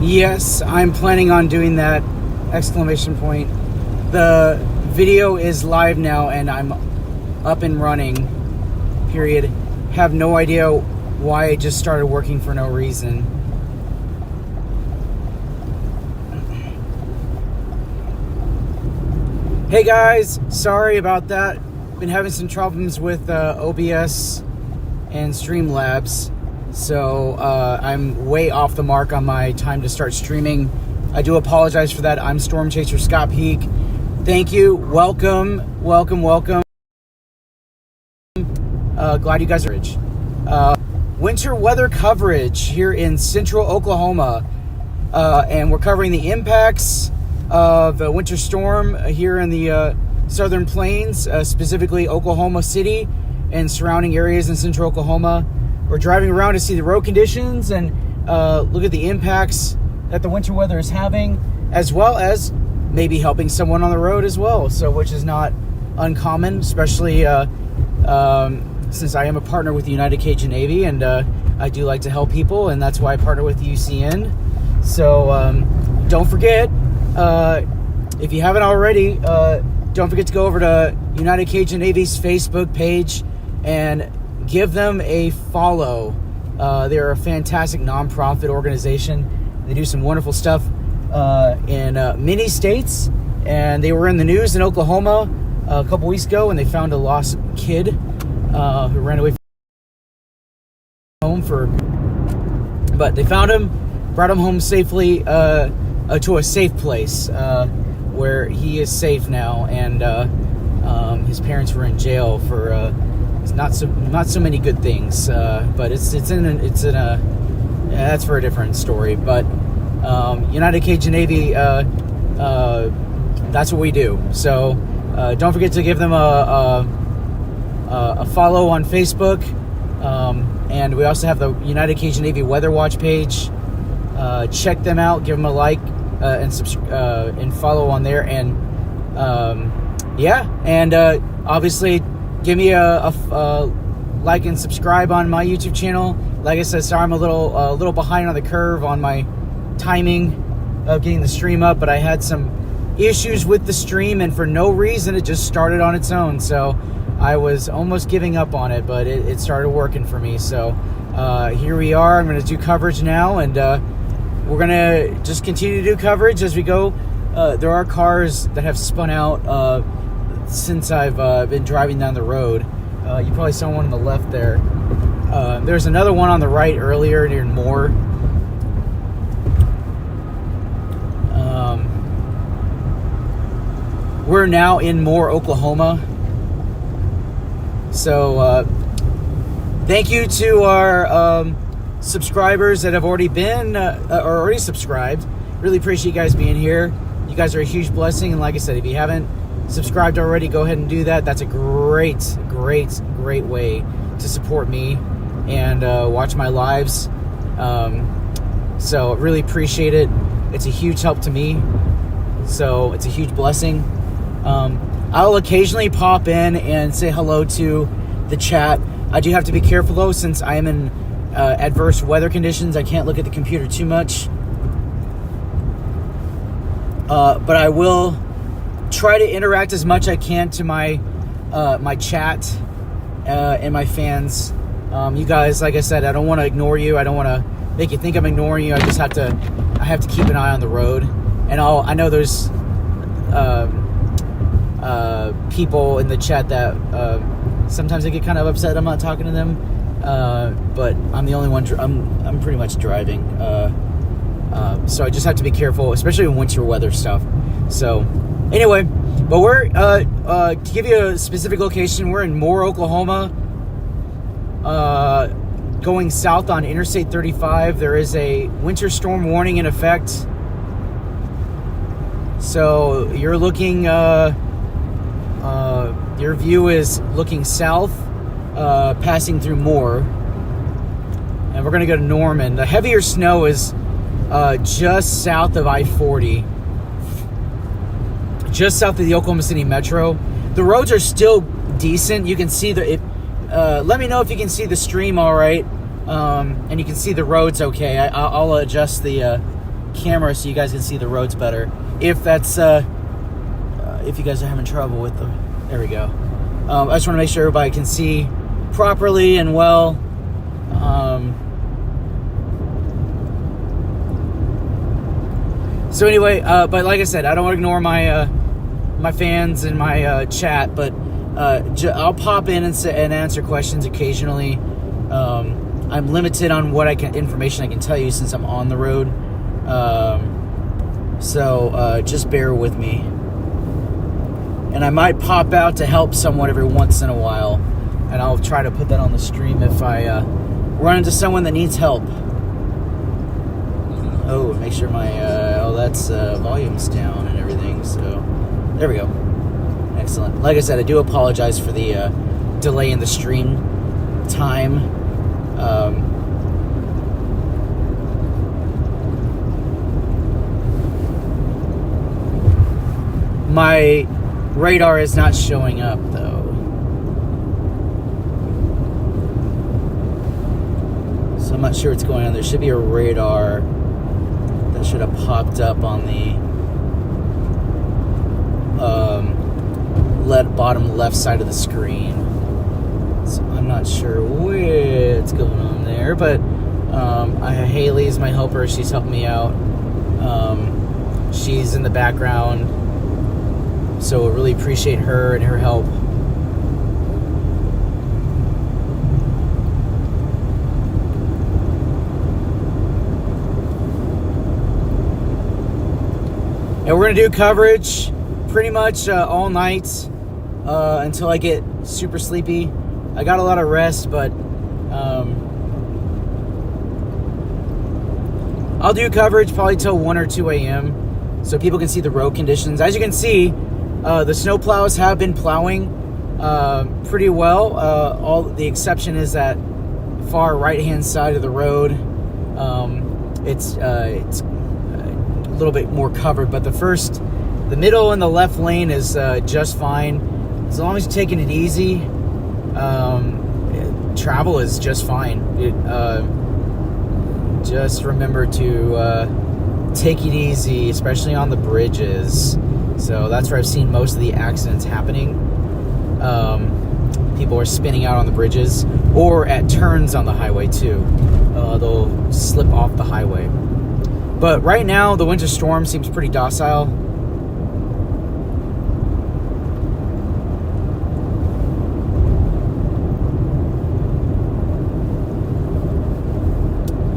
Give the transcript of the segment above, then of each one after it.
Yes, I'm planning on doing that! Exclamation point. The video is live now and I'm up and running. Period. Have no idea why it just started working for no reason. Hey guys, sorry about that. Been having some problems with OBS and Streamlabs. So I'm way off the mark on my time to start streaming. I do apologize for that. I'm Storm Chaser Scott Peake. Thank you. Welcome. Glad you guys are rich. Winter weather coverage here in central Oklahoma. And we're covering the impacts of the winter storm here in the southern plains, specifically Oklahoma City and surrounding areas in central Oklahoma. We're driving around to see the road conditions and look at the impacts that the winter weather is having, as well as maybe helping someone on the road as well. So, which is not uncommon, especially since I am a partner with the United Cajun Navy, and I do like to help people, and that's why I partner with UCN. So don't forget, if you haven't already, don't forget to go over to United Cajun Navy's Facebook page and give them a follow. They're a fantastic nonprofit organization. They do some wonderful stuff in many states, and they were in the news in Oklahoma a couple weeks ago when they found a lost kid who ran away from home but they found him, brought him home safely to a safe place where he is safe now, and his parents were in jail for not so many good things, but it's in a that's for a different story. But United Cajun Navy, that's what we do. So don't forget to give them a follow on Facebook, and we also have the United Cajun Navy Weather Watch page. Check them out, give them a like and follow on there, and obviously give me a like and subscribe on my YouTube channel. Like I said, sorry I'm a little behind on the curve on my timing of getting the stream up, but I had some issues with the stream, and for no reason it just started on its own. So I was almost giving up on it, but it started working for me. So here we are. I'm going to do coverage now, and we're going to just continue to do coverage as we go. There are cars that have spun out since I've been driving down the road. You probably saw one on the left there. There's another one on the right earlier near Moore. We're now in Moore, Oklahoma. So thank you to our subscribers that have already been or already subscribed. Really appreciate you guys being here. You guys are a huge blessing, and like I said, if you haven't subscribed already, go ahead and do that. That's a great way to support me and watch my lives. So really appreciate it. It's a huge help to me. So it's a huge blessing. I'll occasionally pop in and say hello to the chat. I do have to be careful though, since I am in adverse weather conditions. I can't look at the computer too much. But I will try to interact as much as I can to my my chat and my fans. You guys, like I said, I don't want to ignore you. I don't want to make you think I'm ignoring you. I just have to keep an eye on the road. And I know there's people in the chat that sometimes I get kind of upset I'm not talking to them, but I'm the only one. I'm pretty much driving, so I just have to be careful, especially in winter weather stuff. So anyway, but we're to give you a specific location, we're in Moore, Oklahoma, going south on Interstate 35. There is a winter storm warning in effect. So you're looking, your view is looking south, passing through Moore, and we're going to go to Norman. The heavier snow is just south of I-40, just south of the Oklahoma City Metro. The roads are still decent. You can see let me know if you can see the stream all right, and you can see the roads okay. I'll adjust the camera so you guys can see the roads better. If that's if you guys are having trouble with them, there we go. I just want to make sure everybody can see properly and well. So anyway, but like I said, I don't want to ignore my my fans and my chat, but I'll pop in and answer questions occasionally. I'm limited on what information I can tell you since I'm on the road. So just bear with me. And I might pop out to help someone every once in a while, and I'll try to put that on the stream if I run into someone that needs help. Oh, make sure my that's volume's down and everything. So there we go. Excellent. Like I said, I do apologize for the delay in the stream time. My radar is not showing up though, so I'm not sure what's going on. There should be a radar that should have popped up on the bottom left side of the screen. So I'm not sure what's going on there, but Haley is my helper. She's helping me out. She's in the background, so I really appreciate her and her help. And we're going to do coverage pretty much all night until I get super sleepy. I got a lot of rest, but I'll do coverage probably till 1 or 2 a.m. so people can see the road conditions. As you can see, the snow plows have been plowing pretty well. All the exception is that far right-hand side of the road. It's a little bit more covered, but the middle and the left lane is just fine. As long as you're taking it easy, travel is just fine. Just remember to take it easy, especially on the bridges. So that's where I've seen most of the accidents happening. People are spinning out on the bridges or at turns on the highway too. They'll slip off the highway. But right now, the winter storm seems pretty docile.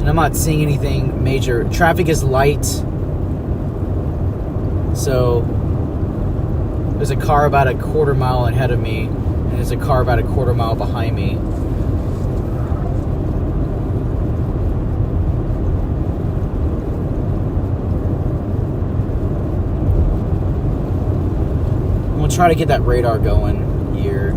And I'm not seeing anything major. Traffic is light. So there's a car about a quarter mile ahead of me, and there's a car about a quarter mile behind me. We'll try to get that radar going here.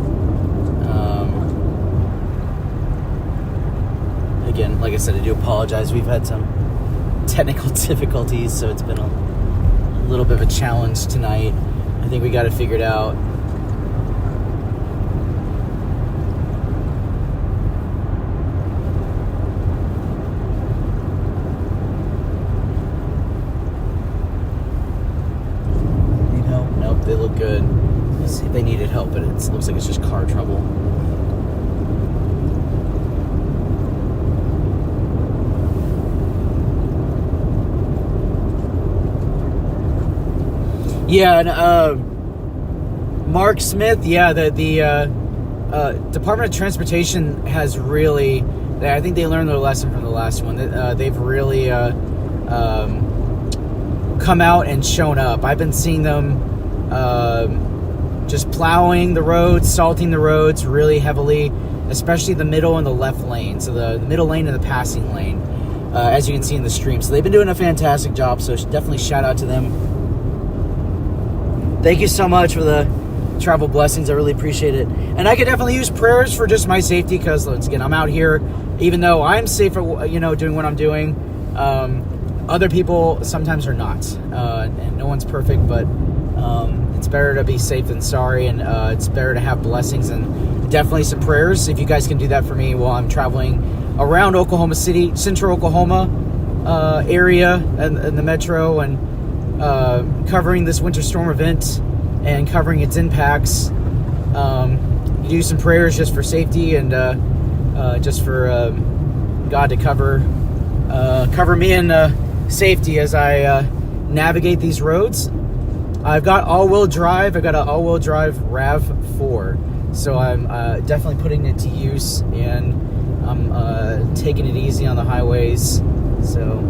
Again, like I said, I do apologize. We've had some technical difficulties, so it's been a little bit of a challenge tonight. I think we got it figured out. Need help? Nope, they look good. Let's see if they needed help, but it looks like it's just car trouble. Yeah, and Mark Smith, yeah, the Department of Transportation has really, I think they learned their lesson from the last one. They've really come out and shown up. I've been seeing them just plowing the roads, salting the roads really heavily, especially the middle and the left lane. So the middle lane and the passing lane, as you can see in the stream. So they've been doing a fantastic job, so definitely shout out to them. Thank you so much for the travel blessings. I really appreciate it. And I could definitely use prayers for just my safety, because once again, I'm out here, even though I'm safe at, doing what I'm doing, other people sometimes are not. And no one's perfect, but it's better to be safe than sorry, and it's better to have blessings and definitely some prayers. If you guys can do that for me while I'm traveling around Oklahoma City, central Oklahoma, area in the metro, and covering this winter storm event and covering its impacts. Do some prayers just for safety and just for God to cover me in safety as I navigate these roads. I've got all-wheel drive. I got an all-wheel drive RAV4, so I'm definitely putting it to use, and I'm taking it easy on the highways. So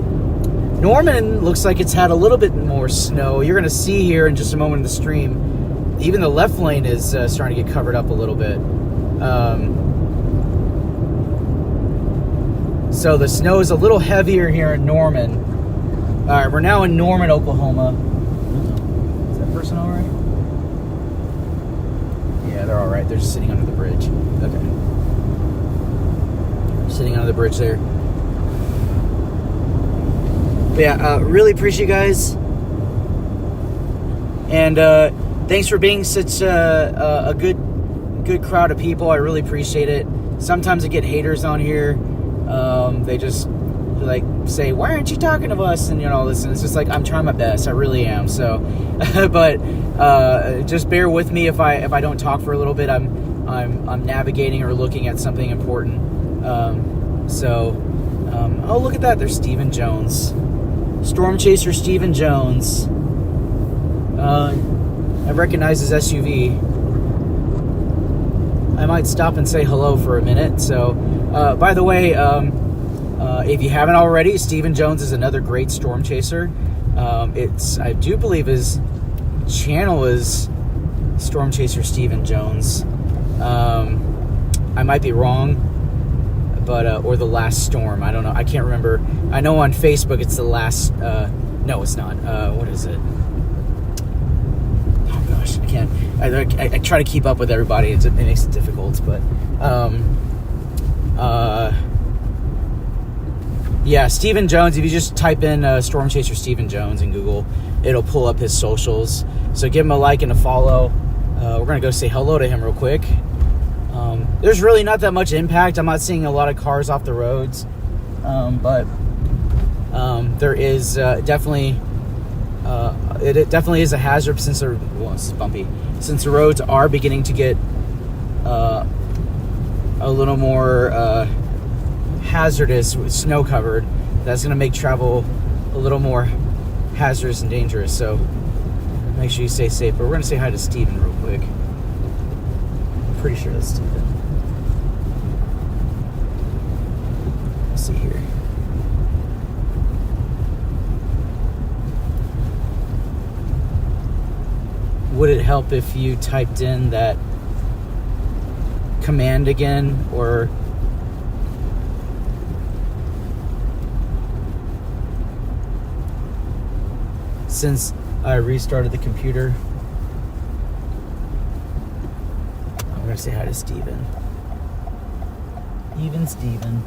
Norman looks like it's had a little bit more snow. You're going to see here in just a moment in the stream, even the left lane is starting to get covered up a little bit. So the snow is a little heavier here in Norman. All right, we're now in Norman, Oklahoma. Is that person all right? Yeah, they're all right. They're just sitting under the bridge. Okay. Sitting under the bridge there. But yeah, really appreciate you guys. And thanks for being such a good crowd of people. I really appreciate it. Sometimes I get haters on here. They just like say, "Why aren't you talking to us?" And listen, it's just like I'm trying my best. I really am. So, but just bear with me if I don't talk for a little bit. I'm navigating or looking at something important. Oh, look at that! There's Stephen Jones, Storm Chaser Stephen Jones. I recognize his SUV. I might stop and say hello for a minute. So, by the way, if you haven't already, Stephen Jones is another great Storm Chaser. I do believe his channel is Storm Chaser Stephen Jones. I might be wrong, but or the Last Storm. I don't know. I can't remember. I know on Facebook it's the last. No, it's not. What is it? Oh gosh, I can't. I try to keep up with everybody. It makes it difficult, but yeah, Stephen Jones. If you just type in Storm Chaser Stephen Jones in Google, it'll pull up his socials. So give him a like and a follow. We're gonna go say hello to him real quick. There's really not that much impact. I'm not seeing a lot of cars off the roads, but there is definitely it definitely is a hazard since it's bumpy. Since the roads are beginning to get a little more hazardous with snow covered, that's going to make travel a little more hazardous and dangerous. So make sure you stay safe. But we're going to say hi to Steven real quick. I'm pretty sure that's Steven. Let's see here. Would it help if you typed in that command again, or since I restarted the computer? I'm gonna say hi to Steven. Even Steven.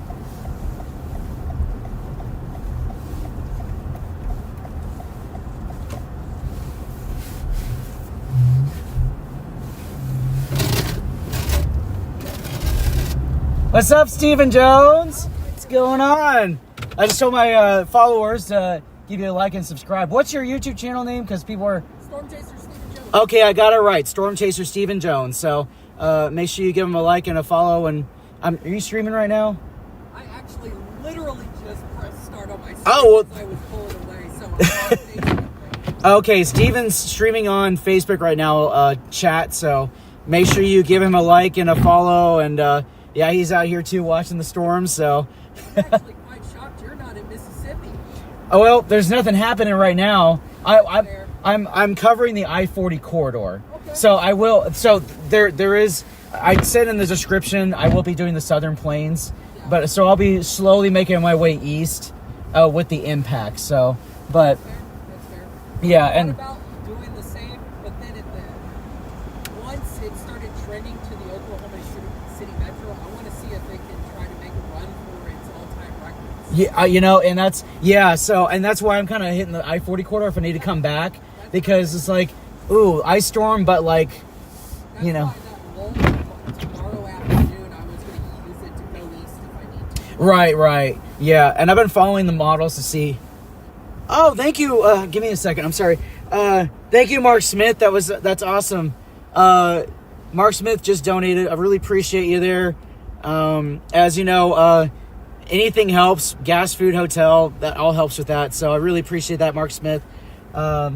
What's up, Stephen Jones? What's going on? I just told my followers to give you a like and subscribe. What's your YouTube channel name? Because people are... Storm Chaser Stephen Jones. Okay, I got it right. Storm Chaser Stephen Jones. So make sure you give him a like and a follow. And are you streaming right now? I actually literally just pressed start on my screen. Oh, well... I was pulling away, so I'm on Facebook right now. Okay, Steven's streaming on Facebook right now, chat. So make sure you give him a like and a follow. And... yeah, he's out here too watching the storms, so... I'm actually quite shocked you're not in Mississippi. Oh, well, there's nothing happening right now. I'm covering the I-40 corridor. Okay. So I will... So there is... I said in the description, I will be doing the Southern Plains. Yeah. But so I'll be slowly making my way east with the impact. So, but... That's fair. Yeah, what and... about doing the same, but then once it started trending to the Oklahoma City Metro, I want to see if they can try to make a run for its all-time records. Yeah, and that's... Yeah, so... And that's why I'm kind of hitting the I-40 corridor if I need to come back. Because it's like, ooh, ice storm, but like, That's why that lull tomorrow afternoon, I was going to use it to go east if I need to. Right. Yeah, and I've been following the models to see. Oh, thank you. Give me a second. I'm sorry. Thank you, Mark Smith. That's awesome. Mark Smith just donated. I really appreciate you there. As you know, anything helps. Gas, food, hotel, that all helps with that. So I really appreciate that, Mark Smith.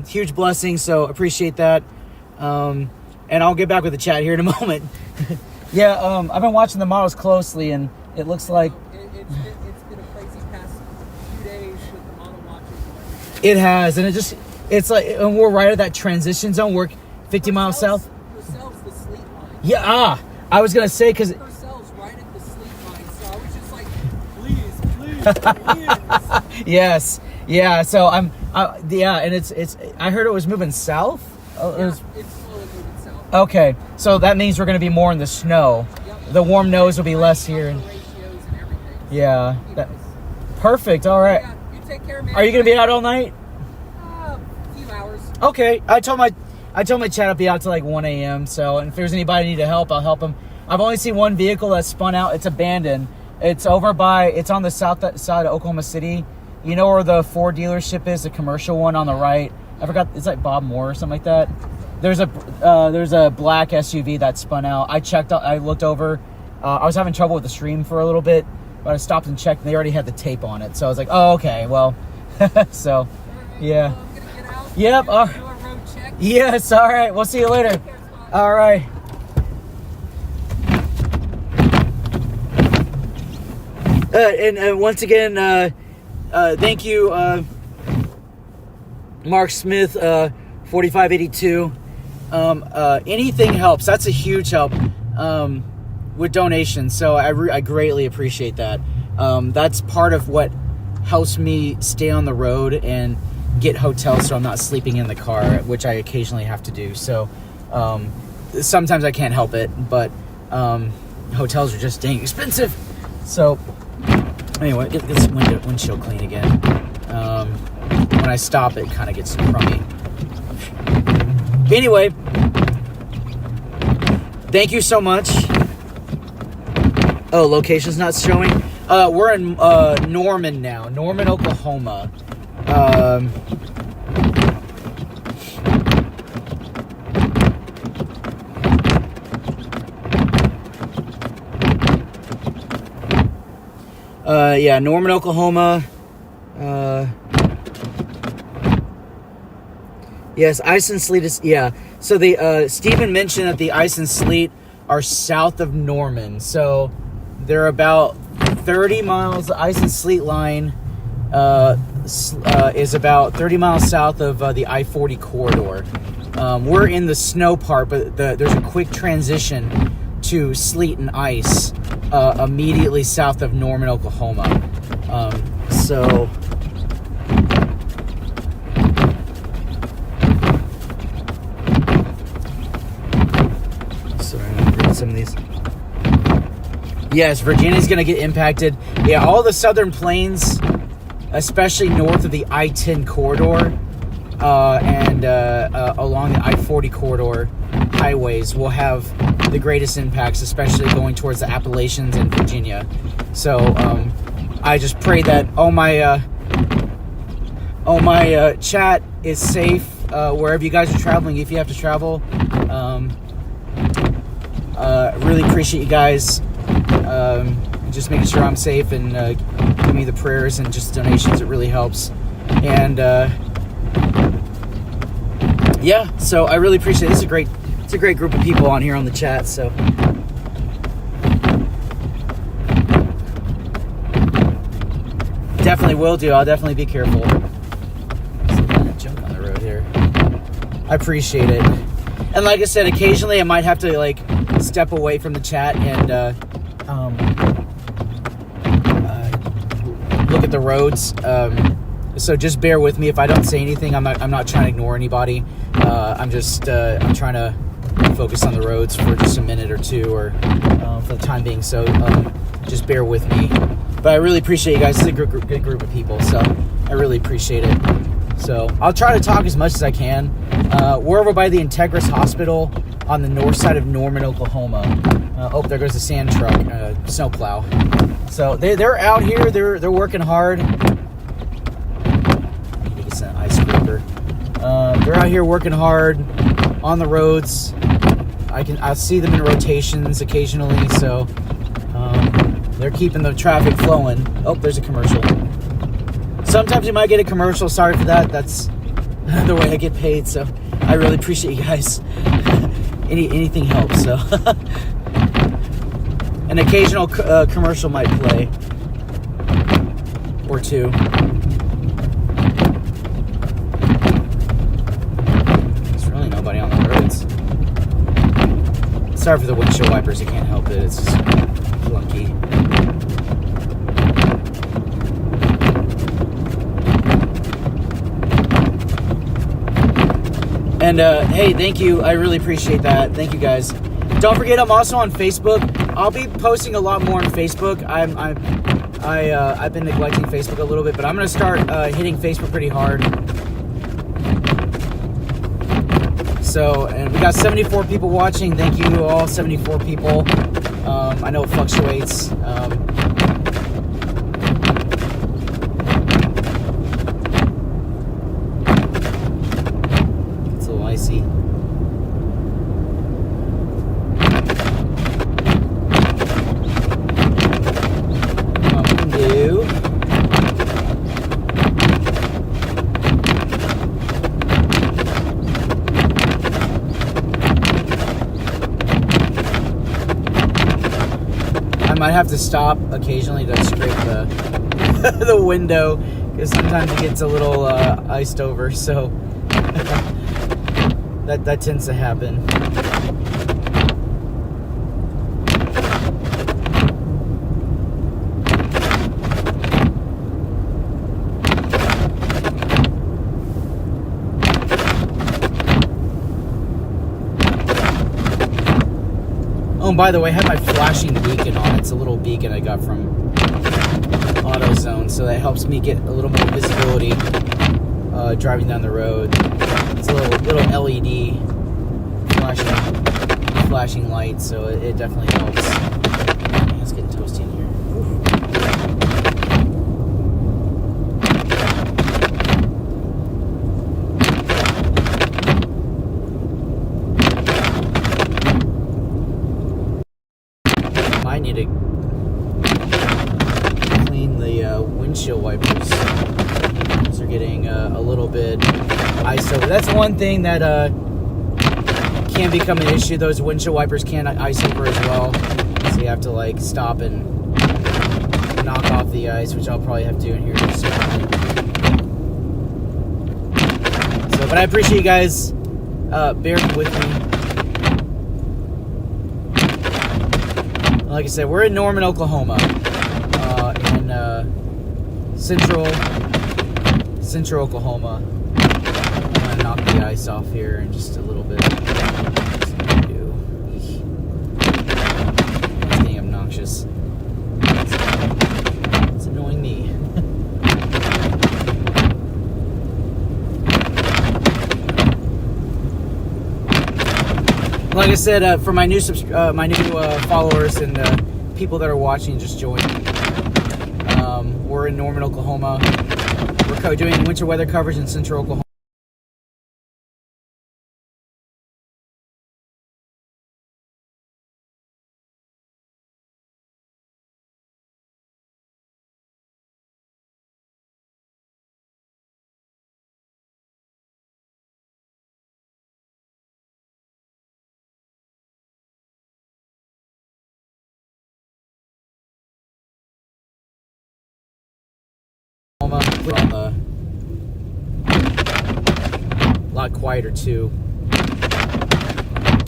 Huge blessing. So appreciate that. And I'll get back with the chat here in a moment. Yeah, I've been watching the models closely, and it looks like It's been a crazy past few days with the model watches and everything. it has, and it's like, and we're right at that transition zone. We're 50 miles south. Purcell's the sleet line. Yeah, I was gonna say, because Purcell's right at the sleet line, so I was just like, please. yes, yeah. So and it's I heard it was moving south. It's slowly moving south. Okay, so that means we're gonna be more in the snow. Yep. The warm nose will be less here. Ratios and everything. Yeah, Nice. perfect. All right. Yeah, you take care, man. Are you gonna be out all night? A few hours. Okay. I told my chat I'll be out till like 1 a.m. So, and if there's anybody need to help, I'll help them. I've only seen one vehicle that's spun out. It's abandoned. It's on the south side of Oklahoma City. You know where the Ford dealership is, the commercial one on the right. I forgot. It's like Bob Moore or something like that. There's a black SUV that spun out. I looked over. I was having trouble with the stream for a little bit, but I stopped and checked, and they already had the tape on it. So I was like, oh, okay, well, so, yeah. Well, I'm gonna get out. Yep. Do a road check. Yes. All right. We'll see you later. Take care, Scott. All right. And once again, thank you, Mark Smith, 4582. Anything helps. That's a huge help with donations. So I greatly appreciate that. That's part of what helps me stay on the road and get hotels, so I'm not sleeping in the car, which I occasionally have to do. So sometimes I can't help it, but hotels are just dang expensive. So anyway, get this windshield clean again. When I stop, it kind of gets crummy. Anyway, thank you so much. Oh, location's not showing. We're in Norman now, Norman, Oklahoma. Yeah, Norman, Oklahoma. Yes, ice and sleet is, yeah. So the Stephen mentioned that the ice and sleet are south of Norman. So they're about 30 miles. The ice and sleet line is about 30 miles south of the I-40 corridor. We're in the snow part, but there's a quick transition to sleet and ice immediately south of Norman, Oklahoma. So sorry, I'm gonna read some of these. Yes, Virginia's gonna get impacted. Yeah, all the southern plains, especially north of the I-10 corridor and along the I-40 corridor highways, will have the greatest impacts, especially going towards the Appalachians and Virginia. So I just pray that all my chat is safe wherever you guys are traveling. If you have to travel, really appreciate you guys just making sure I'm safe and give me the prayers and just donations. It really helps. And yeah, so I really appreciate it. It's a great group of people on here on the chat. So definitely will do. I'll definitely be careful. Some kind of junk on the road here. I appreciate it. And like I said, occasionally I might have to like step away from the chat and look at the roads. So just bear with me if I don't say anything. I'm not trying to ignore anybody. I'm trying to focus on the roads for just a minute or two, or for the time being. So just bear with me. But I really appreciate you guys. It's a good group of people. So I really appreciate it. So I'll try to talk as much as I can. We're over by the Integris Hospital. on the north side of Norman, Oklahoma. Oh, there goes the sand truck, snow plow. So they're out here. They're working hard. I need to get some ice scraper. They're out here working hard on the roads. I see them in rotations occasionally. So they're keeping the traffic flowing. Oh, there's a commercial. Sometimes you might get a commercial. Sorry for that. That's the way I get paid. So I really appreciate you guys. Anything helps. So an occasional commercial might play or two. There's really nobody on the roads. Sorry for the windshield wipers. I can't help it. It's just clunky. And hey, thank you. I really appreciate that. Thank you, guys. Don't forget, I'm also on Facebook. I'll be posting a lot more on Facebook. I've been neglecting Facebook a little bit, but I'm gonna start hitting Facebook pretty hard. So, and we got 74 people watching. Thank you to all 74 people. I know it fluctuates. It's a little icy. I might have to stop occasionally to scrape the window because sometimes it gets a little iced over. So that tends to happen. Oh, and by the way, I have my flashing beacon on. It's a little beacon I got from AutoZone, so that helps me get a little more visibility driving down the road. It's a little LED flashing light, so it definitely helps. Man, it's getting toasty in here. I need to clean the windshield wipers. Those are getting a little bit iced over. That's one thing that can become an issue. Those windshield wipers can ice over as well. So you have to like stop and knock off the ice, which I'll probably have to do in here just soon. So, but I appreciate you guys bearing with me. Like I said, we're in Norman, Oklahoma, in central Oklahoma. I'm gonna knock the ice off here in just a little bit. It's getting obnoxious. It's annoying me. Like I said, for my new followers and people that are watching, just joining. We're in Norman, Oklahoma. We're doing winter weather coverage in central Oklahoma. On the a lot quieter too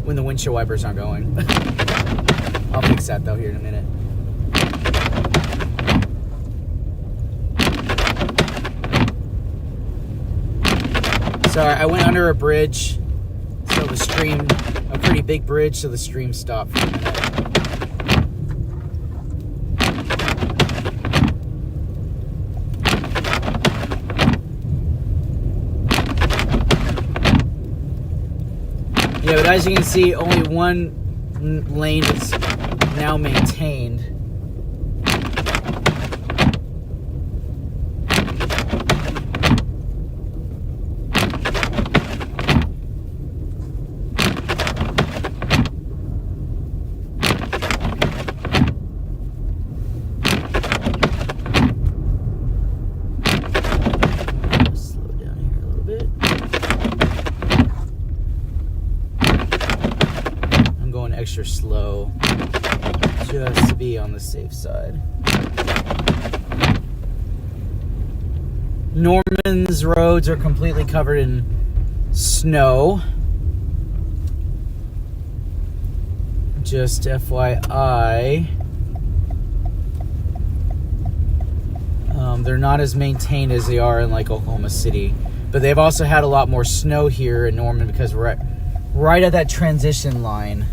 when the windshield wipers aren't going. I'll fix that though here in a minute. So I went under a bridge, so the stream, a pretty big bridge, so the stream stopped for a minute. Yeah, but as you can see, only one lane is now maintained. Slow down here a little bit. I'm going extra slow just to be on the safe side. Norman's roads are completely covered in snow. Just FYI. They're not as maintained as they are in like Oklahoma City. But they've also had a lot more snow here in Norman because we're right at that transition line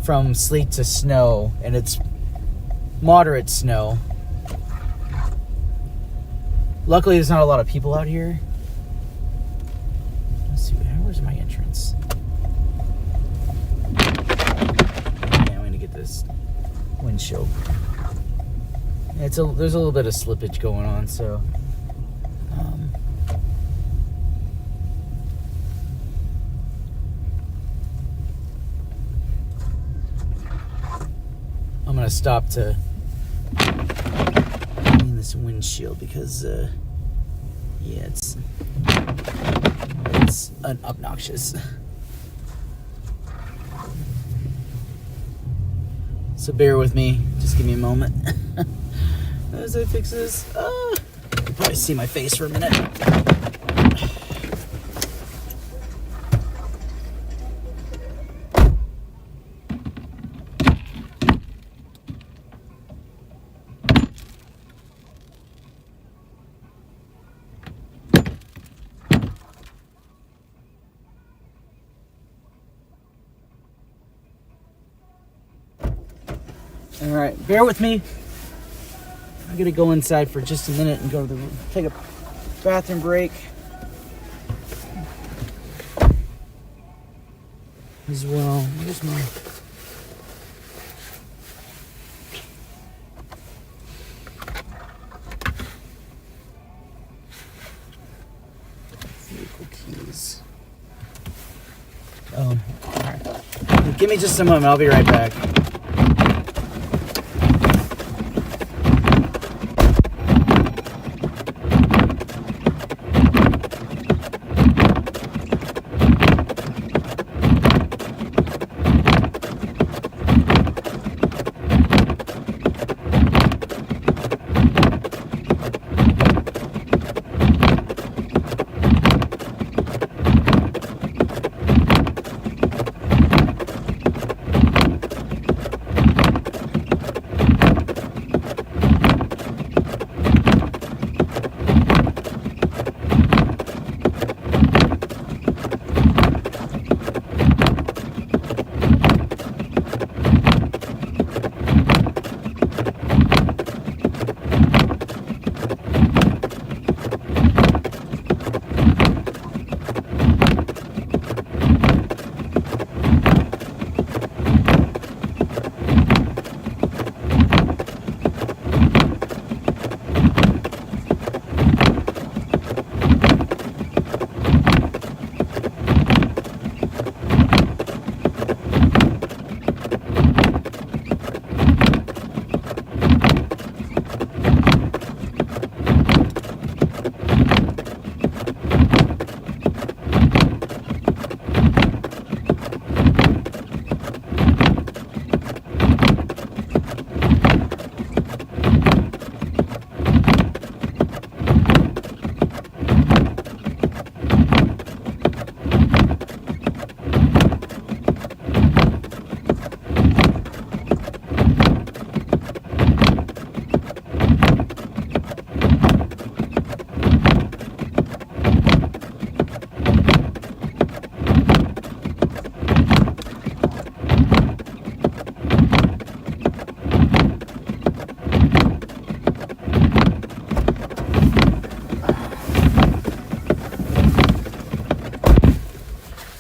from sleet to snow, and it's moderate snow. Luckily, there's not a lot of people out here. Let's see, where's my entrance? Yeah, I'm gonna get this windshield. There's a little bit of slippage going on, so I'm gonna stop to clean this windshield because yeah, it's obnoxious. So bear with me, just give me a moment as I fix this. You'll probably see my face for a minute. All right, bear with me. I'm gonna go inside for just a minute and go to the take a bathroom break as well. Where's my vehicle keys? Oh, all right. Give me just a moment. I'll be right back.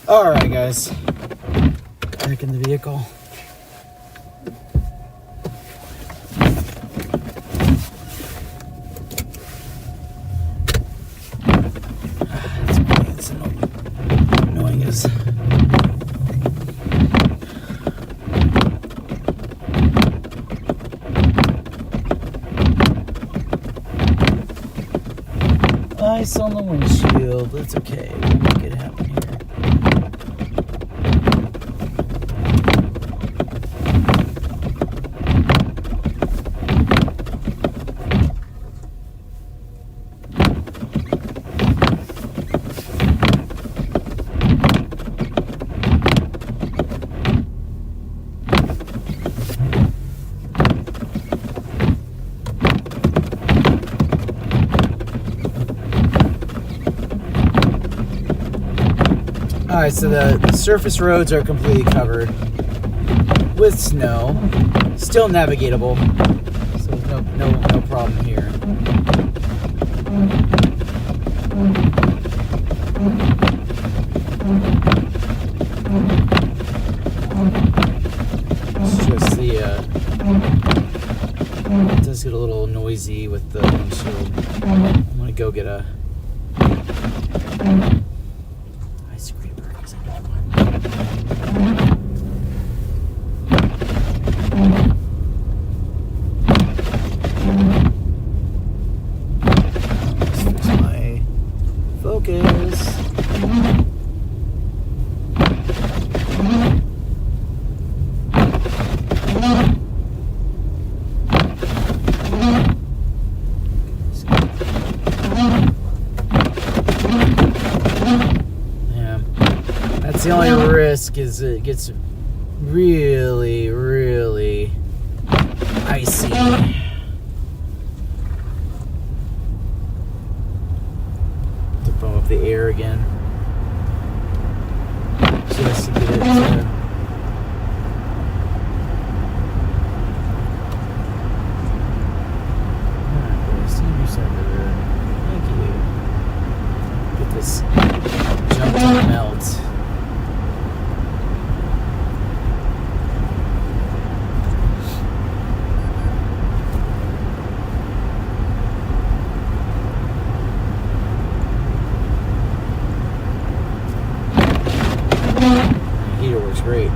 All right, guys. back in the vehicle. It's annoying as ice on the windshield. That's okay. We'll make it happen here. Alright, so the surface roads are completely covered with snow. Still navigatable. So no problem here. It's just it does get a little noisy with the windshield. I'm gonna go get a ice cream because I know one. Let's fix my focus. The only risk is it gets really, really icy. To pump up the air again. Just to get it to... Thank you. Get this jump to melt. Heater works great.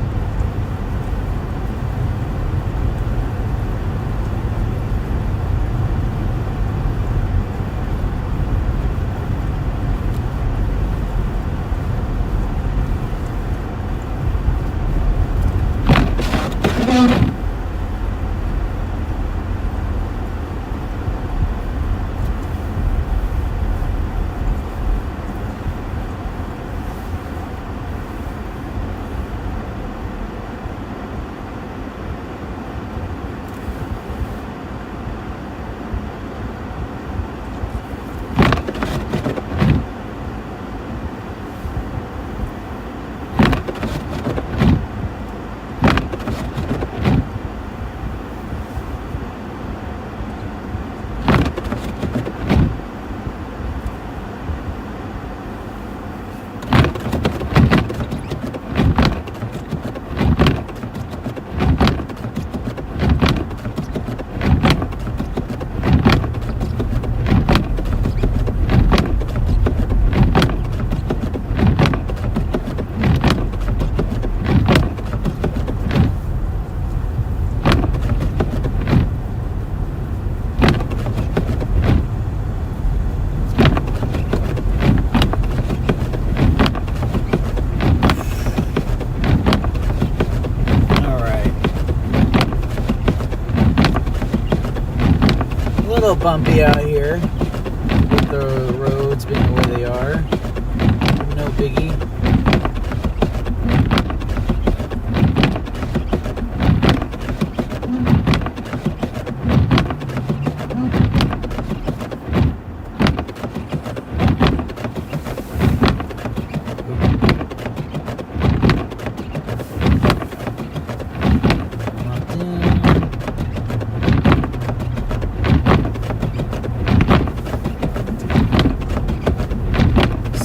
A little bumpy out here with the roads being where they are. No biggie.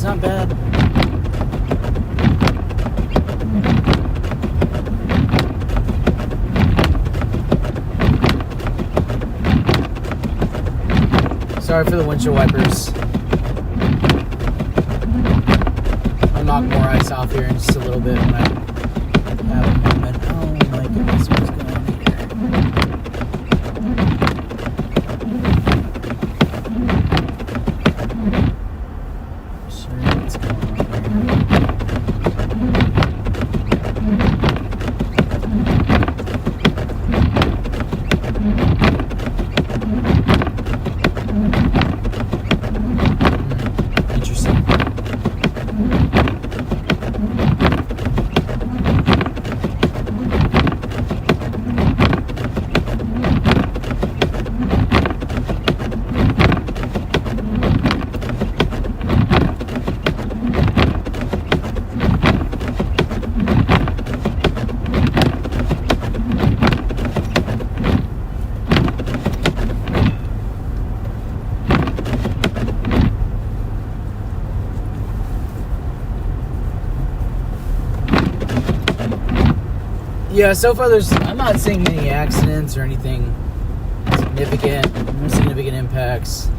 Not bad. Sorry for the windshield wipers. I'll knock more ice off here in just a little bit when I have a moment. Oh my goodness, what's going on here? Sure, what's going on here? Interesting. Yeah, so far I'm not seeing any accidents or anything significant. No significant impacts.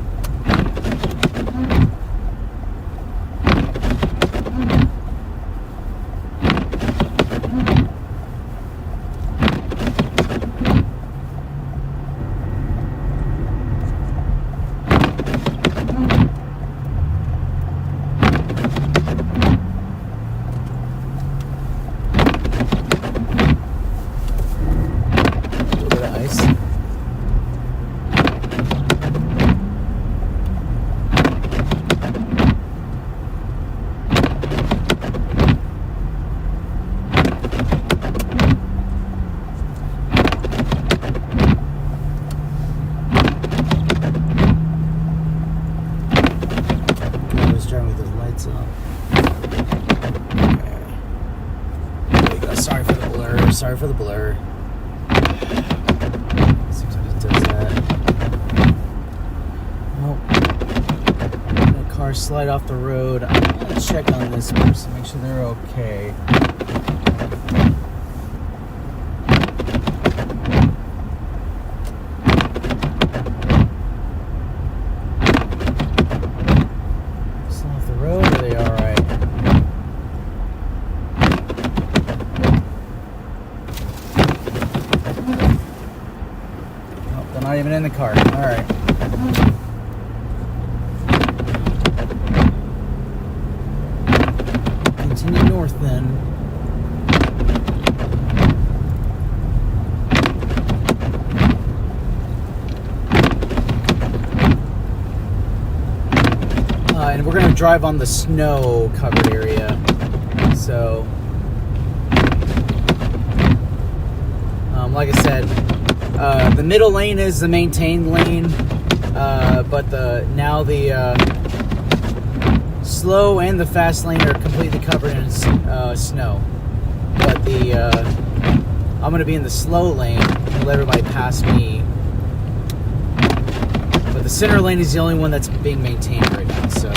Sorry for the blur. Seems like it does that. Well, the car slide off the road. I'm gonna check on this person, make sure they're okay. Slide off the road, or are they alright? Not even in the car. All right. Continue north then. And we're going to drive on the snow-covered area. So, like I said, the middle lane is the maintained lane, but the slow and the fast lane are completely covered in snow. But I'm going to be in the slow lane and let everybody pass me. But the center lane is the only one that's being maintained right now. So.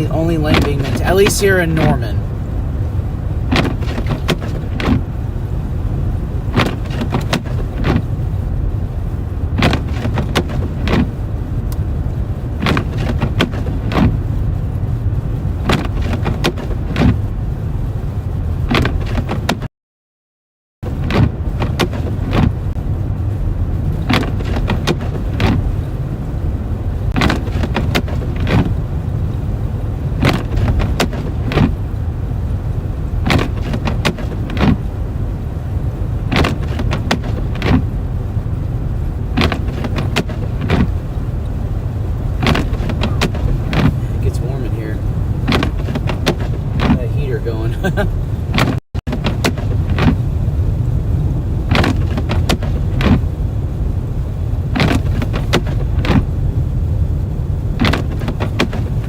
Only lane being maintained, at least here in Norman.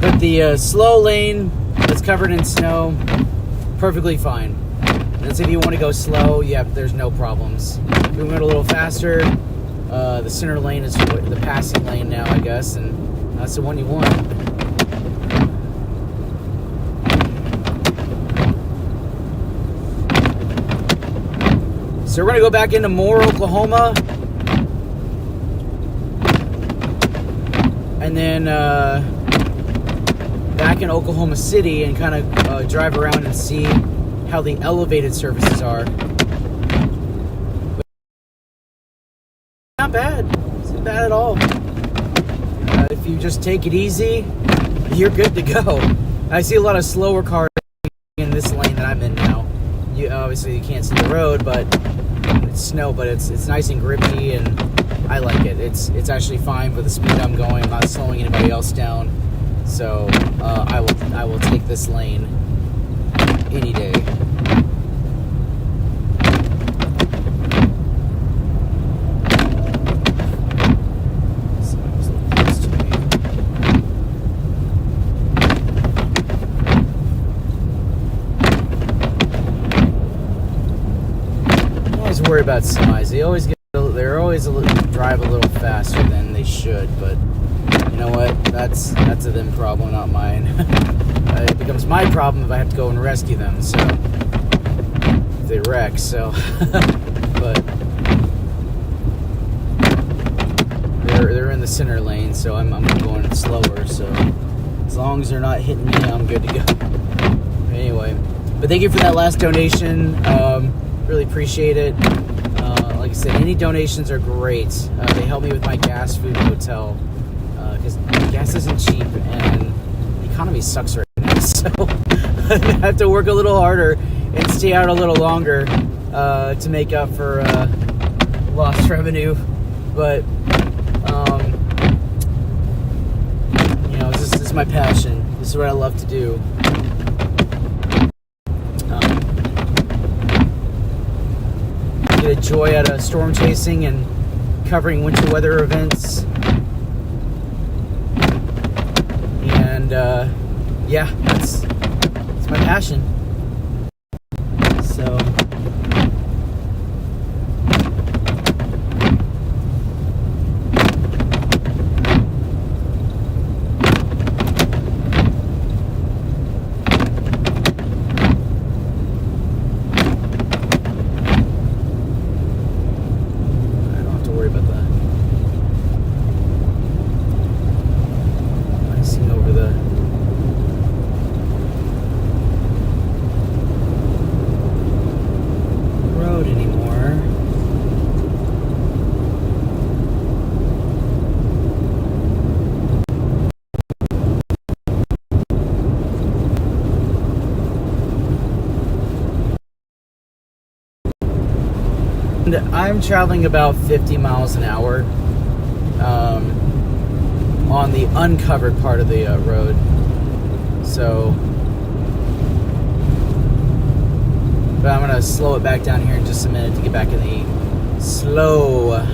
But the slow lane that's covered in snow, perfectly fine. That's if you want to go slow, yeah, there's no problems. If we went a little faster, the center lane is the passing lane now, I guess, and that's the one you want. So we're gonna go back into Moore, Oklahoma, and then back in Oklahoma City and kind of drive around and see how the elevated services are. But not bad. It's not bad at all. If you just take it easy, you're good to go. I see a lot of slower cars in this lane that I'm in now. Obviously you can't see the road, but it's snow, but it's nice and grippy, and I like it. It's actually fine for the speed I'm going. I'm not slowing anybody else down, so I will take this lane any day. Worry about semis. They're always drive a little faster than they should, but you know what? That's a them problem, not mine. It becomes my problem if I have to go and rescue them. So if they wreck. So, but they're in the center lane, so I'm going slower. So as long as they're not hitting me, I'm good to go. Anyway, but thank you for that last donation. Really appreciate it. Like I said, any donations are great. They help me with my gas, food, and hotel, because gas isn't cheap and the economy sucks right now. So I have to work a little harder and stay out a little longer to make up for lost revenue. But this is my passion. This is what I love to do. Get a joy out of storm chasing and covering winter weather events, and yeah, that's my passion. So I'm traveling about 50 miles an hour on the uncovered part of the road. So, but I'm gonna slow it back down here in just a minute to get back in the slow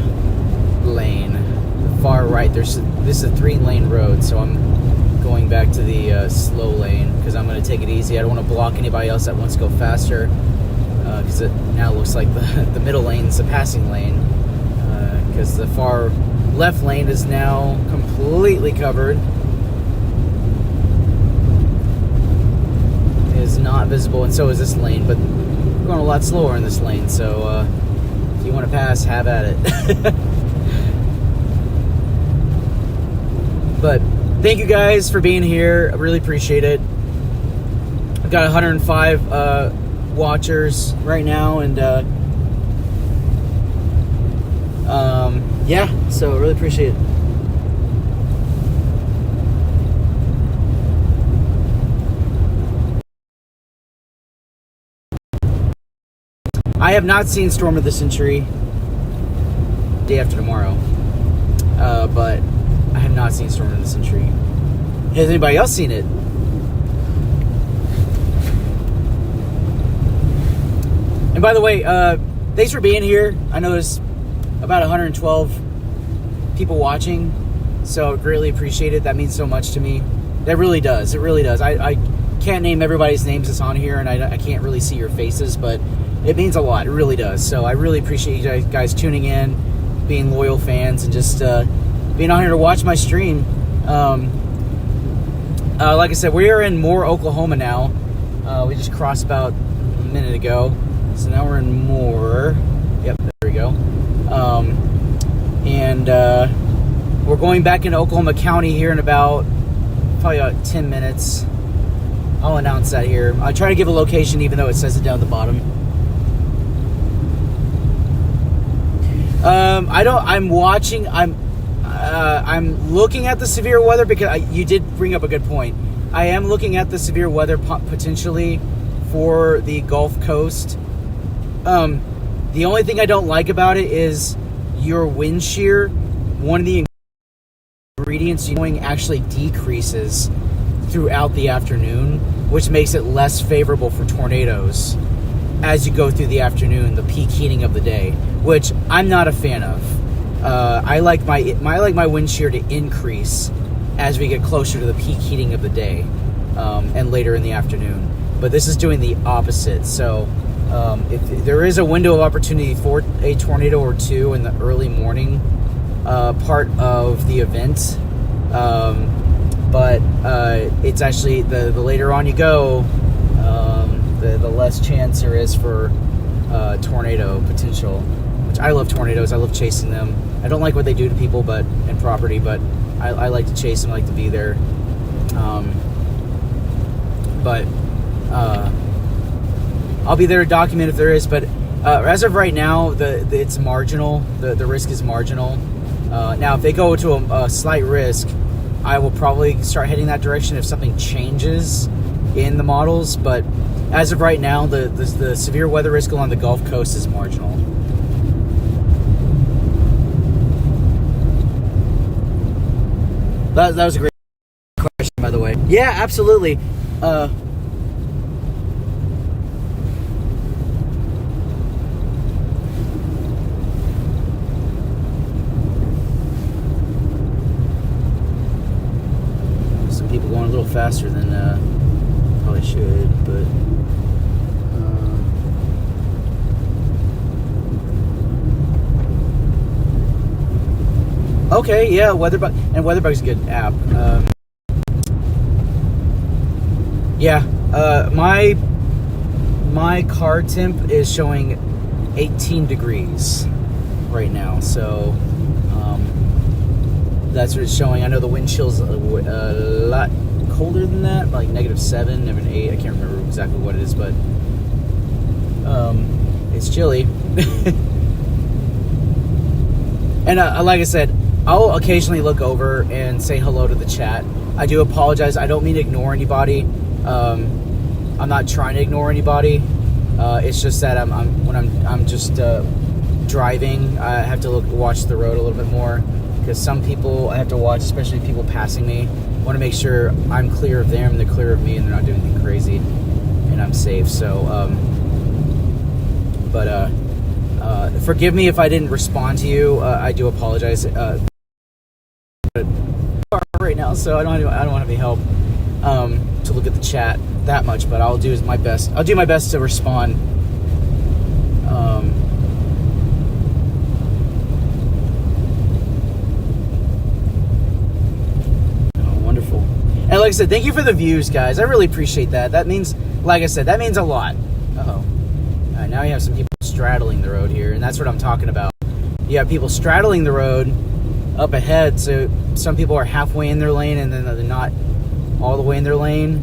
lane, the far right. This is a 3-lane road, so I'm going back to the slow lane because I'm gonna take it easy. I don't want to block anybody else that wants to go faster. Because it now looks like the middle lane is the passing lane, because the far left lane is now completely covered. It is not visible, and so is this lane, but we're going a lot slower in this lane, so if you want to pass, have at it. But thank you guys for being here. I really appreciate it. I've got 105 watchers right now, and yeah, so really appreciate it. I have not seen Storm of the Century, day after tomorrow, but I have not seen Storm of the Century. Has anybody else seen it? And by the way, thanks for being here. I know there's about 112 people watching, so greatly appreciate it. That means so much to me. That really does. It really does. I can't name everybody's names that's on here, and I can't really see your faces, but it means a lot. It really does. So I really appreciate you guys tuning in, being loyal fans, and just being on here to watch my stream. Like I said, we are in Moore, Oklahoma now. We just crossed about a minute ago. So now we're in Moore. go. And we're going back into Oklahoma County here in probably about 10 minutes. I'll announce that here. I try to give a location even though it says it down at the bottom. I'm looking at the severe weather because you did bring up a good point. I am looking at the severe weather potentially for the Gulf Coast. The only thing I don't like about it is your wind shear. One of the ingredients actually decreases throughout the afternoon, which makes it less favorable for tornadoes as you go through the afternoon, the peak heating of the day, which I'm not a fan of. I like my wind shear to increase as we get closer to the peak heating of the day and later in the afternoon. But this is doing the opposite. So if there is a window of opportunity for a tornado or two in the early morning part of the event, but it's actually the later on you go, the less chance there is for tornado potential. Which I love tornadoes. I love chasing them. I don't like what they do to people and property, but I like to chase them. I like to be there. But I'll be there to document if there is. But as of right now, it's marginal. The risk is marginal. Now, if they go to a slight risk, I will probably start heading that direction if something changes in the models. But as of right now, the severe weather risk along the Gulf Coast is marginal. That was a great question, by the way. Yeah, absolutely. Some people going a little faster than probably should, but okay, yeah, Weatherbug, and Weatherbug's a good app. My car temp is showing 18 degrees right now, so that's what it's showing. I know the wind chill's a lot colder than that, like -7, -8. I can't remember exactly what it is, but it's chilly. And like I said, I'll occasionally look over and say hello to the chat. I do apologize. I don't mean to ignore anybody. I'm not trying to ignore anybody. It's just that when I'm just driving, I have to watch the road a little bit more, because some people I have to watch, especially people passing me. I want to make sure I'm clear of them, they're clear of me, and they're not doing anything crazy, and I'm safe. So, forgive me if I didn't respond to you. I do apologize. Right now, so I don't have any help to look at the chat that much, but I'll do my best. I'll do my best to respond. Wonderful. And like I said, thank you for the views, guys. I really appreciate that. That means, like I said, that means a lot. All right, now you have some people straddling the road here, and that's what I'm talking about. You have people straddling the road up ahead, so some people are halfway in their lane and then they're not all the way in their lane,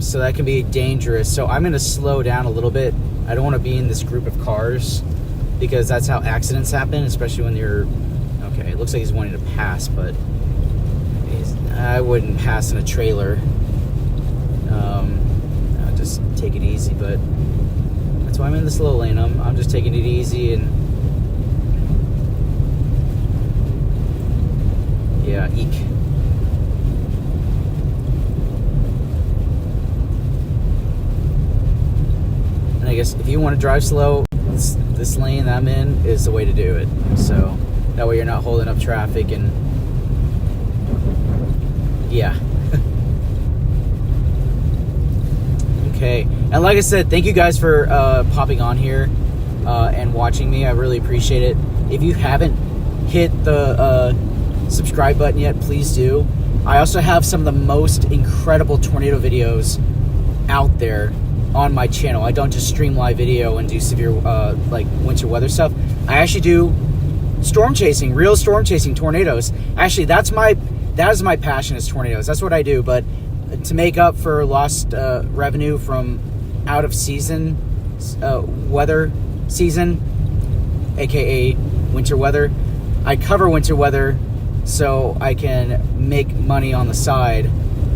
so that can be dangerous. So I'm going to slow down a little bit. I don't want to be in this group of cars, because that's how accidents happen, especially when you're okay. It looks like he's wanting to pass, but I wouldn't pass in a trailer. I'll just take it easy, but that's why I'm in the slow lane. I'm just taking it easy, and yeah, eek. And I guess if you want to drive slow, this lane I'm in is the way to do it. So that way you're not holding up traffic, and yeah. Okay. And like I said, thank you guys for popping on here and watching me. I really appreciate it. If you haven't hit the subscribe button yet, please do. I also have some of the most incredible tornado videos out there on my channel. I don't just stream live video and do severe like winter weather stuff. I actually do storm chasing, real storm chasing, tornadoes. Actually, that is my passion, is tornadoes. That's what I do. But to make up for lost revenue from out of season weather season, aka winter weather, I cover winter weather so I can make money on the side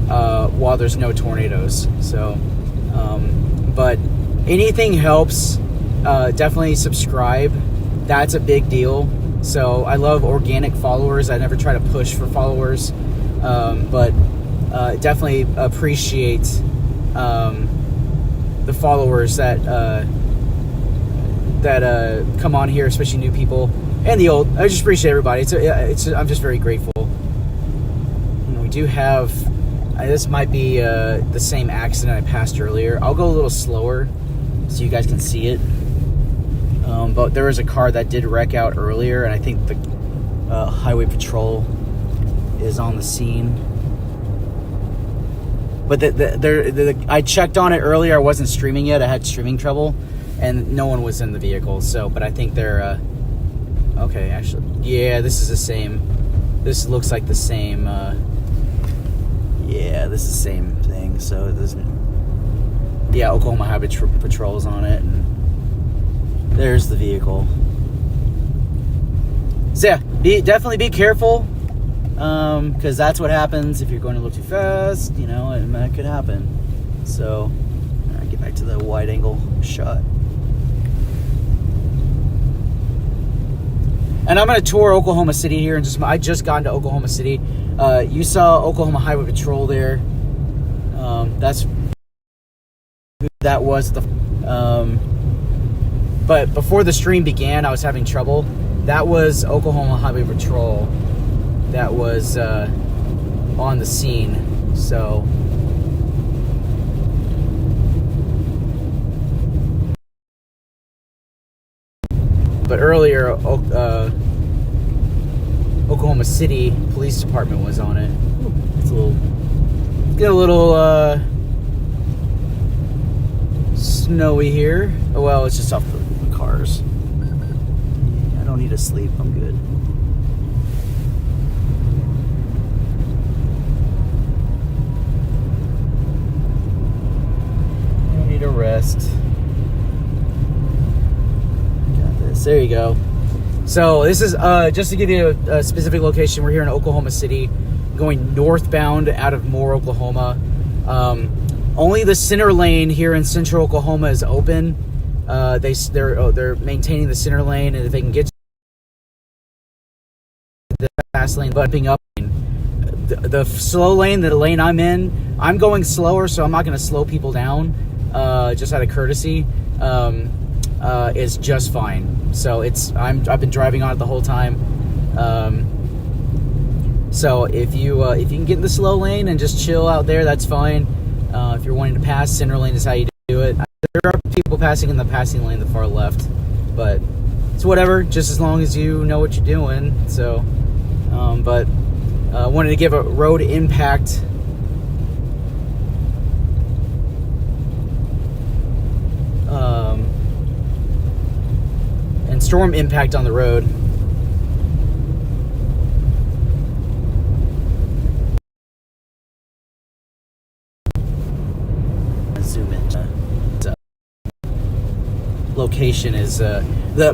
while there's no tornadoes. So but anything helps. Definitely subscribe. That's a big deal. So I love organic followers. I never try to push for followers, but definitely appreciate the followers that come on here, especially new people and the old. I just appreciate everybody. I'm just very grateful. We do have. This might be the same accident I passed earlier. I'll go a little slower so you guys can see it. But there was a car that did wreck out earlier, and I think the highway patrol is on the scene. But I checked on it earlier. I wasn't streaming yet. I had streaming trouble, and no one was in the vehicle. So, but I think they're okay. Actually, yeah, this is the same. This looks like the same. Yeah, this is the same thing. So it doesn't. Yeah, Oklahoma Highway Patrol is on it. And there's the vehicle. So yeah, definitely be careful, because that's what happens if you're going a little too fast. You know, and that could happen. So, get back to the wide angle shot. And I'm gonna tour Oklahoma City here, and I just got into Oklahoma City. You saw Oklahoma Highway Patrol there. That's who that was. But before the stream began, I was having trouble. That was Oklahoma Highway Patrol that was on the scene. So but earlier, Oklahoma City Police Department was on it. It's a little snowy here. Oh well, it's just off the cars. I don't need to sleep. I'm good. I don't need a rest. Got this. There you go. So this is just to give you a specific location. We're here in Oklahoma City, going northbound out of Moore, Oklahoma. Only the center lane here in central Oklahoma is open. They're maintaining the center lane, and if they can get the fast lane, bumping up the slow lane, the lane I'm in, I'm going slower, so I'm not going to slow people down. Just out of courtesy, is just fine. So I've been driving on it the whole time. So if you can get in the slow lane and just chill out there, that's fine. If you're wanting to pass, center lane is how you do it. There are people passing in the passing lane, the far left, but it's whatever, just as long as you know what you're doing. So, but I wanted to give a road impact and storm impact on the road. Zoom in. Location is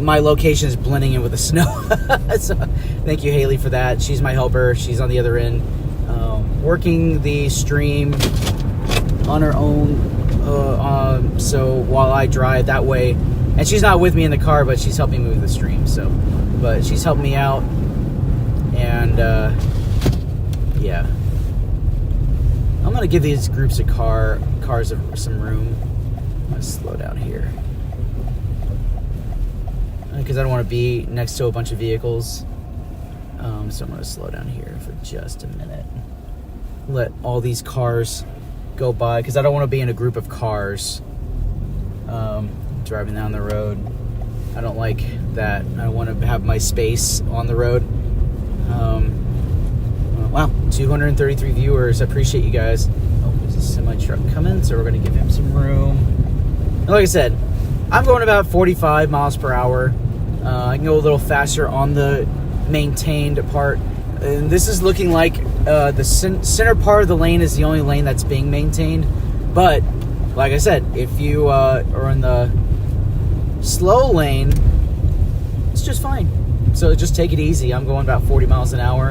my location is blending in with the snow. So thank you, Haley, for that. She's my helper. She's on the other end, working the stream on her own. So while I drive that way, and she's not with me in the car, but she's helping me with the stream. So, but she's helping me out, and yeah, I'm gonna give these groups of cars some room. I'm gonna slow down here because I don't want to be next to a bunch of vehicles. So I'm gonna slow down here for just a minute. Let all these cars go by because I don't want to be in a group of cars driving down the road. I don't like that. I want to have my space on the road. Wow, 233 viewers. I appreciate you guys. Oh, there's a semi truck coming, so we're going to give him some room. like I said, I'm going about 45 miles per hour. I can go a little faster on the maintained part. And this is looking like the center part of the lane is the only lane that's being maintained. But, like I said, if you are in the slow lane, it's just fine. So just take it easy. I'm going about 40 miles an hour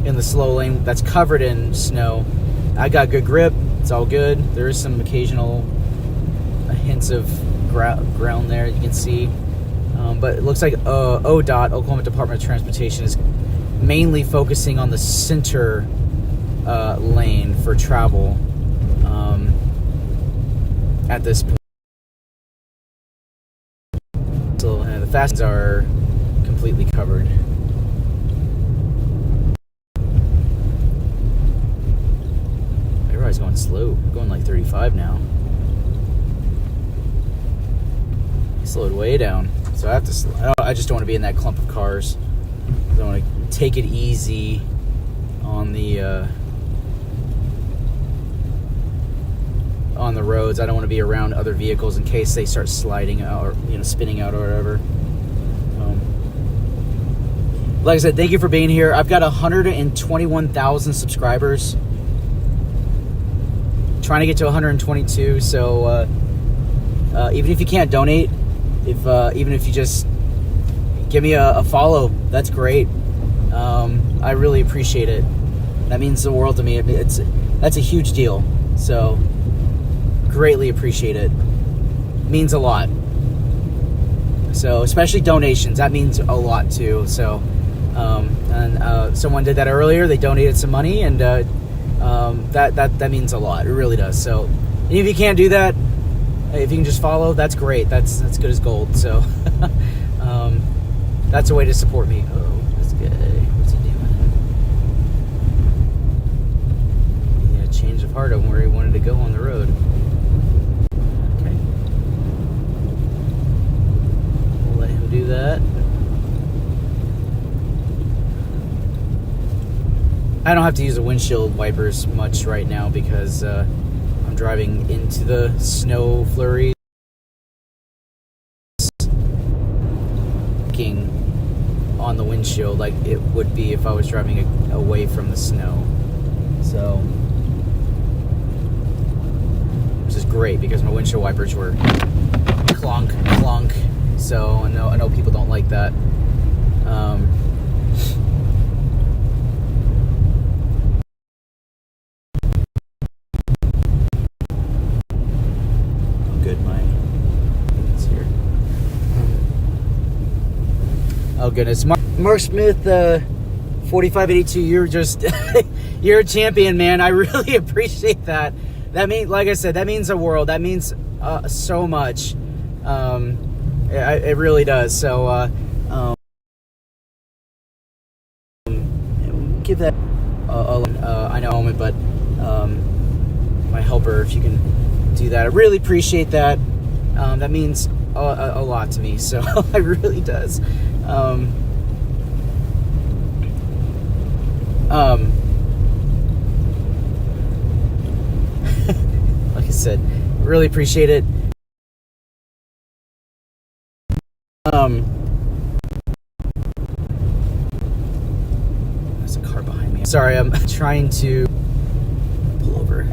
in the slow lane that's covered in snow. I got good grip. It's all good. There is some occasional hints of ground there you can see. But it looks like ODOT, Oklahoma Department of Transportation, is mainly focusing on the center lane for travel at this point. So the fastest are completely covered. Everybody's going slow. We're going like 35 now. Slowed way down. So I have to slow. I just don't want to be in that clump of cars. I don't want to take it easy on the roads. I don't want to be around other vehicles in case they start sliding out or spinning out or whatever. Like I said, thank you for being here. I've got 121,000 subscribers. Trying to get to 122. So even if you can't donate, even if you just give me a follow, that's great. I really appreciate it. That means the world to me. That's a huge deal. So greatly appreciate it. Means a lot. So especially donations, that means a lot too. So someone did that earlier. They donated some money, and that means a lot. It really does. So and if you can't do that, if you can just follow, that's great. That's good as gold. So that's a way to support me. Oh, that's good. What's he doing? Yeah, change of heart on where he wanted to go on the road. Okay. We'll let him do that. I don't have to use the windshield wipers much right now because I'm driving into the snow flurries. On the windshield like it would be if I was driving away from the snow. So, which is great because my windshield wipers were clunk, clunk. So I know people don't like that. Oh goodness, Mark Smith, 4582. You're just you're a champion, man. I really appreciate that. That means, like I said, that means the world. That means so much. It really does. So give that I know a moment, but my helper, if you can do that, I really appreciate that. That means a lot to me. So it really does. Like I said, really appreciate it. There's a car behind me. Sorry, I'm trying to pull over.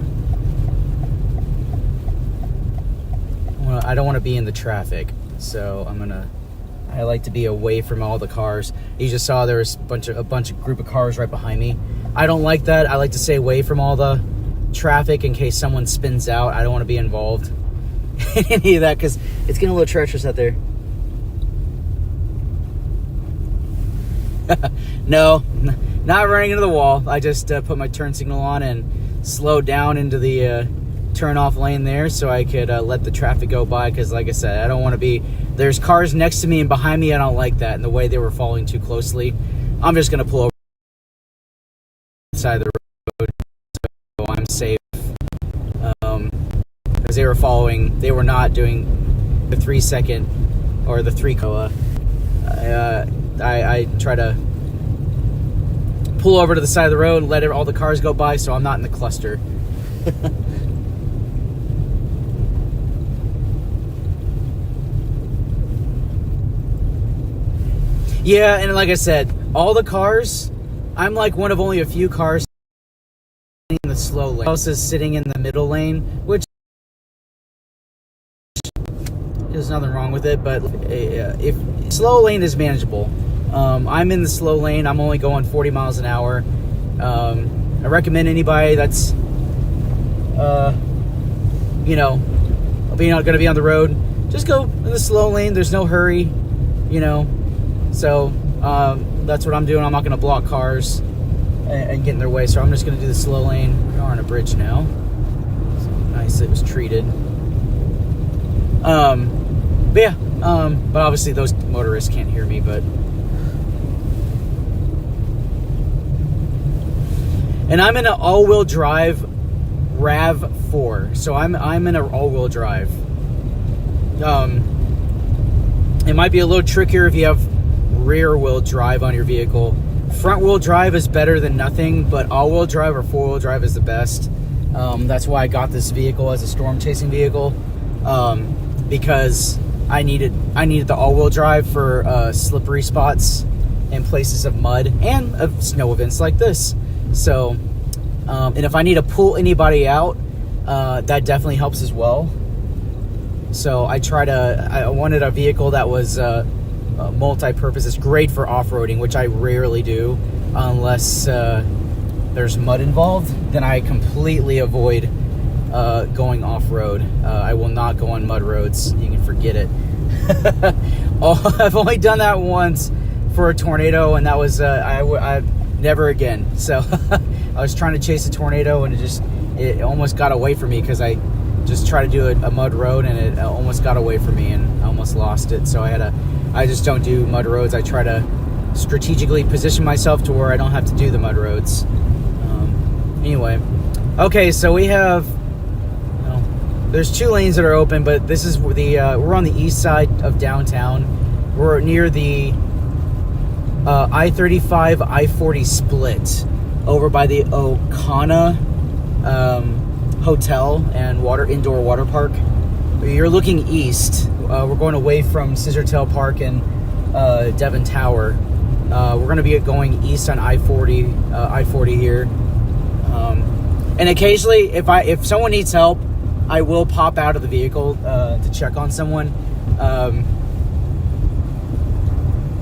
I don't want to be in the traffic, so I like to be away from all the cars. You just saw there was a group of cars right behind me. I don't like that. I like to stay away from all the traffic in case someone spins out. I don't want to be involved in any of that because it's getting a little treacherous out there. No, not running into the wall. I just put my turn signal on and slowed down into the turn off lane there so I could let the traffic go by because, like I said, I don't want to be... There's cars next to me and behind me. I don't like that. And the way they were following too closely, I'm just going to pull over the side of the road so I'm safe. Because they were following... They were not doing the 3 second or the 3 koa. I try to pull over to the side of the road and let all the cars go by so I'm not in the cluster. Yeah, and like I said, all the cars, I'm like one of only a few cars in the slow lane. Else is sitting in the middle lane, which there's nothing wrong with it, but if slow lane is manageable. I'm in the slow lane. I'm only going 40 miles an hour. I recommend anybody that's, going to be on the road, just go in the slow lane. There's no hurry, So that's what I'm doing. I'm not going to block cars and get in their way. So I'm just going to do the slow lane. We're on a bridge now. So nice, it was treated. But obviously those motorists can't hear me, but. And I'm in an all-wheel drive RAV4, so I'm in an all-wheel drive. It might be a little trickier if you have rear-wheel drive on your vehicle. Front-wheel drive is better than nothing, but all-wheel drive or four-wheel drive is the best. That's why I got this vehicle as a storm chasing vehicle, because I needed the all-wheel drive for slippery spots and places of mud and of snow events like this. So, and if I need to pull anybody out, that definitely helps as well. So I wanted a vehicle that was multi-purpose. It's great for off-roading, which I rarely do unless there's mud involved. Then I completely avoid going off-road. I will not go on mud roads. You can forget it. I've only done that once for a tornado, and that was I never again. So I was trying to chase a tornado, and it almost got away from me because I just tried to do a mud road, and it almost got away from me, and I almost lost it. So I just don't do mud roads. I try to strategically position myself to where I don't have to do the mud roads. Anyway, okay, so we have. There's 2 lanes that are open, but this is we're on the east side of downtown. We're near the I-35, I-40 split over by the Okana Hotel and indoor water park. You're looking east. We're going away from Scissortail Park and Devon Tower. We're going to be going east on I-40 here. And occasionally, if someone needs help, I will pop out of the vehicle to check on someone,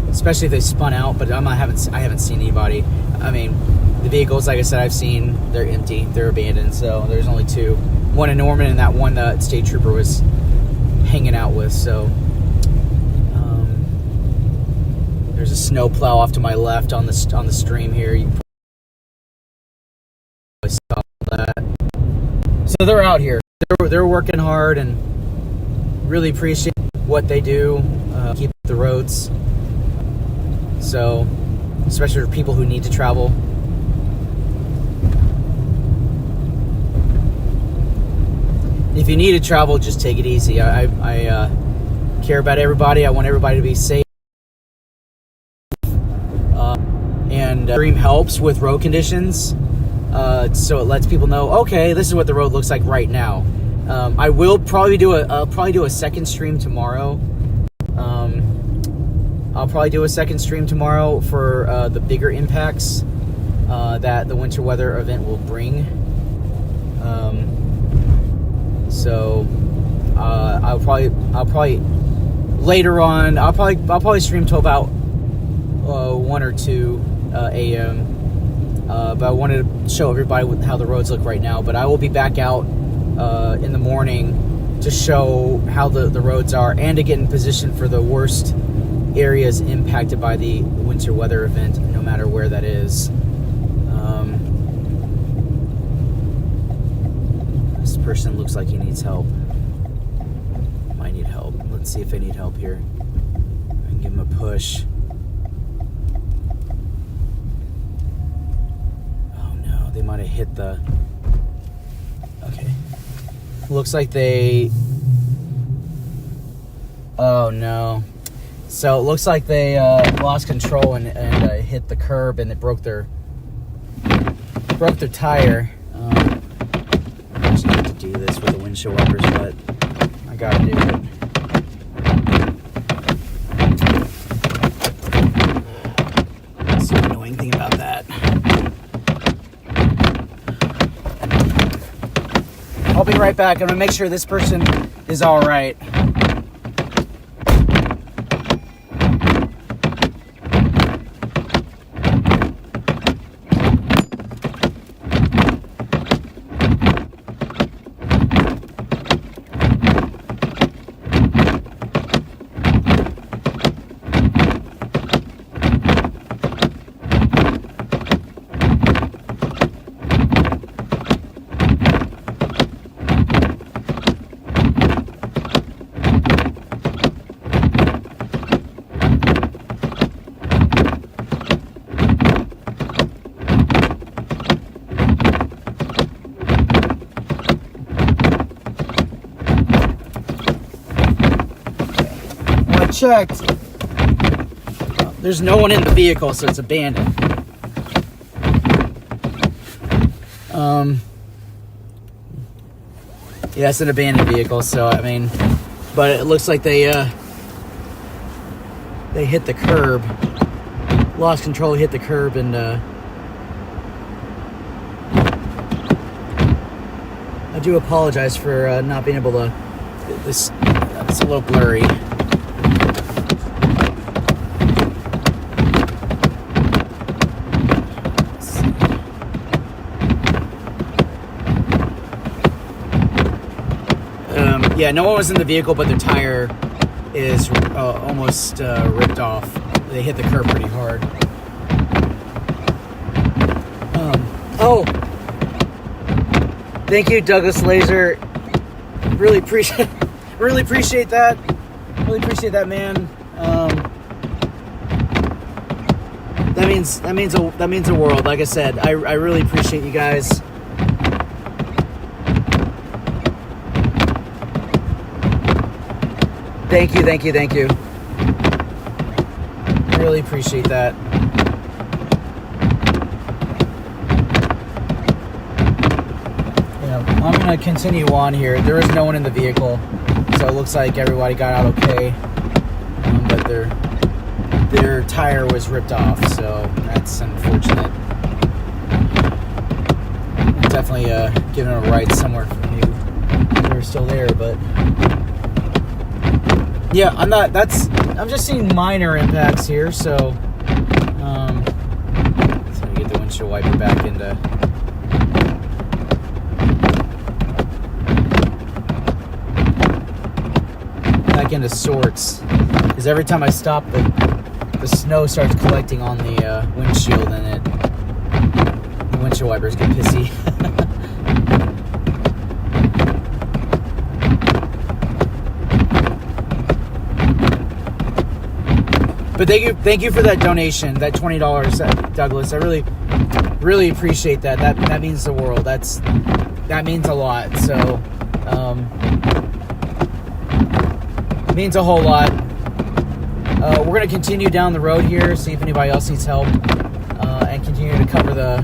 especially if they spun out. But I haven't seen anybody. I mean, the vehicles, like I said, I've seen, they're empty, they're abandoned. So there's only 2, one in Norman and that one that state trooper was hanging out with. So there's a snow plow off to my left on the stream here. You probably saw that. So they're out here. They're working hard, and really appreciate what they do, keep the roads. So, especially for people who need to travel. If you need to travel, just take it easy. I care about everybody. I want everybody to be safe. And stream helps with road conditions. So it lets people know, okay, this is what the road looks like right now. I'll probably do a second stream tomorrow. I'll probably do a second stream tomorrow for the bigger impacts that the winter weather event will bring. So I'll probably later on. I'll probably stream till about 1 or 2 a.m. But I wanted to show everybody how the roads look right now. But I will be back out in the morning to show how the roads are and to get in position for the worst areas impacted by the winter weather event, no matter where that is. This person looks like he needs help. Might need help. Let's see if they need help here. I can give him a push. They might have hit the... Okay. Looks like they... Oh, no. So, it looks like they lost control and hit the curb, and it broke their tire. I just need to do this with the windshield wipers, but I gotta do it. right back. I'm gonna make sure this person is all right. Checked. There's no one in the vehicle, so it's abandoned. Yeah, it's an abandoned vehicle, so I mean, but it looks like they hit the curb, lost control, hit the curb, and I do apologize for not being able to. It's a little blurry. Yeah, no one was in the vehicle, but the tire is almost ripped off. They hit the curb pretty hard. Thank you, Douglas Laser. Really appreciate that. Really appreciate that, man. That means a world. Like I said, I really appreciate you guys. Thank you. Really appreciate that. I'm going to continue on here. There is no one in the vehicle, so it looks like everybody got out okay. But their tire was ripped off, so that's unfortunate. Definitely giving them a ride somewhere if they're still there, but... Yeah, I'm just seeing minor impacts here, so get the windshield wiper back into sorts, because every time I stop, the snow starts collecting on the windshield, and the windshield wipers get pissy. But thank you for that donation, that $20, Douglas. I really appreciate that. That means the world. That means a lot. So, it means a whole lot. We're gonna continue down the road here, see if anybody else needs help, and continue to cover the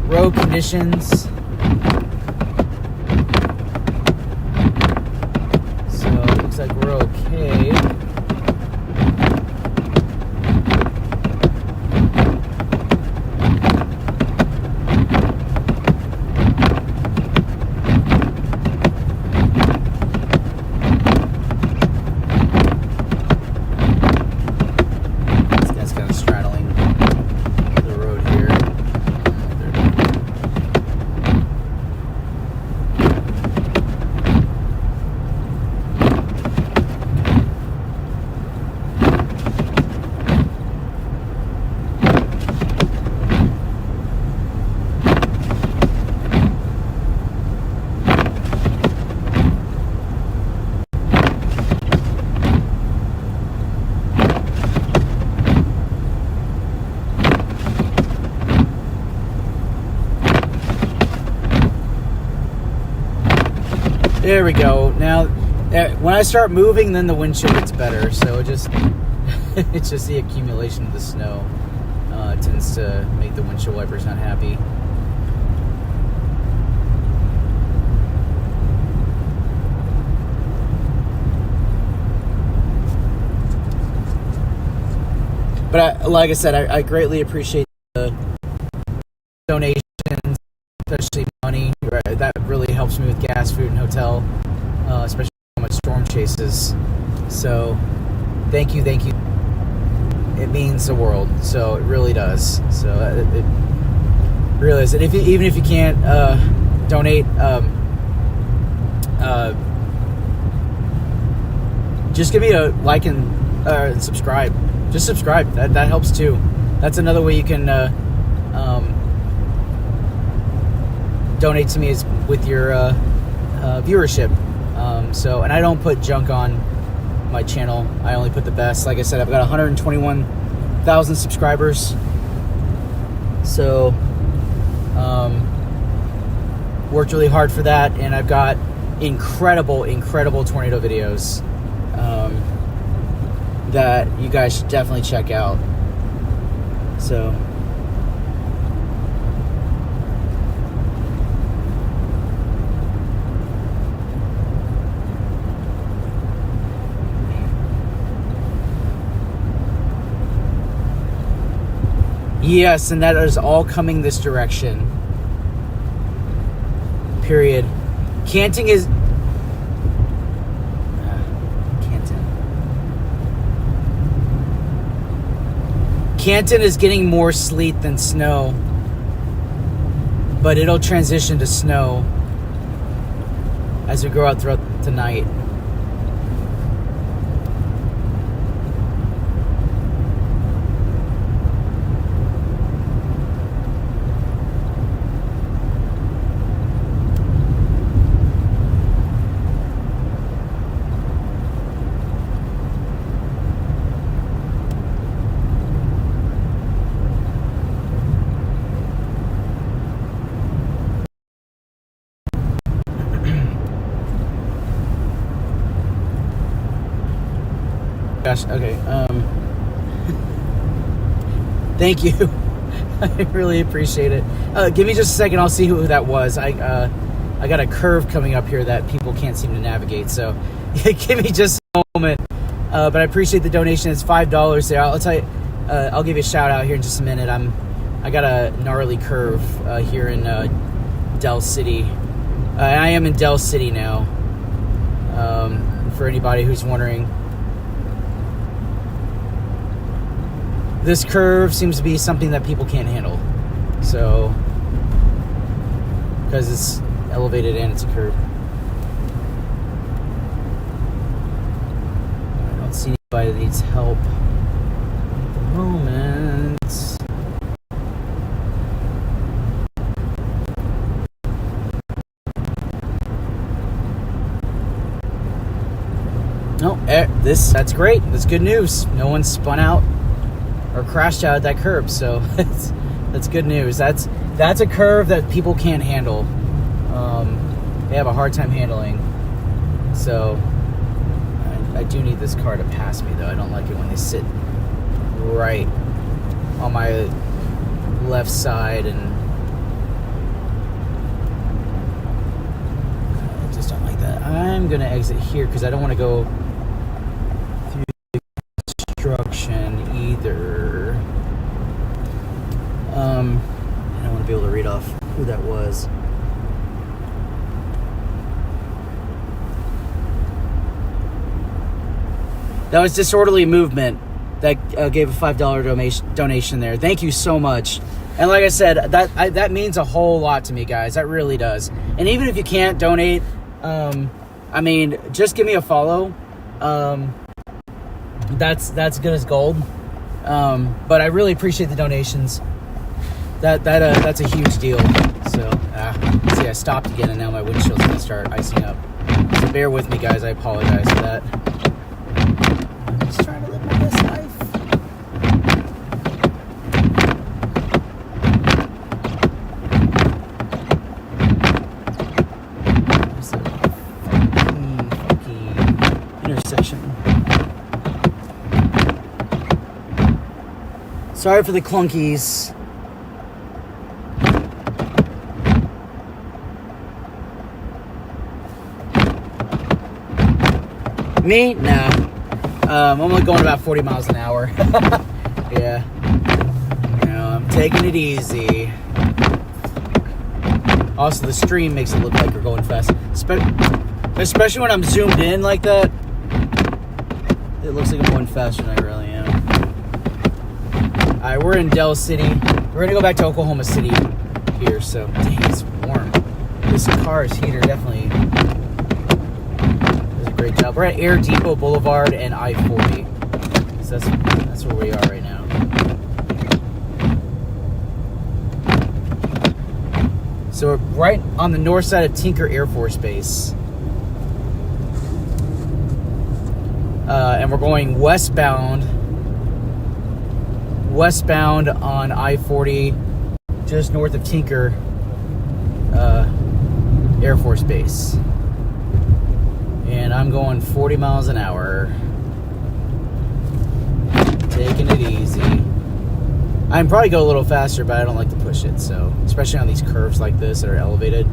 road conditions. So it looks like we're okay. There we go. Now, when I start moving, then the windshield gets better. So it's just the accumulation of the snow tends to make the windshield wipers not happy. But like I said, I greatly appreciate the donations, especially money. That really helps helps me with gas, food, and hotel, especially on my storm chases. So thank you. It means the world. So it really does. So it really is. And even if you can't donate, just give me a like and subscribe. Just subscribe. That helps too. That's another way you can donate to me is with your viewership. And I don't put junk on my channel. I only put the best. Like I said, I've got 121,000 subscribers. So worked really hard for that, and I've got incredible tornado videos that you guys should definitely check out. So yes, and that is all coming this direction. Period. Canton is Canton is getting more sleet than snow, but it'll transition to snow as we go out throughout the night. Gosh, okay. Thank you. I really appreciate it. Give me just a second. I'll see who that was. I got a curve coming up here that people can't seem to navigate. So give me just a moment. But I appreciate the donation. It's $5 there. I'll tell you. I'll give you a shout out here in just a minute. I got a gnarly curve here in Del City. I am in Del City now. For anybody who's wondering. This curve seems to be something that people can't handle. So, because it's elevated and it's a curve. I don't see anybody that needs help at the moment. No, that's great. That's good news. No one spun out or crashed out at that curb, so that's good news. That's a curve that people can't handle. They have a hard time handling. So I do need this car to pass me, though. I don't like it when they sit right on my left side, and I just don't like that. I'm gonna exit here because I don't want to go through the construction either. And I want to be able to read off who that was. That was Disorderly Movement that gave a $5 donation there. Thank you so much. And like I said, that means a whole lot to me, guys. That really does. And even if you can't donate, I mean, just give me a follow. That's good as gold. But I really appreciate the donations. That's a huge deal. So, see, I stopped again, and now my windshield's gonna start icing up. So bear with me, guys. I apologize for that. I'm just trying to live my best life. There's a funky intersection. Sorry for the clunkies. Me? Nah. I'm only going about 40 miles an hour. Yeah. You know, I'm taking it easy. Also, the stream makes it look like we're going fast. Especially when I'm zoomed in like that. It looks like I'm going faster than I really am. Alright, we're in Del City. We're gonna go back to Oklahoma City here, so dang, it's warm. This car's heater definitely does a great job. We're at Air Depot Boulevard and I-40. So that's where we are right now. So we're right on the north side of Tinker Air Force Base. And we're going westbound on I-40, just north of Tinker Air Force Base. And I'm going 40 miles an hour. Taking it easy. I can probably go a little faster, but I don't like to push it, so especially on these curves like this that are elevated.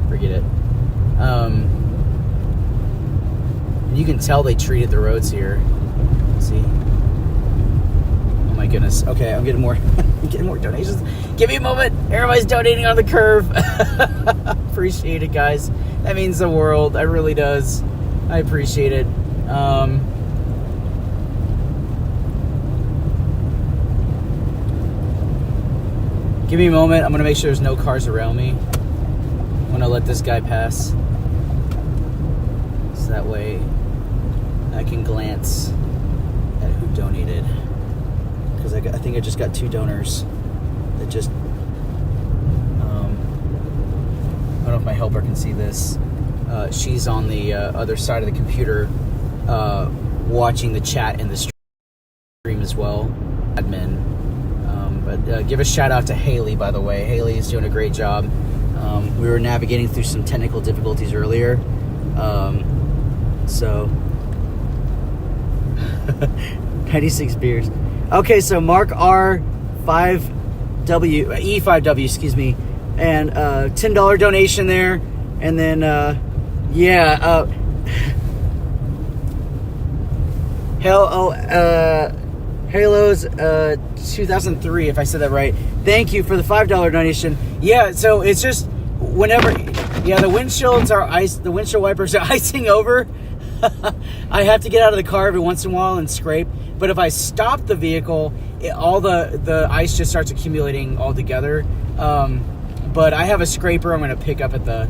Forget it. You can tell they treated the roads here. See? Oh my goodness. Okay, I'm getting more donations. Give me a moment. Everybody's donating on the curve. Appreciate it, guys. That means the world. It really does. I appreciate it. Give me a moment. I'm going to make sure there's no cars around me. I'm going to let this guy pass. So that way I can glance at who donated. Because I think I just got 2 donors that just... I don't know if my helper can see this. She's on the other side of the computer watching the chat and the stream as well. Admin. But give a shout out to Haley, by the way. Haley is doing a great job. We were navigating through some technical difficulties earlier. So 96 beers. Okay, so Mark E5W, excuse me, and $10 donation there, and then Halo's 2003, if I said that right. Thank you for the $5 donation. Yeah, so it's just whenever, the windshields are ice. The windshield wipers are icing over. I have to get out of the car every once in a while and scrape. But if I stop the vehicle, all the ice just starts accumulating all together. But I have a scraper I'm going to pick up at the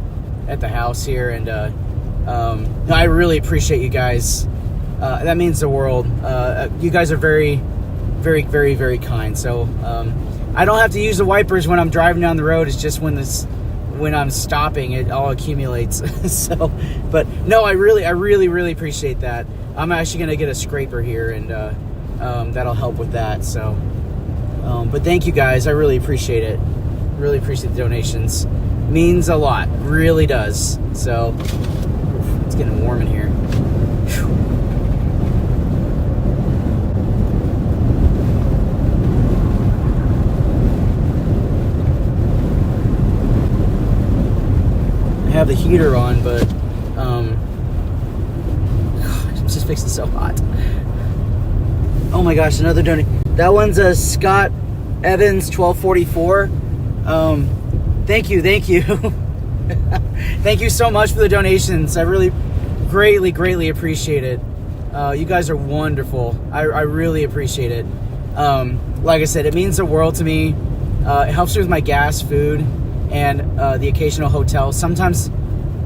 house here, and I really appreciate you guys. That means the world. You guys are very, very, very, very kind. So I don't have to use the wipers when I'm driving down the road. It's just when I'm stopping, it all accumulates. So, but no, I really, really appreciate that. I'm actually going to get a scraper here, and that'll help with that. So, but thank you guys. I really appreciate it. Really appreciate the donations. Means a lot. Really does. So, it's getting warm in here. Whew. Have the heater on, but God, I'm just fixing so hot. Oh my gosh, another donation. That one's a Scott Evans 1244. Thank you. Thank you so much for the donations. I really greatly appreciate it. You guys are wonderful. I really appreciate it. Like I said, it means the world to me. It helps me with my gas, food, and the occasional hotel. Sometimes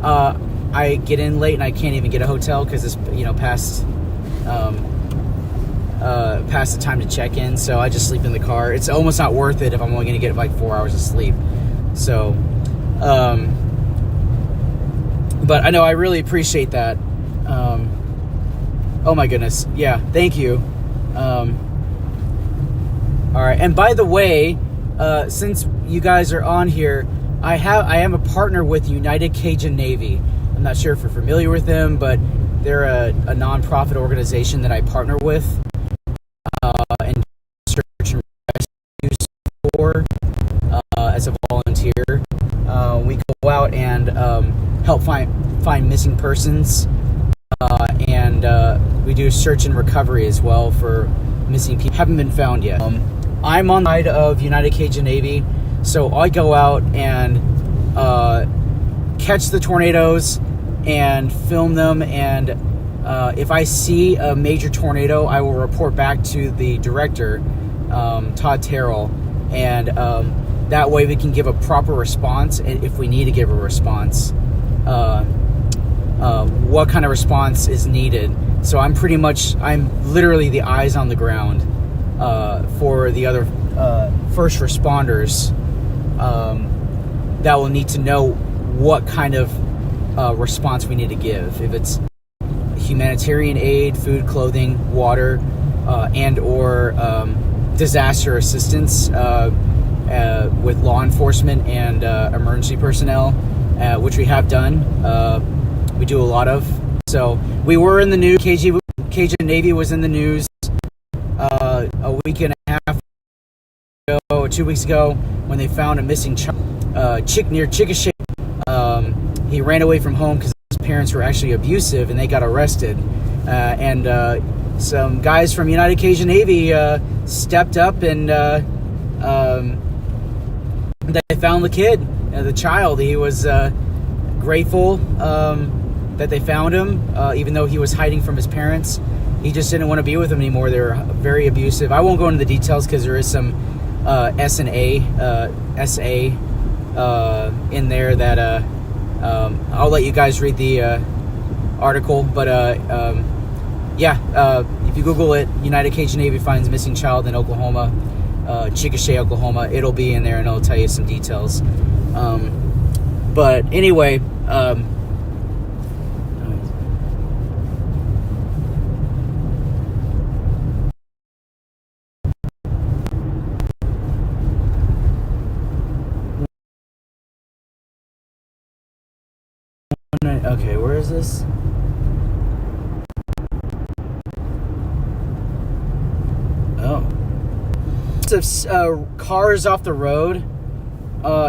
I get in late and I can't even get a hotel because it's past the time to check in. So I just sleep in the car. It's almost not worth it if I'm only going to get like 4 hours of sleep. So, but I know I really appreciate that. Oh my goodness, yeah, thank you. All right, and by the way, since you guys are on here, I am a partner with United Cajun Navy. I'm not sure if you're familiar with them, but they're a nonprofit organization that I partner with and search and rescue for as a volunteer. We go out and help find missing persons, and we do search and recovery as well for missing people haven't been found yet. I'm on the side of United Cajun Navy, so I go out and catch the tornadoes and film them. And if I see a major tornado, I will report back to the director, Todd Terrell, and that way we can give a proper response. And if we need to give a response, what kind of response is needed. So I'm literally the eyes on the ground for the other first responders that will need to know what kind of response we need to give. If it's humanitarian aid, food, clothing, water, and or disaster assistance with law enforcement and emergency personnel, which we have done. We do a lot of. So we were in the news. Cajun Navy was in the news a week and a half ago, 2 weeks ago, when they found a missing child near Chickasha. He ran away from home because his parents were actually abusive, and they got arrested. And some guys from United Cajun Navy stepped up, and they found the kid, the child. He was grateful that they found him, even though he was hiding from his parents. He just didn't want to be with them anymore. They were very abusive. I won't go into the details because there is some SA in there that I'll let you guys read the article. But if you Google it, United Cajun Navy finds missing child in Oklahoma, Chickasha, Oklahoma, it'll be in there and it'll tell you some details. But anyway, okay, where is this? Oh. Cars off the road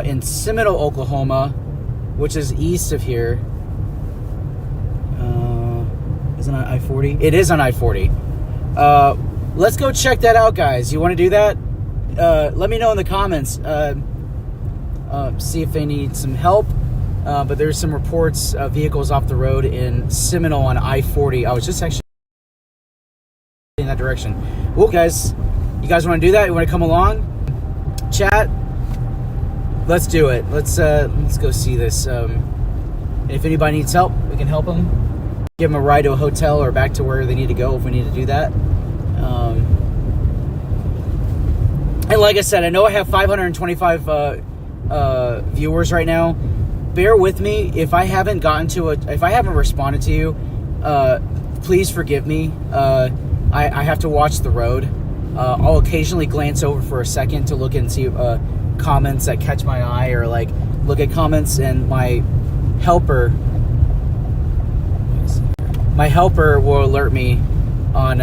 in Seminole, Oklahoma, which is east of here. Isn't it I-40? It is on I-40. Let's go check that out, guys. You want to do that? Let me know in the comments. See if they need some help. But there's some reports of vehicles off the road in Seminole on I-40. I was just actually in that direction. Well, guys, you guys want to do that? You want to come along? Chat? Let's do it. Let's go see this. And if anybody needs help, we can help them. Give them a ride to a hotel or back to where they need to go if we need to do that. And like I said, I know I have 525 viewers right now. Bear with me if I haven't responded to you. Please forgive me. I have to watch the road. I'll occasionally glance over for a second to look and see comments that catch my eye, or like look at comments, and my helper will alert me on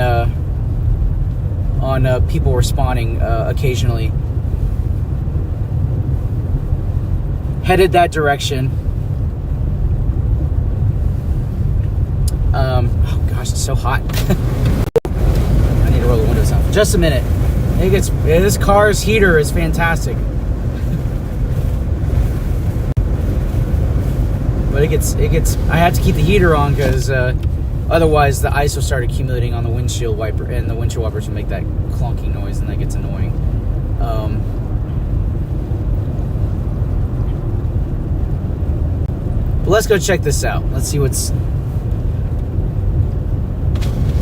people responding occasionally. Headed that direction. Oh gosh, it's so hot. I need to roll the windows up. Just a minute. This car's heater is fantastic. But it gets. I have to keep the heater on because otherwise the ice will start accumulating on the windshield wiper, and the windshield wipers will make that clunking noise, and that gets annoying. But let's go check this out. Let's see what's...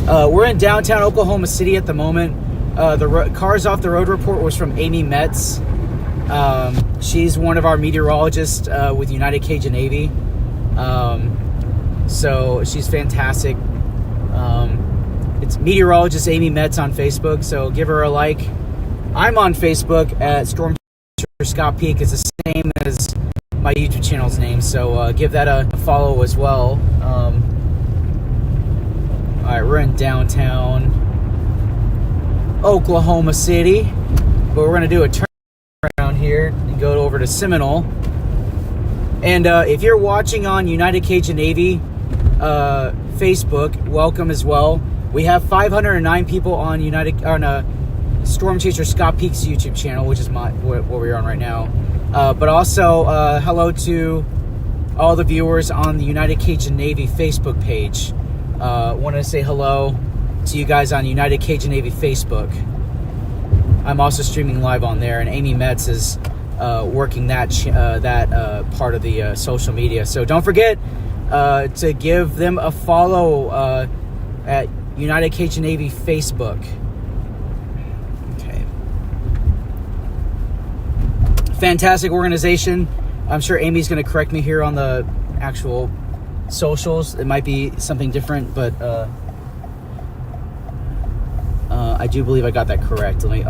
we're in downtown Oklahoma City at the moment. The Cars Off the Road report was from Amy Metz. She's one of our meteorologists with United Cajun Navy. So she's fantastic. It's meteorologist Amy Metz on Facebook, so give her a like. I'm on Facebook at Storm Chaser Scott Peake. It's the same as my YouTube channel's name, so give that a follow as well. Alright, we're in downtown Oklahoma City, but we're going to do a turn around here and go over to Seminole. And if you're watching on United Cajun Navy Facebook, welcome as well. We have 509 people on Storm Chaser Scott Peake's YouTube channel, which is what we're on right now. But also, hello to all the viewers on the United Cajun Navy Facebook page. Want to say hello to you guys on United Cajun Navy Facebook. I'm also streaming live on there, and Amy Metz is working that part of the social media. So don't forget to give them a follow at United Cajun Navy Facebook. Okay. Fantastic organization. I'm sure Amy's going to correct me here on the actual socials. It might be something different, but I do believe I got that correct. Let me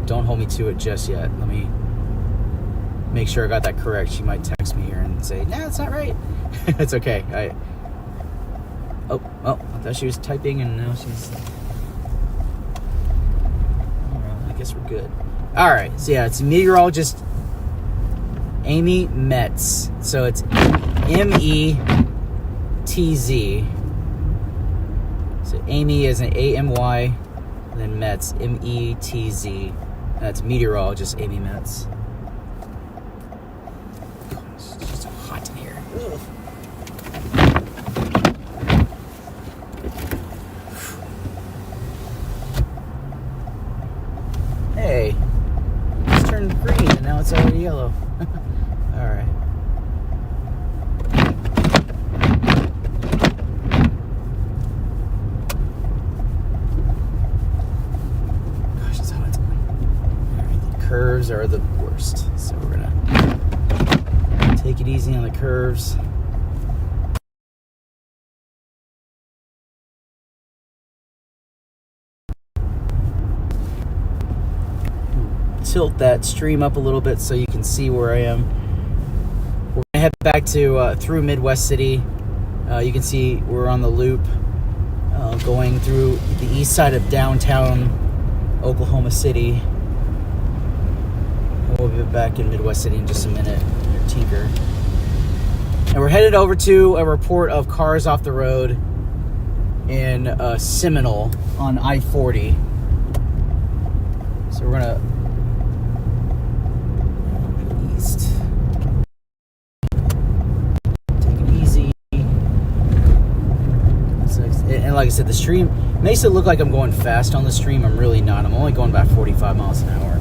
don't hold me to it just yet. Let me make sure I got that correct. She might text me here and say, "Nah, it's not right." It's okay. I thought she was typing, and now she's. Well, I guess we're good. All right. So yeah, it's meteorologist Amy Metz. So it's METZ. So Amy is an AMY, and then Metz, METZ. That's meteorologist Amy Metz. It's just so hot in here. Ugh. Hey, it's turned green and now it's already yellow. All right. Gosh, it's hot. All right, the curves are the worst, so we're gonna take it easy on the curves. Tilt that stream up a little bit so you can see where I am. We're gonna head back to through Midwest City. You can see we're on the loop going through the east side of downtown Oklahoma City. And we'll be back in Midwest City in just a minute. Tinker. And we're headed over to a report of cars off the road in Seminole on I-40. So we're gonna east. Take it easy. And like I said, the stream makes it look like I'm going fast on the stream. I'm really not. I'm only going about 45 miles an hour.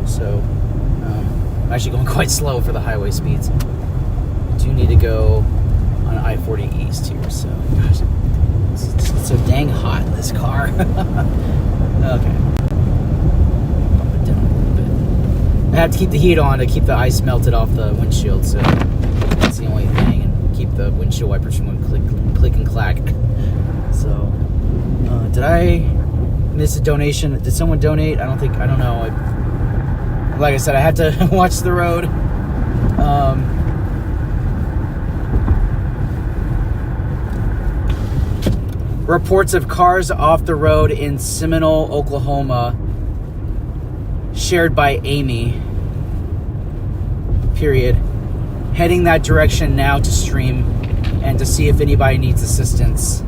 So I'm actually going quite slow for the highway speeds. I do need to go on I-40 east here. So, gosh, it's so dang hot in this car. Okay. I have to keep the heat on to keep the ice melted off the windshield, so that's the only thing, and keep the windshield wipers from going click and clack. So, did I miss a donation? Did someone donate? I don't know. Like I said, I had to watch the road. Reports of cars off the road in Seminole, Oklahoma, shared by Amy. Period. Heading that direction now to stream and to see if anybody needs assistance.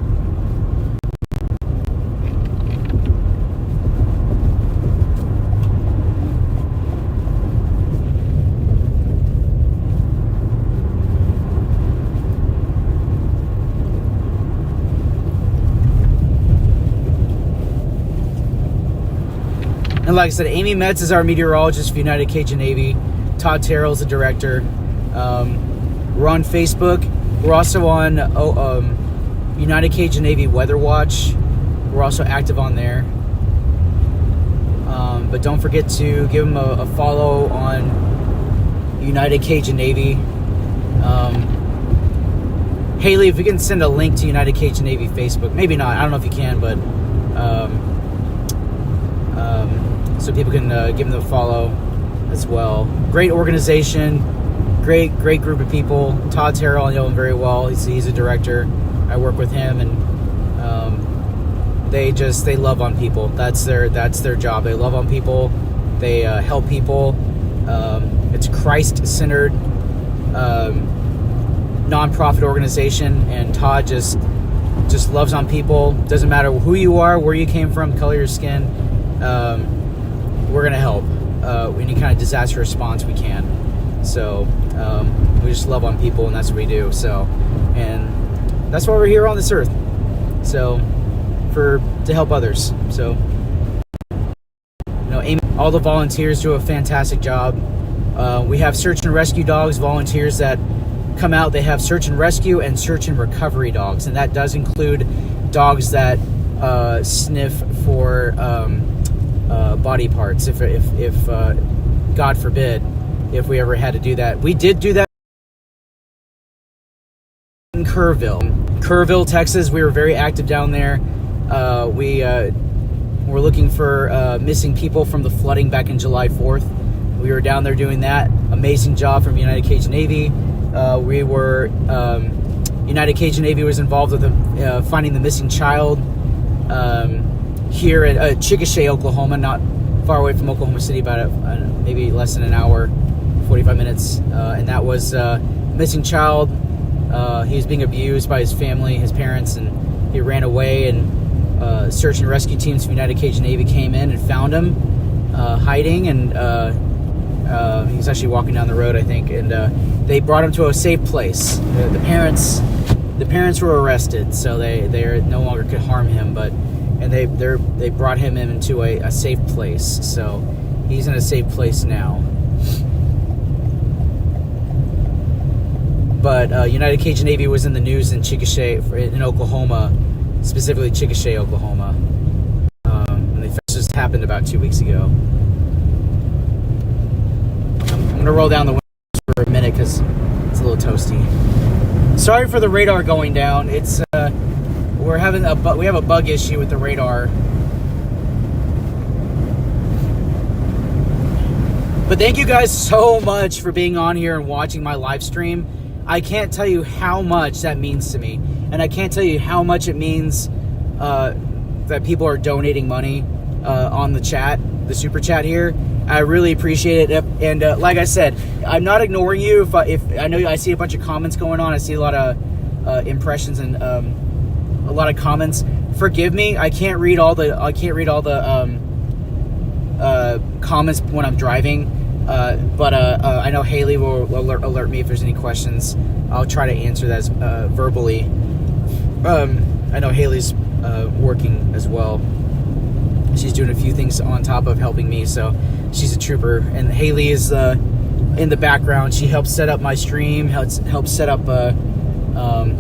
And like I said, Amy Metz is our meteorologist for United Cajun Navy. Todd Terrell is the director. We're on Facebook. We're also on United Cajun Navy Weather Watch. We're also active on there. But don't forget to give them a follow on United Cajun Navy. Haley, if we can send a link to United Cajun Navy Facebook. Maybe not. I don't know if you can, but so people can give them a follow as well. Great organization, great group of people. Todd Terrell, I know him very well. He's a director. I work with him, and they love on people. That's their job. They love on people. They help people. It's Christ-centered nonprofit organization, and Todd just loves on people. Doesn't matter who you are, where you came from, color of your skin. We're gonna help. Any kind of disaster response we can. So we just love on people, and that's what we do. So, and that's why we're here on this earth. So, to help others. So, all the volunteers do a fantastic job. We have search and rescue dogs, volunteers that come out. They have search and rescue and search and recovery dogs, and that does include dogs that sniff for body parts. If God forbid, if we ever had to do that, we did do that in Kerrville, Texas. We were very active down there. We were looking for missing people from the flooding back in July 4th. We were down there doing that. Amazing job from United Cajun Navy. United Cajun Navy was involved with finding the missing child here at Chickasha, Oklahoma, not far away from Oklahoma City, about maybe less than an hour, 45 minutes. And that was missing child. He was being abused by his family, his parents, and he ran away. And search and rescue teams from United Cajun Navy came in and found him hiding, and he was actually walking down the road, I think, and they brought him to a safe place. The parents were arrested, so they no longer could harm him, and they brought him into a safe place. So he's in a safe place now. But United Cajun Navy was in the news in Chickasha, in Oklahoma, specifically Chickasha, Oklahoma. And this just happened about 2 weeks ago. I'm going to roll down the windows for a minute because it's a little toasty. Sorry for the radar going down. It's we have a bug issue with the radar. But thank you guys so much for being on here and watching my live stream. I can't tell you how much that means to me. And I can't tell you how much it means that people are donating money on the chat, the super chat here. I really appreciate it. And like I said, I'm not ignoring you. If I know I see a bunch of comments going on, I see a lot of impressions and a lot of comments. Forgive me. I can't read all the comments when I'm driving. But I know Haley will alert me if there's any questions. I'll try to answer that verbally. I know Haley's working as well. She's doing a few things on top of helping me, so she's a trooper. And Haley is in the background. She helps set up my stream, helps set up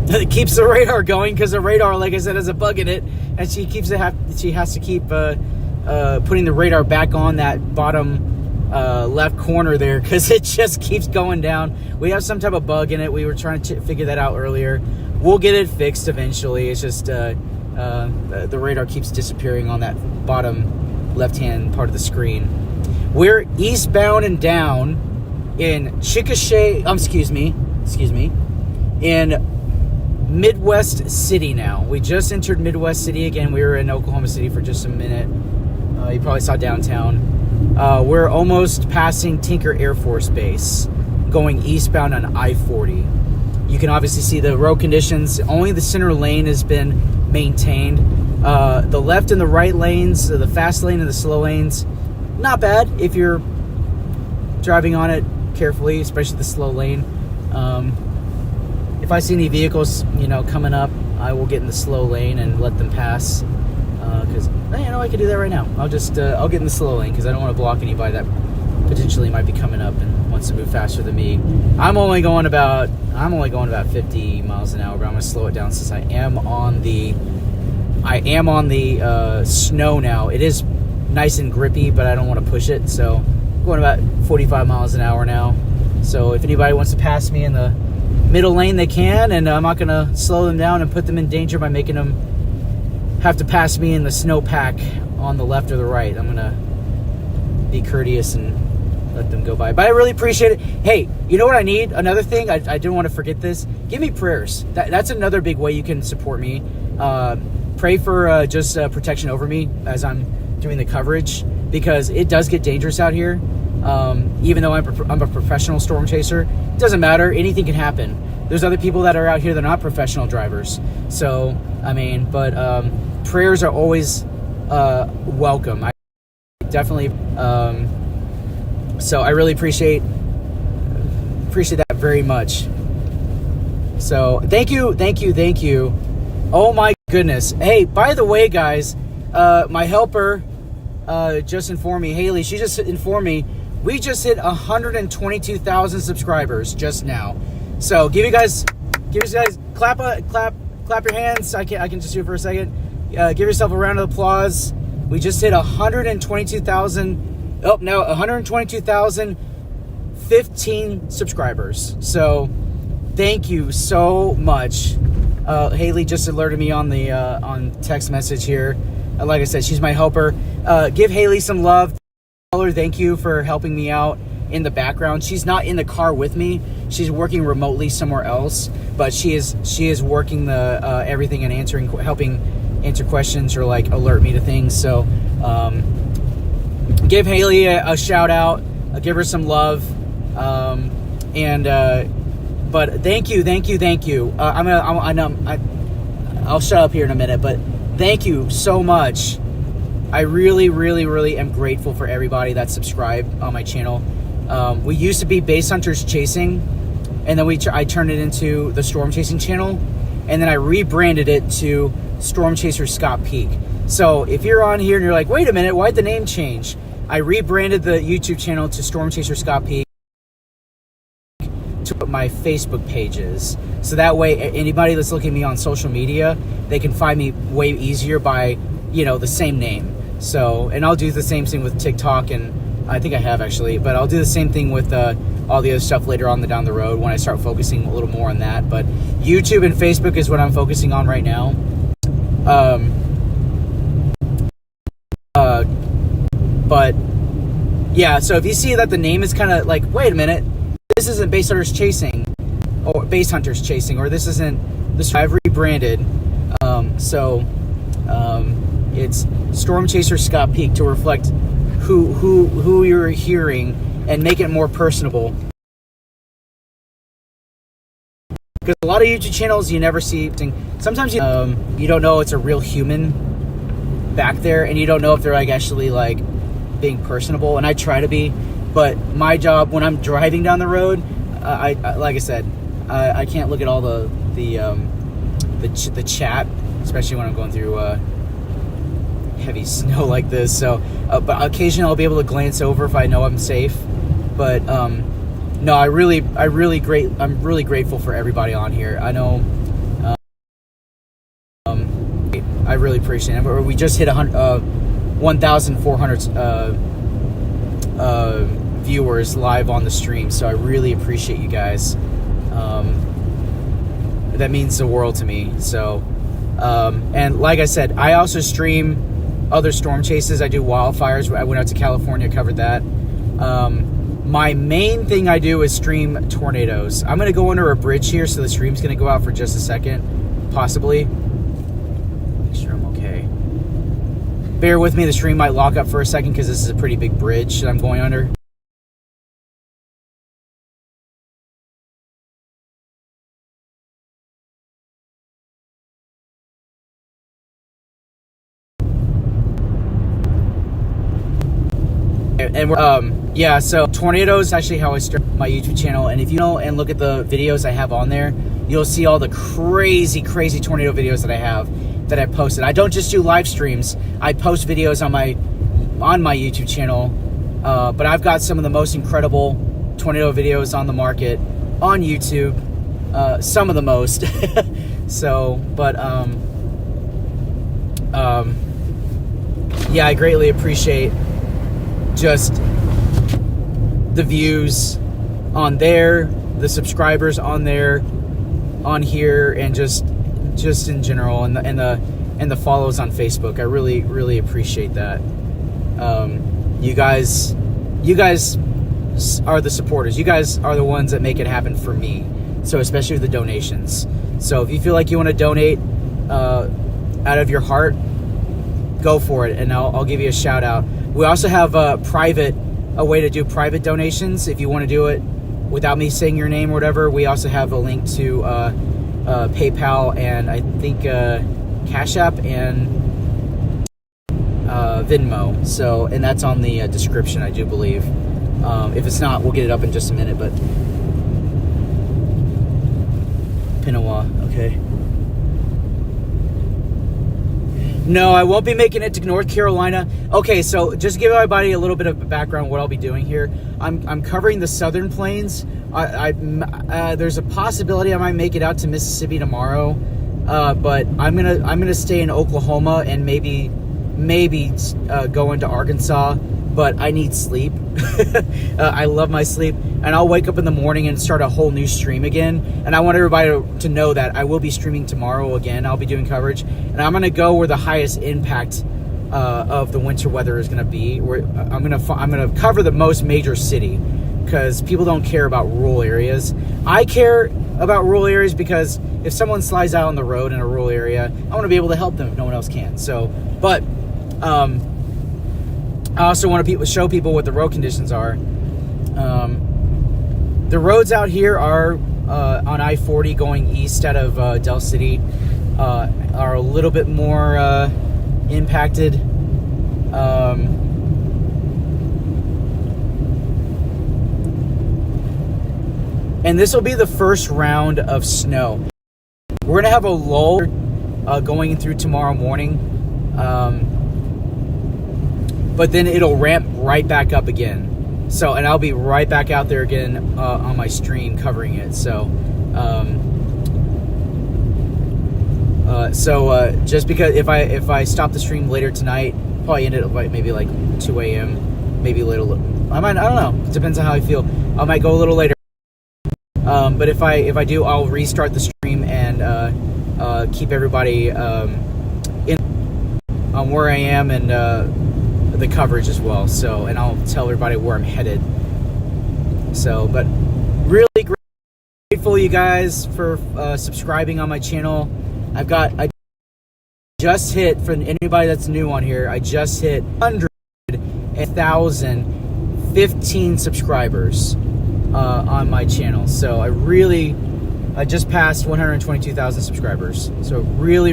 it keeps the radar going, because the radar, like I said, has a bug in it, and she has to keep putting the radar back on that bottom left corner there, because it just keeps going down. We have some type of bug in it. We were trying to figure that out earlier. We'll get it fixed eventually. It's just the radar keeps disappearing on that bottom left-hand part of the screen. We're eastbound and down in Chickasha, excuse me, in Midwest City now. We just entered Midwest City again. We were in Oklahoma City for just a minute. You probably saw downtown. We're almost passing Tinker Air Force Base, going eastbound on I-40. You can obviously see the road conditions. Only the center lane has been maintained. The left and the right lanes, the fast lane and the slow lanes, not bad if you're driving on it carefully, especially the slow lane. If I see any vehicles, coming up, I will get in the slow lane and let them pass. Because I can do that right now. I'll get in the slow lane because I don't want to block anybody that potentially might be coming up and wants to move faster than me. I'm only going about 50 miles an hour, but I'm going to slow it down since I am on the snow now. It is nice and grippy, but I don't want to push it, so I'm going about 45 miles an hour now. So if anybody wants to pass me in the middle lane, they can, and I'm not going to slow them down and put them in danger by making them have to pass me in the snowpack on the left or the right. I'm going to be courteous and let them go by. But I really appreciate it. Hey, you know what I need? Another thing, I didn't want to forget this. Give me prayers. That's another big way you can support me. Pray for just protection over me as I'm doing the coverage, because it does get dangerous out here. Even though I'm a professional storm chaser, it doesn't matter. Anything can happen. There's other people that are out here that are not professional drivers. So, prayers are always welcome. I definitely... so I really appreciate appreciate that very much. So thank you. Oh my goodness. Hey, by the way, guys, my helper just informed me, Haley, she just informed me, we just hit 122,000 subscribers just now. So give you guys clap your hands. I can just do it for a second. Give yourself a round of applause. We just hit 122,000. Oh no, 122,015 subscribers. So thank you so much. Haley just alerted me on the on text message here. Like I said, she's my helper. Give Haley some love. Tell her thank you for helping me out in the background. She's not in the car with me. She's working remotely somewhere else, but she is working the everything and helping answer questions or like alert me to things. So give Haley a shout out. Give her some love. But thank you. I'll shut up here in a minute, but thank you so much. I really am grateful for everybody that's subscribed on my channel. We used to be Base Hunters Chasing, and then I turned it into the Storm Chasing channel, and then I rebranded it to Storm Chaser Scott Peake. So if you're on here and you're like, wait a minute, why'd the name change? I rebranded the YouTube channel to Storm Chaser Scott Peake to my Facebook pages. So that way, anybody that's looking at me on social media, they can find me way easier by, the same name. So, and I'll do the same thing with TikTok, and I think I have actually, but I'll do the same thing with all the other stuff later on down the road when I start focusing a little more on that. But YouTube and Facebook is what I'm focusing on right now. But yeah, so if you see that the name is kind of like, wait a minute, this isn't Base Hunters Chasing, or Base Hunters Chasing, or this isn't this. I've rebranded, it's Storm Chaser Scott Peake to reflect who you're hearing and make it more personable. Because a lot of YouTube channels you never see. Sometimes you don't know it's a real human back there, and you don't know if they're like actually like being personable. And I try to be, but my job when I'm driving down the road, I like I said, I can't look at all the chat, especially when I'm going through heavy snow like this. So, but occasionally I'll be able to glance over if I know I'm safe. But no, I'm really grateful for everybody on here. I know. I really appreciate it. We just hit 1,400 viewers live on the stream, so I really appreciate you guys. That means the world to me. So, and like I said, I also stream other storm chases. I do wildfires. I went out to California, covered that. My main thing I do is stream tornadoes. I'm going to go under a bridge here, so the stream's going to go out for just a second, possibly. Make sure I'm okay. Bear with me, the stream might lock up for a second because this is a pretty big bridge that I'm going under. And we're, yeah, so tornadoes is actually how I started my YouTube channel. And if you know and look at the videos I have on there, you'll see all the crazy tornado videos that I have that I posted. I don't just do live streams. I post videos on my YouTube channel. But I've got some of the most incredible tornado videos on the market on YouTube. Some of the most. So, but yeah, I greatly appreciate just the views on there, the subscribers on there, on here, and just in general, and the follows on Facebook. I really appreciate that. You guys are the supporters. You guys are the ones that make it happen for me. So especially with the donations. So if you feel like you want to donate out of your heart, go for it, and I'll give you a shout out. We also have a way to do private donations if you want to do it without me saying your name or whatever. We also have a link to PayPal and I think ChashApp and Venmo. So, and that's on the description, I do believe. If it's not, we'll get it up in just a minute. But Pinawa. Okay. No, I won't be making it to North Carolina. Okay, so just to give everybody a little bit of background what I'll be doing here. I'm covering the Southern Plains. There's a possibility I might make it out to Mississippi tomorrow, but I'm gonna stay in Oklahoma and maybe go into Arkansas. But I need sleep. I love my sleep, and I'll wake up in the morning and start a whole new stream again. And I want everybody to know that I will be streaming tomorrow again. I'll be doing coverage, and I'm gonna go where the highest impact of the winter weather is gonna be. Where I'm gonna cover the most major city, because people don't care about rural areas. I care about rural areas because if someone slides out on the road in a rural area, I want to be able to help them if no one else can. So, but I also want to show people what the road conditions are. The roads out here are on I-40 going east out of Del City are a little bit more impacted. And this will be the first round of snow. We're going to have a lull going through tomorrow morning. But then it'll ramp right back up again. So, and I'll be right back out there again on my stream covering it. So, just because if I stop the stream later tonight, probably end it at maybe like 2 a.m. Maybe a little. I don't know. It depends on how I feel. I might go a little later. But if I do, I'll restart the stream and keep everybody in on where I am and the coverage as well. So, and I'll tell everybody where I'm headed. So, but really grateful you guys for subscribing on my channel. I just hit, for anybody that's new on here, I just hit 100,015 subscribers on my channel. So I just passed 122,000 subscribers. So really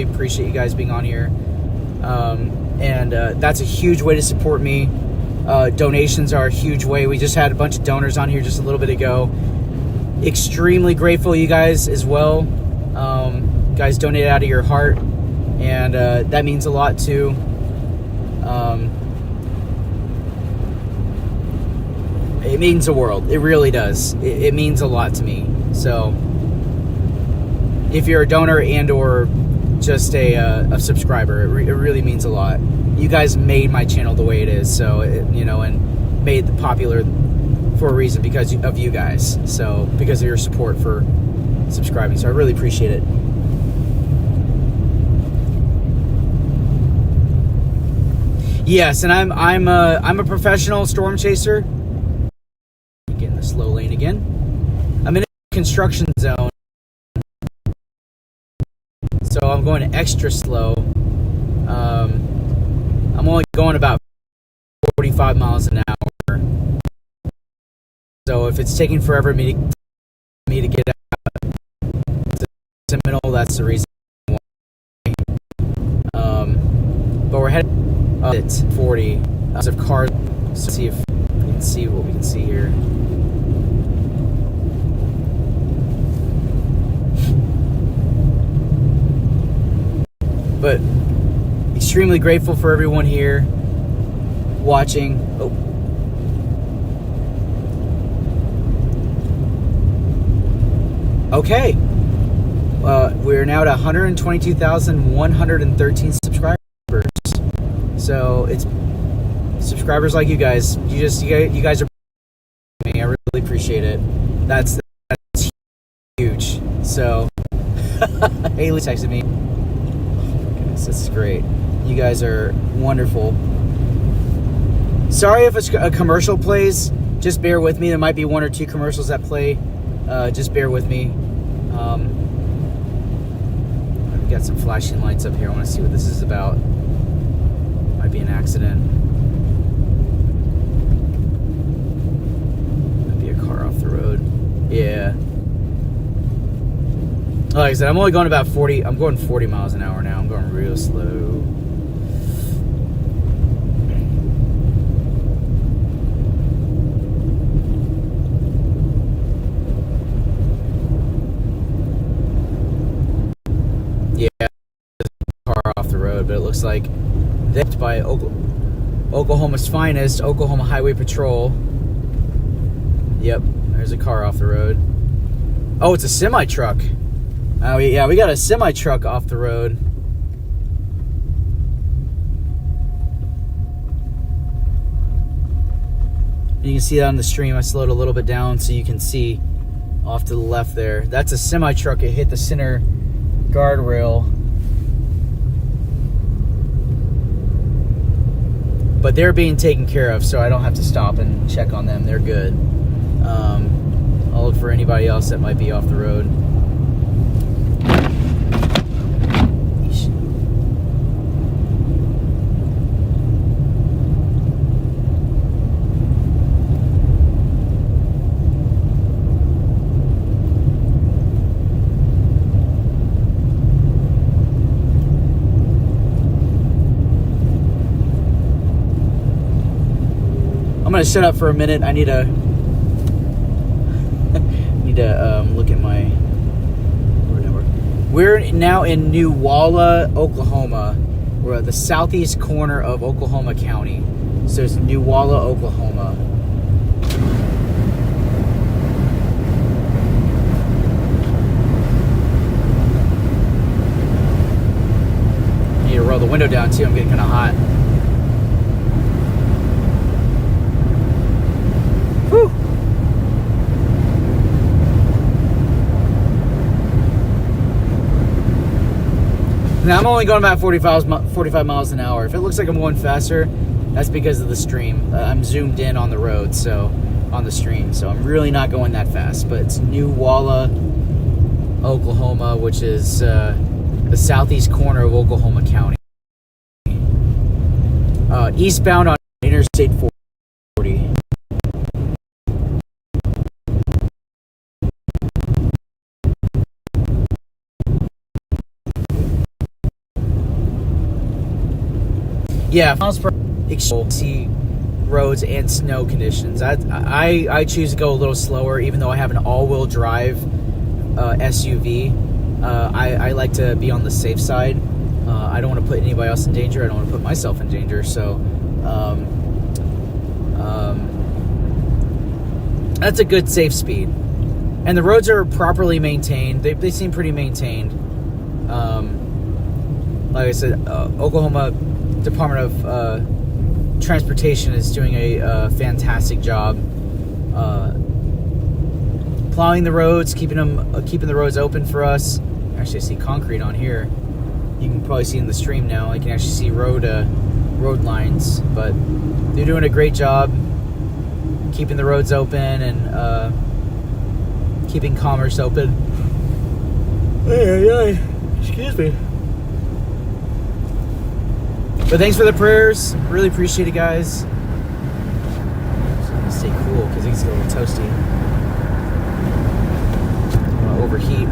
appreciate you guys being on here. And that's a huge way to support me. Donations are a huge way. We just had a bunch of donors on here just a little bit ago. Extremely grateful you guys as well. You guys donate out of your heart, and that means a lot too. It means the world. It really does. It means a lot to me. So if you're a donor and or just a subscriber, it really means a lot. You guys made my channel the way it is, so and made it popular for a reason, because of you guys. So because of your support for subscribing, so I really appreciate it. Yes, and I'm a professional storm chaser. Get in the slow lane again. I'm in a construction zone, so I'm going extra slow. I'm only going about 45 miles an hour. So if it's taking forever me to get out to middle, that's the reason why. But we're headed up at 40. Lots of cars. Let's see if we can see what we can see here. But extremely grateful for everyone here watching. Okay. We're now at 122,113 subscribers. So it's subscribers like you guys. You guys are me. I really appreciate it. That's huge. So Haley texted me. This is great. You guys are wonderful. Sorry if a commercial plays. Just bear with me. There might be one or two commercials that play. Just bear with me. I've got some flashing lights up here. I want to see what this is about. Might be an accident. Might be a car off the road. Yeah. Like I said, I'm only going about 40. I'm going 40 miles an hour now. I'm going real slow. looks like. That's by Oklahoma's finest, Oklahoma Highway Patrol. Yep, there's a car off the road. Oh, it's a semi-truck. Oh, yeah, we got a semi-truck off the road. You can see that on the stream. I slowed a little bit down so you can see off to the left there. That's a semi-truck. It hit the center guardrail. But they're being taken care of, so I don't have to stop and check on them. They're good. I'll look for anybody else that might be off the road. I'm gonna shut up for a minute. I need to look at my whatever. We're now in New Walla, Oklahoma. We're at the southeast corner of Oklahoma County. So it's New Walla, Oklahoma. I need to roll the window down too. I'm getting kind of hot. Whew. Now I'm only going about 45 miles an hour. If it looks like I'm going faster, that's because of the stream. I'm zoomed in on the road, so on the stream, so I'm really not going that fast. But it's New Walla, Oklahoma, which is the southeast corner of Oklahoma County. Eastbound on Interstate 40. Yeah, miles per hour, see roads and snow conditions. I choose to go a little slower, even though I have an all-wheel drive SUV. I like to be on the safe side. I don't want to put anybody else in danger. I don't want to put myself in danger. So that's a good safe speed. And the roads are properly maintained. They seem pretty maintained. Like I said, Oklahoma Department of Transportation is doing a fantastic job plowing the roads, keeping the roads open for us. Actually, I see concrete on here. You can probably see in the stream now. I can actually see road lines, but they're doing a great job keeping the roads open and keeping commerce open. Hey, excuse me. But thanks for the prayers. Really appreciate it, guys. So I'm gonna stay cool because it gets a little toasty. I don't want to overheat.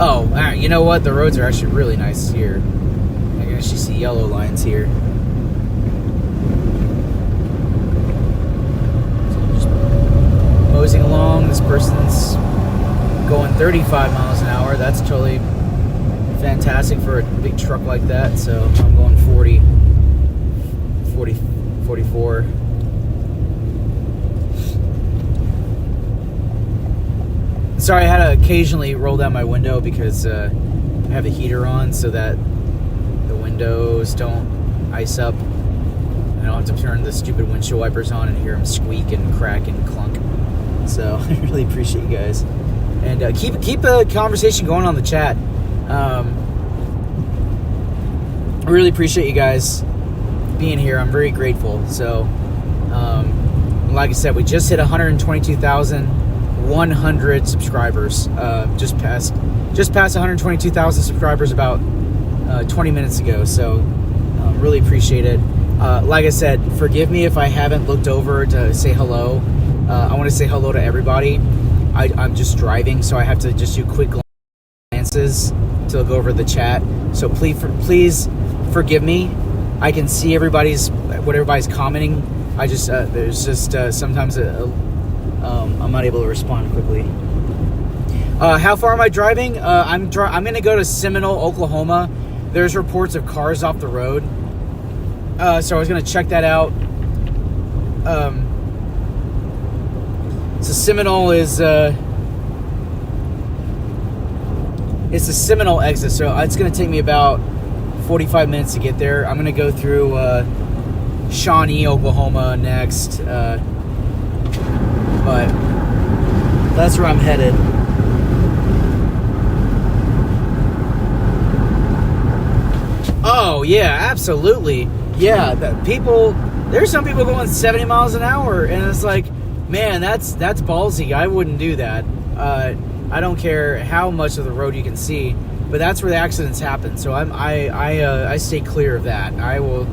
Oh, you know what? The roads are actually really nice here. I can actually see yellow lines here. So I'm just moseying along. This person's going 35 miles an hour. That's totally fantastic for a big truck like that. So I'm going 40, 44. Sorry, I had to occasionally roll down my window because I have the heater on so that the windows don't ice up. I don't have to turn the stupid windshield wipers on and hear them squeak and crack and clunk. So I really appreciate you guys. And keep the conversation going on the chat. I really appreciate you guys being here. I'm very grateful. So, like I said, we just hit 122,100 subscribers. Just passed 122,000 subscribers about 20 minutes ago. So, really appreciate it. Like I said, forgive me if I haven't looked over to say hello. I want to say hello to everybody. I'm just driving, so I have to just do quick glances to go over the chat. So please forgive me. I can see what everybody's commenting. I just there's just sometimes I'm not able to respond quickly. How far am I driving? I'm going to go to Seminole, Oklahoma. There's reports of cars off the road. So I was going to check that out. So Seminole is... it's the Seminole exit, so it's going to take me about 45 minutes to get there. I'm going to go through Shawnee, Oklahoma next. But that's where I'm headed. Oh, yeah, absolutely. Yeah, there's some people going 70 miles an hour, and it's like, man, that's ballsy. I wouldn't do that. I don't care how much of the road you can see, but that's where the accidents happen. So I stay clear of that. I will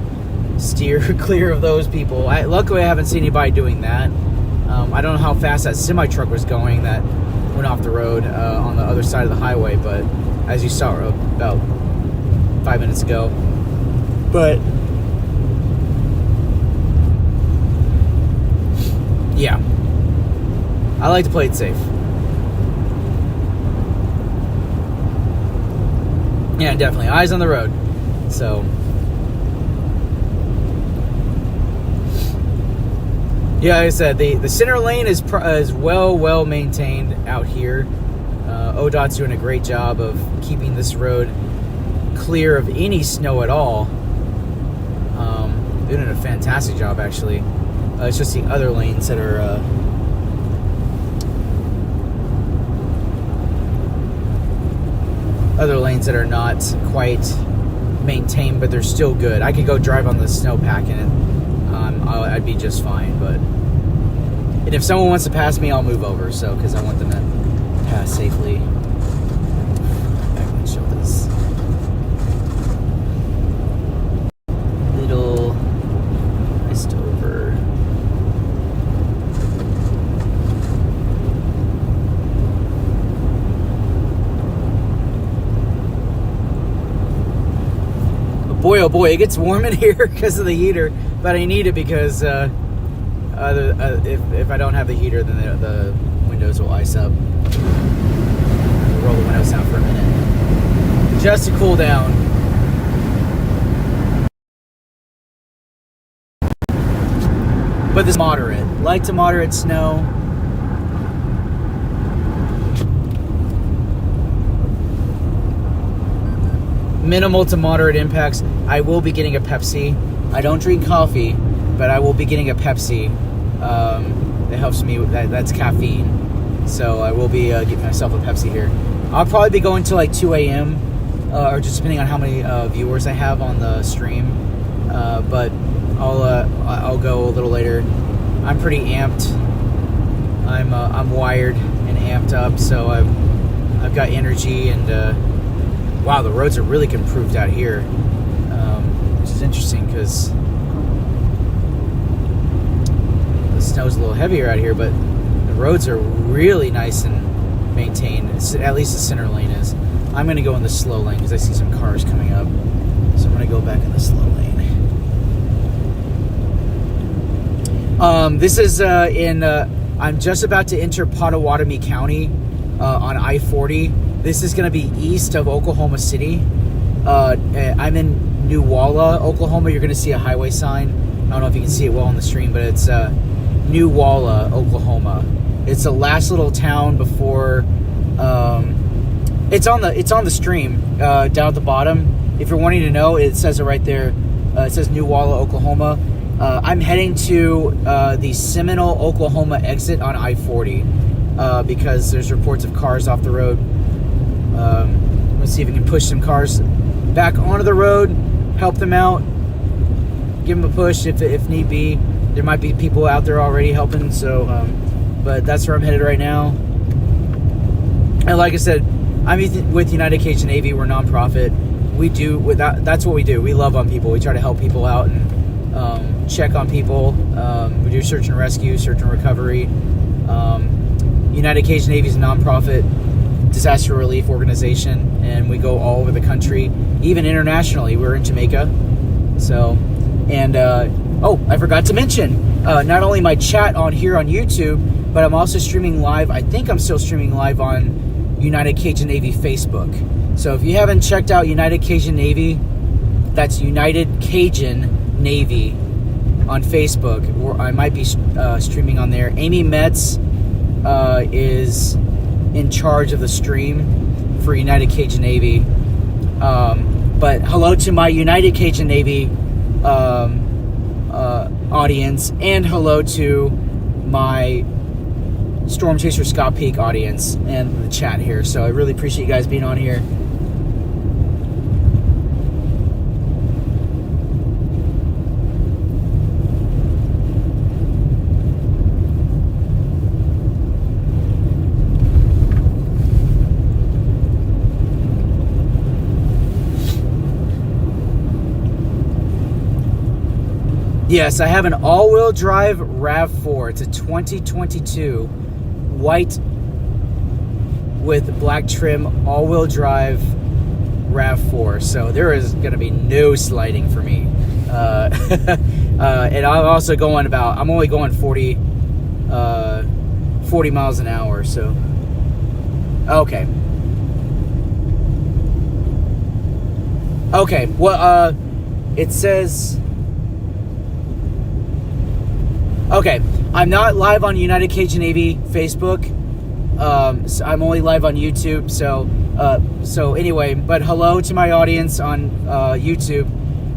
steer clear of those people. Luckily, I haven't seen anybody doing that. I don't know how fast that semi truck was going that went off the road on the other side of the highway, but as you saw about 5 minutes ago. But yeah, I like to play it safe. Yeah, definitely. Eyes on the road. So, yeah, like I said, the center lane is well maintained out here. ODOT's doing a great job of keeping this road clear of any snow at all. They're doing a fantastic job, actually. It's just the other lanes that are... other lanes that are not quite maintained, but they're still good. I could go drive on the snowpack and I'd be just fine. And if someone wants to pass me, I'll move over. So, because I want them to pass safely. I can show this little iced over. Boy, oh boy, it gets warm in here because of the heater, but I need it because if I don't have the heater, then the windows will ice up. I'll roll the windows down for a minute, just to cool down. But this is moderate, light to moderate snow. Minimal to moderate impacts. I will be getting a Pepsi. I don't drink coffee, but I will be getting a Pepsi. That helps me. That's caffeine. So I will be getting myself a Pepsi here. I'll probably be going till like 2 a.m. Or just depending on how many viewers I have on the stream. But I'll go a little later. I'm pretty amped. I'm wired and amped up, so I've got energy and. Wow, the roads are really improved out here, which is interesting because the snow's a little heavier out here, but the roads are really nice and maintained. At least the center lane is. I'm going to go in the slow lane because I see some cars coming up, so I'm going to go back in the slow lane. This is I'm just about to enter Pottawatomie County on I-40. This is going to be east of Oklahoma City. I'm in New Walla, Oklahoma. You're going to see a highway sign. I don't know if you can see it well on the stream, but it's New Walla, Oklahoma. It's the last little town before. It's on the stream down at the bottom. If you're wanting to know, it says it right there. It says New Walla, Oklahoma. I'm heading to the Seminole, Oklahoma exit on I-40 because there's reports of cars off the road. Let's see if we can push some cars back onto the road, help them out, give them a push if need be. There might be people out there already helping, so but that's where I'm headed right now. And like I said, I'm with United Cajun Navy. We're a nonprofit. That's what we do. We love on people. We try to help people out and check on people. We do search and rescue, search and recovery. United Cajun Navy is a nonprofit disaster relief organization, and we go all over the country, even internationally. We're in Jamaica. So, and I forgot to mention, not only my chat on here on YouTube, but I'm also streaming live. I think I'm still streaming live on United Cajun Navy Facebook. So if you haven't checked out United Cajun Navy, that's United Cajun Navy on Facebook. Or I might be streaming on there. Amy Metz is in charge of the stream for United Cajun Navy. But hello to my United Cajun Navy audience, and hello to my Storm Chaser Scott Peake audience and the chat here. So I really appreciate you guys being on here. Yes, I have an all-wheel drive RAV4. It's a 2022 white with black trim all-wheel drive RAV4. So there is going to be no sliding for me. And I'm also going I'm only going 40 miles an hour. So, okay. Okay, well, it says... Okay, I'm not live on United Cajun Navy Facebook. So I'm only live on YouTube. So anyway, but hello to my audience on YouTube.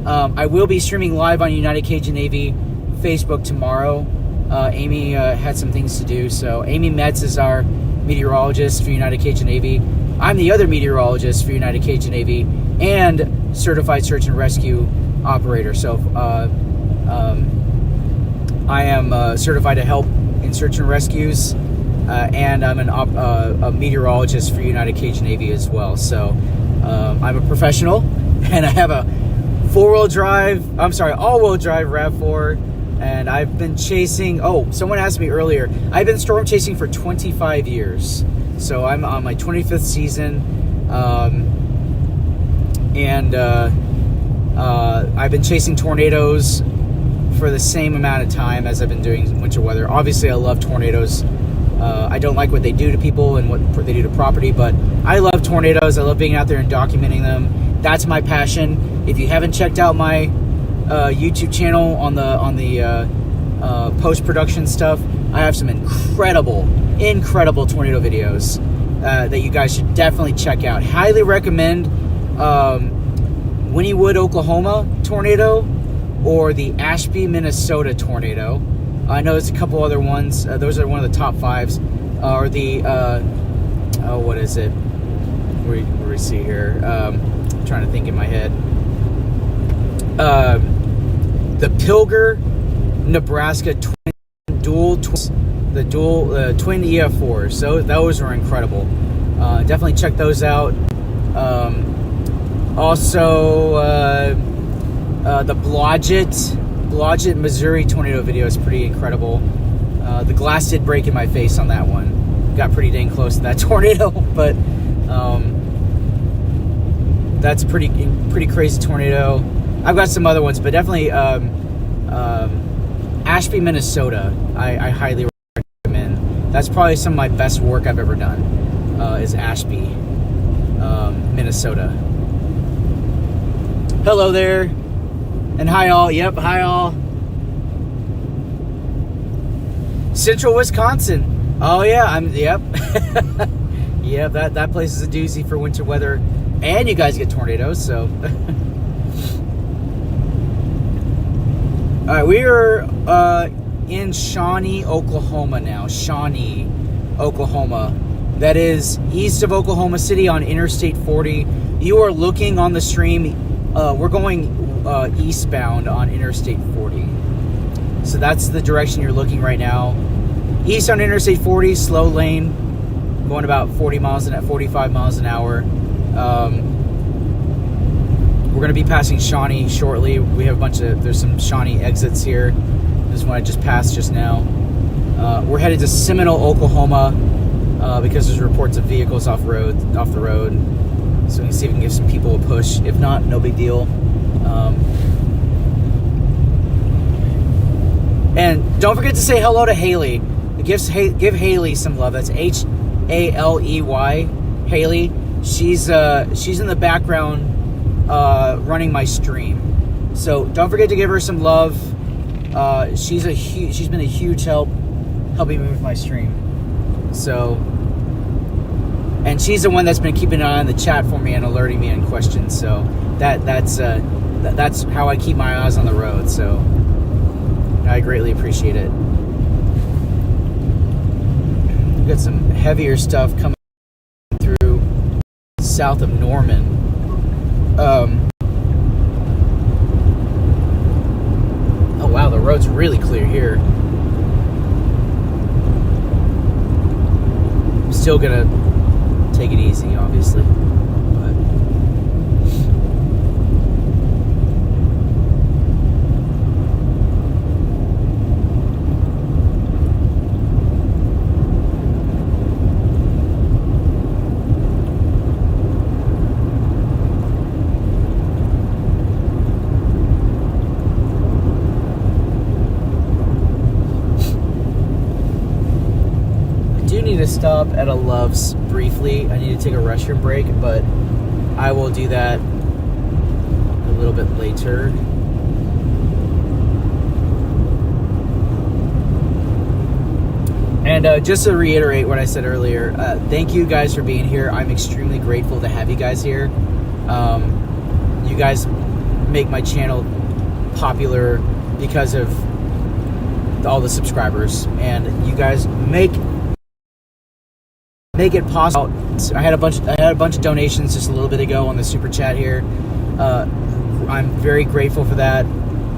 I will be streaming live on United Cajun Navy Facebook tomorrow. Amy had some things to do. So Amy Metz is our meteorologist for United Cajun Navy. I'm the other meteorologist for United Cajun Navy and certified search and rescue operator. So I am certified to help in search and rescues, and I'm a meteorologist for United Cajun Navy as well. So I'm a professional, and I have a all-wheel drive RAV4, and I've been chasing... Oh, someone asked me earlier. I've been storm chasing for 25 years. So I'm on my 25th season, and I've been chasing tornadoes for the same amount of time as I've been doing winter weather. Obviously, I love tornadoes. I don't like what they do to people and what they do to property, but I love tornadoes. I love being out there and documenting them. That's my passion. If you haven't checked out my YouTube channel on the post-production stuff, I have some incredible tornado videos that you guys should definitely check out. Highly recommend Wynnewood, Oklahoma tornado, or the Ashby, Minnesota tornado. I know there's a couple other ones. Those are one of the top fives. Or the, what is it? Where do we see here? I'm trying to think in my head. The Pilger, Nebraska twin EF4s. So those are incredible. Definitely check those out. Also, the Blodgett, Missouri tornado video is pretty incredible. The glass did break in my face on that one. Got pretty dang close to that tornado, but that's a pretty crazy tornado. I've got some other ones, but definitely Ashby, Minnesota, I highly recommend. That's probably some of my best work I've ever done, is Ashby, Minnesota. Hello there. And hi all. Yep, hi all. Central Wisconsin. Oh yeah, yep. Yeah, that place is a doozy for winter weather. And you guys get tornadoes, so. Alright, we are in Shawnee, Oklahoma now. Shawnee, Oklahoma. That is east of Oklahoma City on Interstate 40. You are looking on the stream. We're going eastbound on Interstate 40. So that's the direction you're looking right now. East on Interstate 40, slow lane, going about 45 miles an hour. We're going to be passing Shawnee shortly. We have there's some Shawnee exits here. This one I just passed just now. We're headed to Seminole, Oklahoma, because there's reports of vehicles off the road. So we can see if we can give some people a push. If not, no big deal. And don't forget to say hello to Haley. Give Haley some love. That's Haley. Haley. She's in the background running my stream. So don't forget to give her some love. She's been a huge help helping me with my stream. So, and she's the one that's been keeping an eye on the chat for me and alerting me on questions. So that's how I keep my eyes on the road. So I greatly appreciate it. We've got some heavier stuff coming through south of Norman. Oh wow, the road's really clear here. I'm still gonna take it easy, obviously. To stop at a Love's briefly. I need to take a restroom break, but I will do that a little bit later. And just to reiterate what I said earlier, thank you guys for being here. I'm extremely grateful to have you guys here. You guys make my channel popular because of all the subscribers, and you guys make it possible. I had a bunch of donations just a little bit ago on the super chat here. I'm very grateful for that,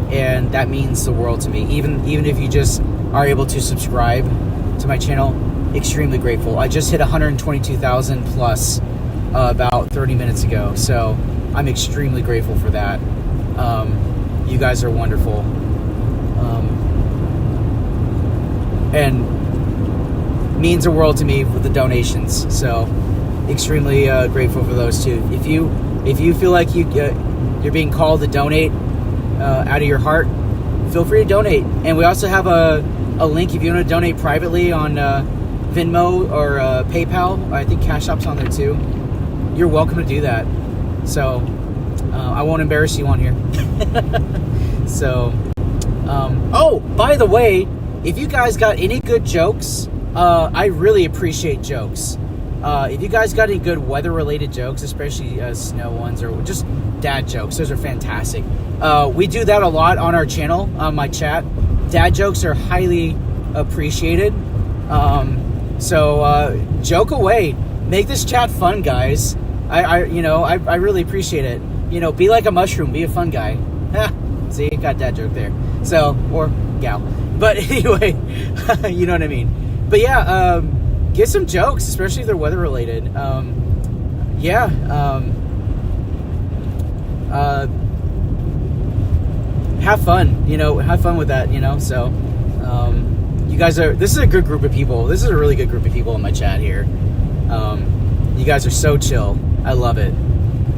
and that means the world to me. Even if you just are able to subscribe to my channel, extremely grateful. I just hit 122,000 plus about 30 minutes ago, so I'm extremely grateful for that. You guys are wonderful, and means the world to me with the donations. So extremely grateful for those too. If you feel like you're being called to donate out of your heart, feel free to donate. And we also have a link if you want to donate privately on Venmo or PayPal. I think ChashApp's on there too. You're welcome to do that. So I won't embarrass you on here. So oh, by the way, if you guys got any good jokes, I really appreciate jokes. If you guys got any good weather-related jokes, especially snow ones or just dad jokes, those are fantastic. We do that a lot on our channel, on my chat. Dad jokes are highly appreciated. So joke away. Make this chat fun, guys. I really appreciate it. Be like a mushroom. Be a fun guy. See, got dad joke there. So, or gal. But anyway, you know what I mean. But yeah, get some jokes, especially if they're weather related. Have fun, have fun with that, so, you guys this is a good group of people. This is a really good group of people in my chat here. You guys are so chill. I love it.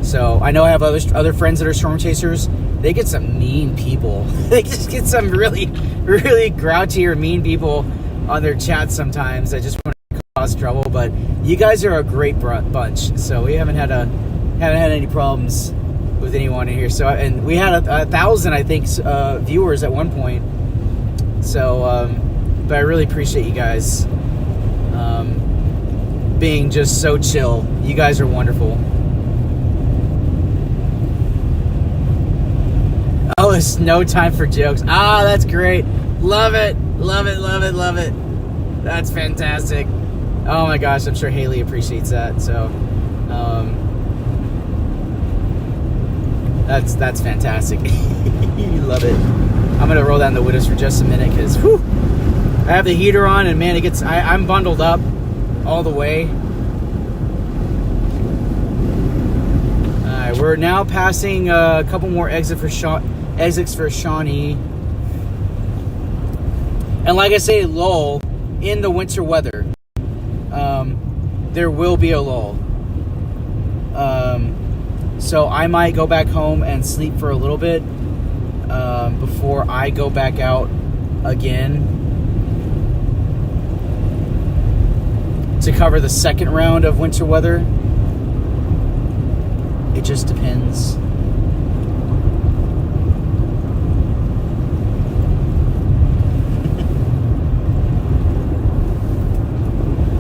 So I know I have other friends that are Storm Chasers. They get some mean people. They just get some really, really grouchy or mean people on their chats sometimes that just want to cause trouble. But you guys are a great bunch. So we haven't had any problems with anyone in here. So, and we had 1,000, I think, viewers at one point. So, but I really appreciate you guys being just so chill. You guys are wonderful. Oh, it's no time for jokes. Ah, that's great. Love it. Love it, love it, love it. That's fantastic. Oh my gosh, I'm sure Haley appreciates that. So, that's fantastic. You love it. I'm gonna roll down the windows for just a minute because, I have the heater on and man, I'm bundled up all the way. All right, we're now passing a couple more exits for Shawnee. And like I say, lull in the winter weather. There will be a lull. So I might go back home and sleep for a little bit before I go back out again to cover the second round of winter weather. It just depends.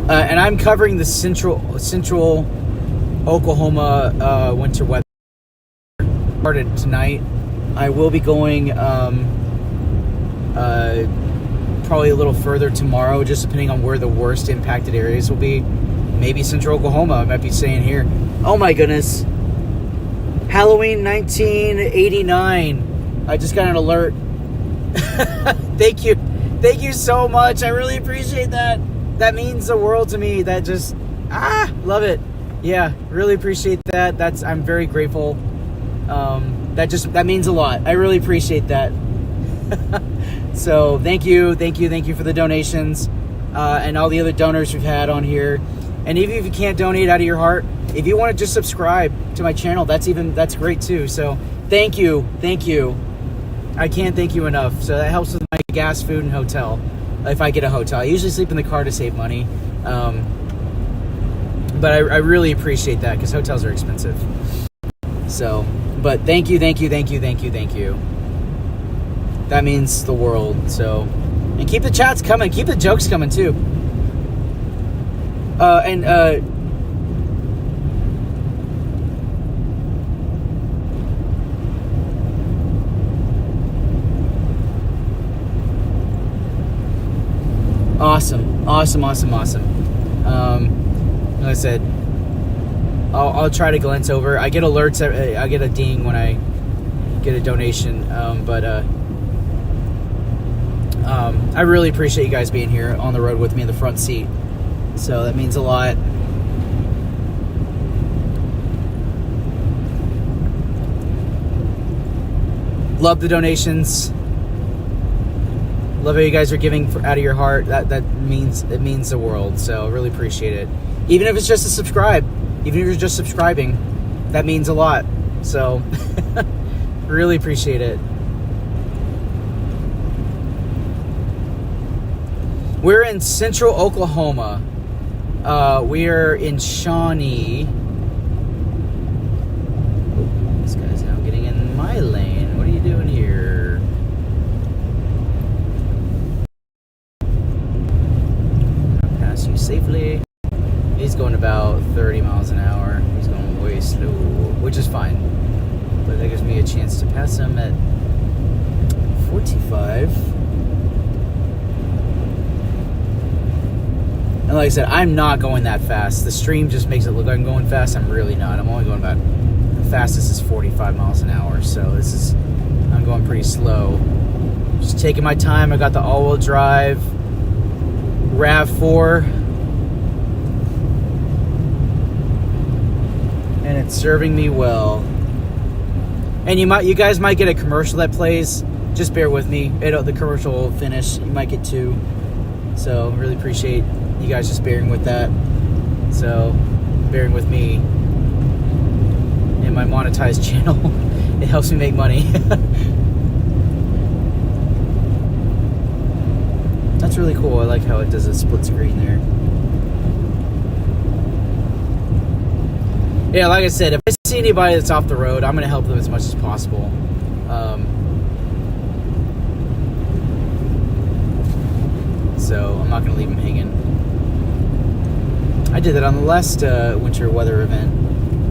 And I'm covering the central Oklahoma winter weather. Started tonight. I will be going probably a little further tomorrow, just depending on where the worst impacted areas will be. Maybe central Oklahoma. I might be staying here. Oh my goodness. Halloween 1989. I just got an alert. Thank you. Thank you so much. I really appreciate that. That means the world to me. That just, love it. Yeah, really appreciate that. I'm very grateful. That means a lot. I really appreciate that. So thank you for the donations, and all the other donors we've had on here. And even if you can't donate out of your heart, if you want to just subscribe to my channel, that's great too. So thank you. I can't thank you enough. So that helps with my gas, food, and hotel. If I get a hotel, I usually sleep in the car to save money. But I really appreciate that because hotels are expensive. So, but thank you. That means the world. So, and keep the chats coming. Keep the jokes coming too. Awesome. Like I said, I'll try to glance over. I get alerts. I get a ding when I get a donation. I really appreciate you guys being here on the road with me in the front seat. So that means a lot. Love the donations. Love how you guys are giving out of your heart. It means the world. So I really appreciate it. Even if it's just a subscribe, even if you're just subscribing, that means a lot. So really appreciate it. We're in central Oklahoma. We are in Shawnee. This guy's now getting in my lane. What are you doing here? I'll pass you safely. He's going about 30 miles an hour. He's going way slow, which is fine. But that gives me a chance to pass him at 45. And like I said, I'm not going that fast. The stream just makes it look like I'm going fast. I'm really not. I'm only going about, the fastest is 45 miles an hour. So I'm going pretty slow. Just taking my time. I got the all-wheel drive RAV4. And it's serving me well. And you guys might get a commercial that plays. Just bear with me. The commercial will finish. You might get two. So really appreciate you guys just bearing with that. So bearing with me and my monetized channel. It helps me make money. That's really cool. I like how it does a split screen there. Yeah, like I said, if I see anybody that's off the road, I'm going to help them as much as possible. So I'm not going to leave them hanging. I did that on the last winter weather event.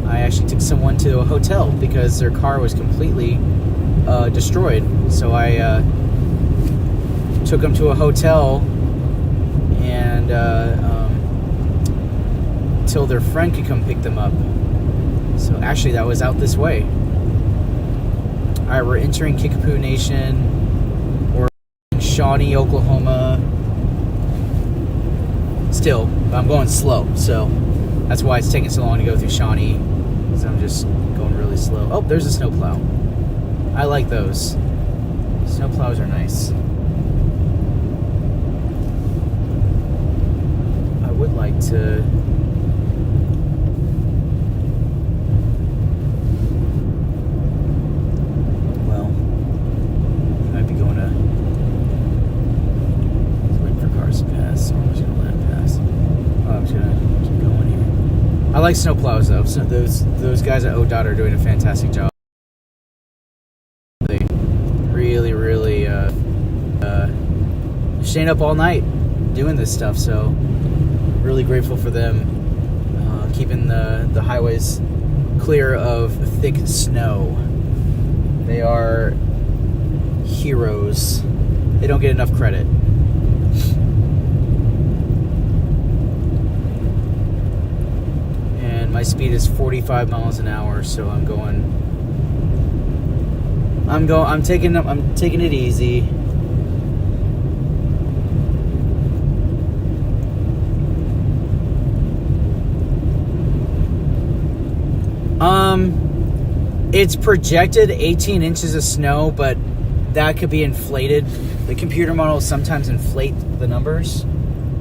I actually took someone to a hotel because their car was completely destroyed. So I took them to a hotel and until their friend could come pick them up. So actually that was out this way. Alright, we're entering Kickapoo Nation. We're in Shawnee, Oklahoma. Still, I'm going slow, so that's why it's taking so long to go through Shawnee, because I'm just going really slow. Oh, there's a snowplow. I like those. Snowplows are nice. I would like to... Well, you might be going to... Wait for cars to pass, so I'm just going to let it pass. Oh, I'm just going to keep going here. I like snowplows though. So those guys at ODOT are doing a fantastic job. They really staying up all night doing this stuff. So really grateful for them keeping the highways clear of thick snow. They are heroes. They don't get enough credit. And my speed is 45 miles an hour, so I'm taking it easy. It's projected 18 inches of snow, but that could be inflated. The computer models sometimes inflate the numbers.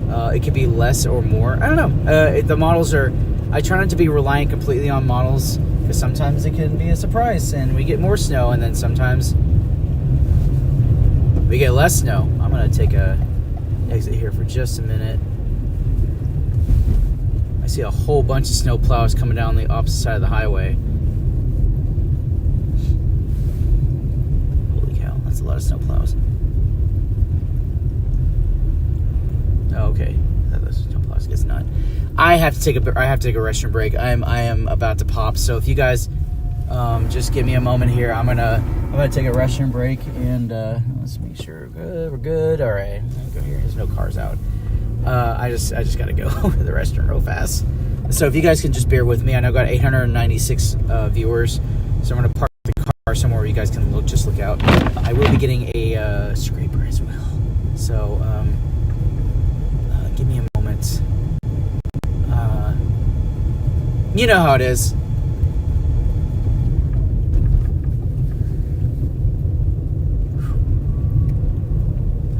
It could be less or more. I don't know. The models are... I try not to be reliant completely on models, because sometimes it can be a surprise and we get more snow, and then sometimes we get less snow. I'm going to take a exit here for just a minute. I see a whole bunch of snow plows coming down the opposite side of the highway. Holy cow, that's a lot of snow plows. Oh, okay. Those snow plows. It's not. I have to take a restroom break. I am about to pop. So if you guys just give me a moment here, I'm gonna take a restroom break, and let's make sure we're good. All right, go here. There's no cars out. I just gotta go to the restroom real fast. So if you guys can just bear with me, I know I've got 896 viewers, so I'm gonna park the car somewhere where you guys can look out. I will be getting a scraper as well. So give me a moment. You know how it is.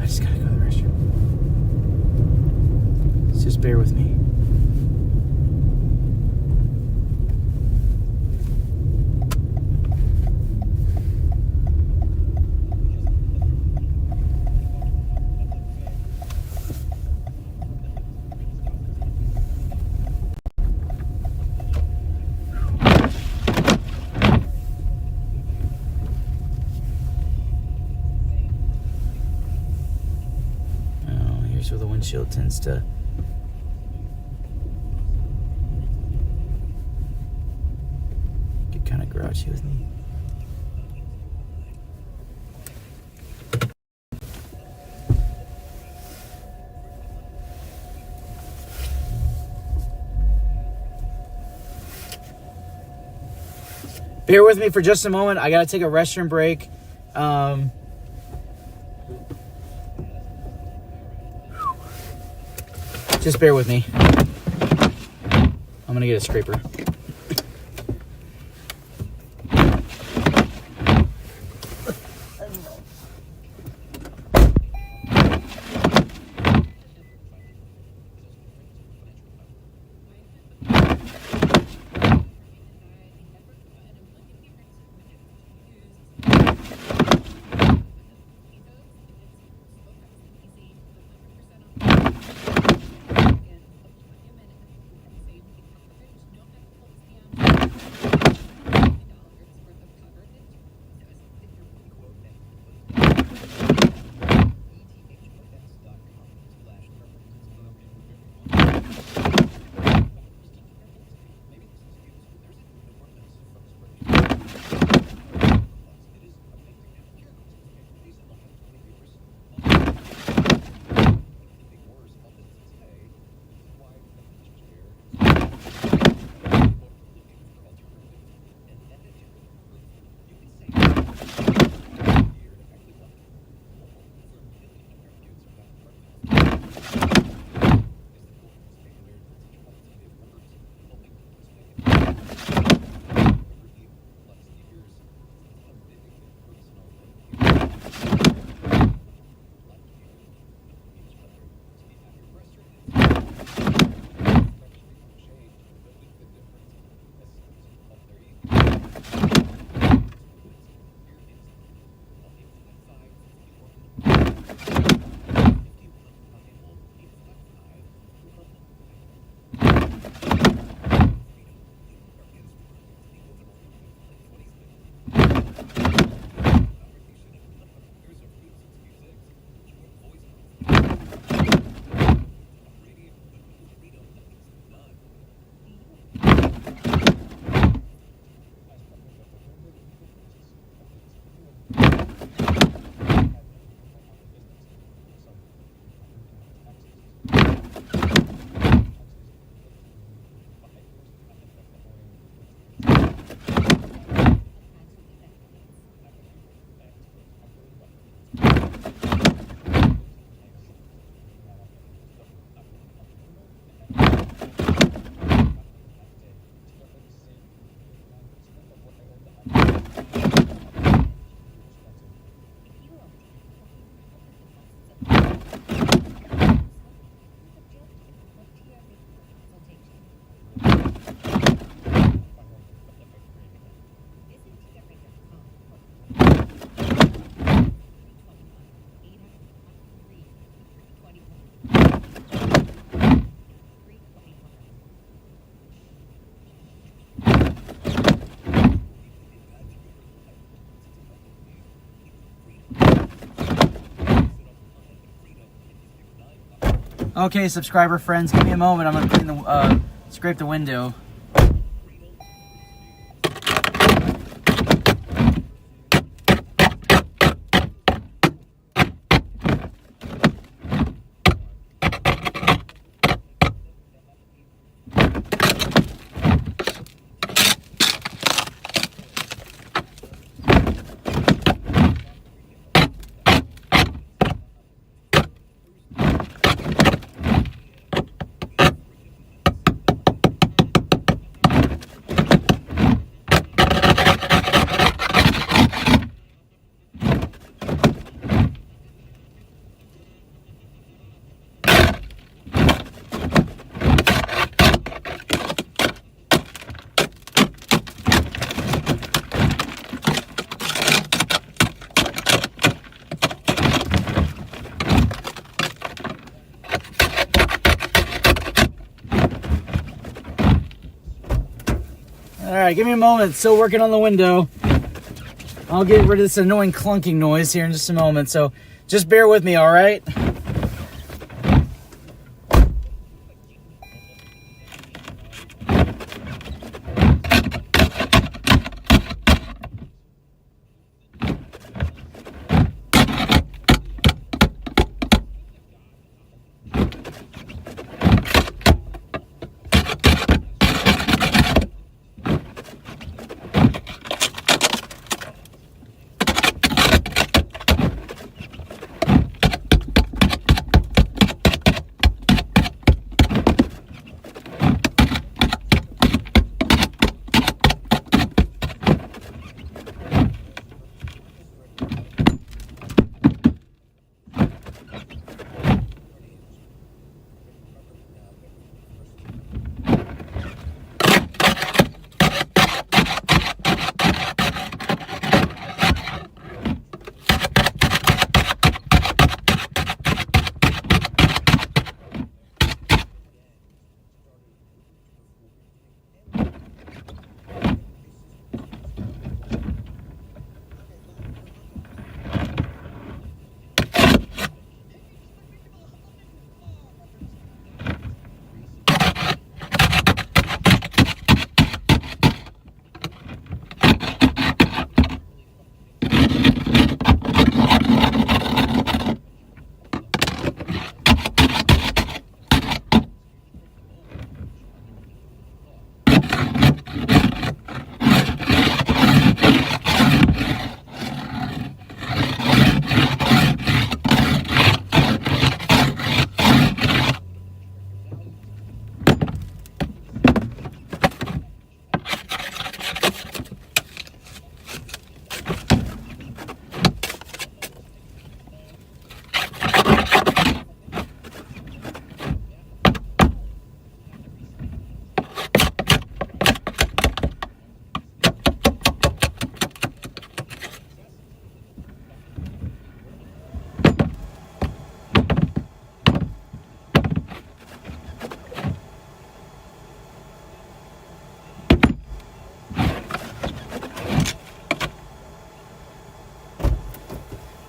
I just gotta go to the restroom. Just bear with me. Where the windshield tends to get kind of grouchy with me. Bear with me for just a moment. I gotta take a restroom break. Just bear with me. I'm gonna get a scraper. Okay, subscriber friends, give me a moment. I'm gonna clean the scrape the window. Alright, give me a moment. Still working on the window. I'll get rid of this annoying clunking noise here in just a moment, so just bear with me, alright?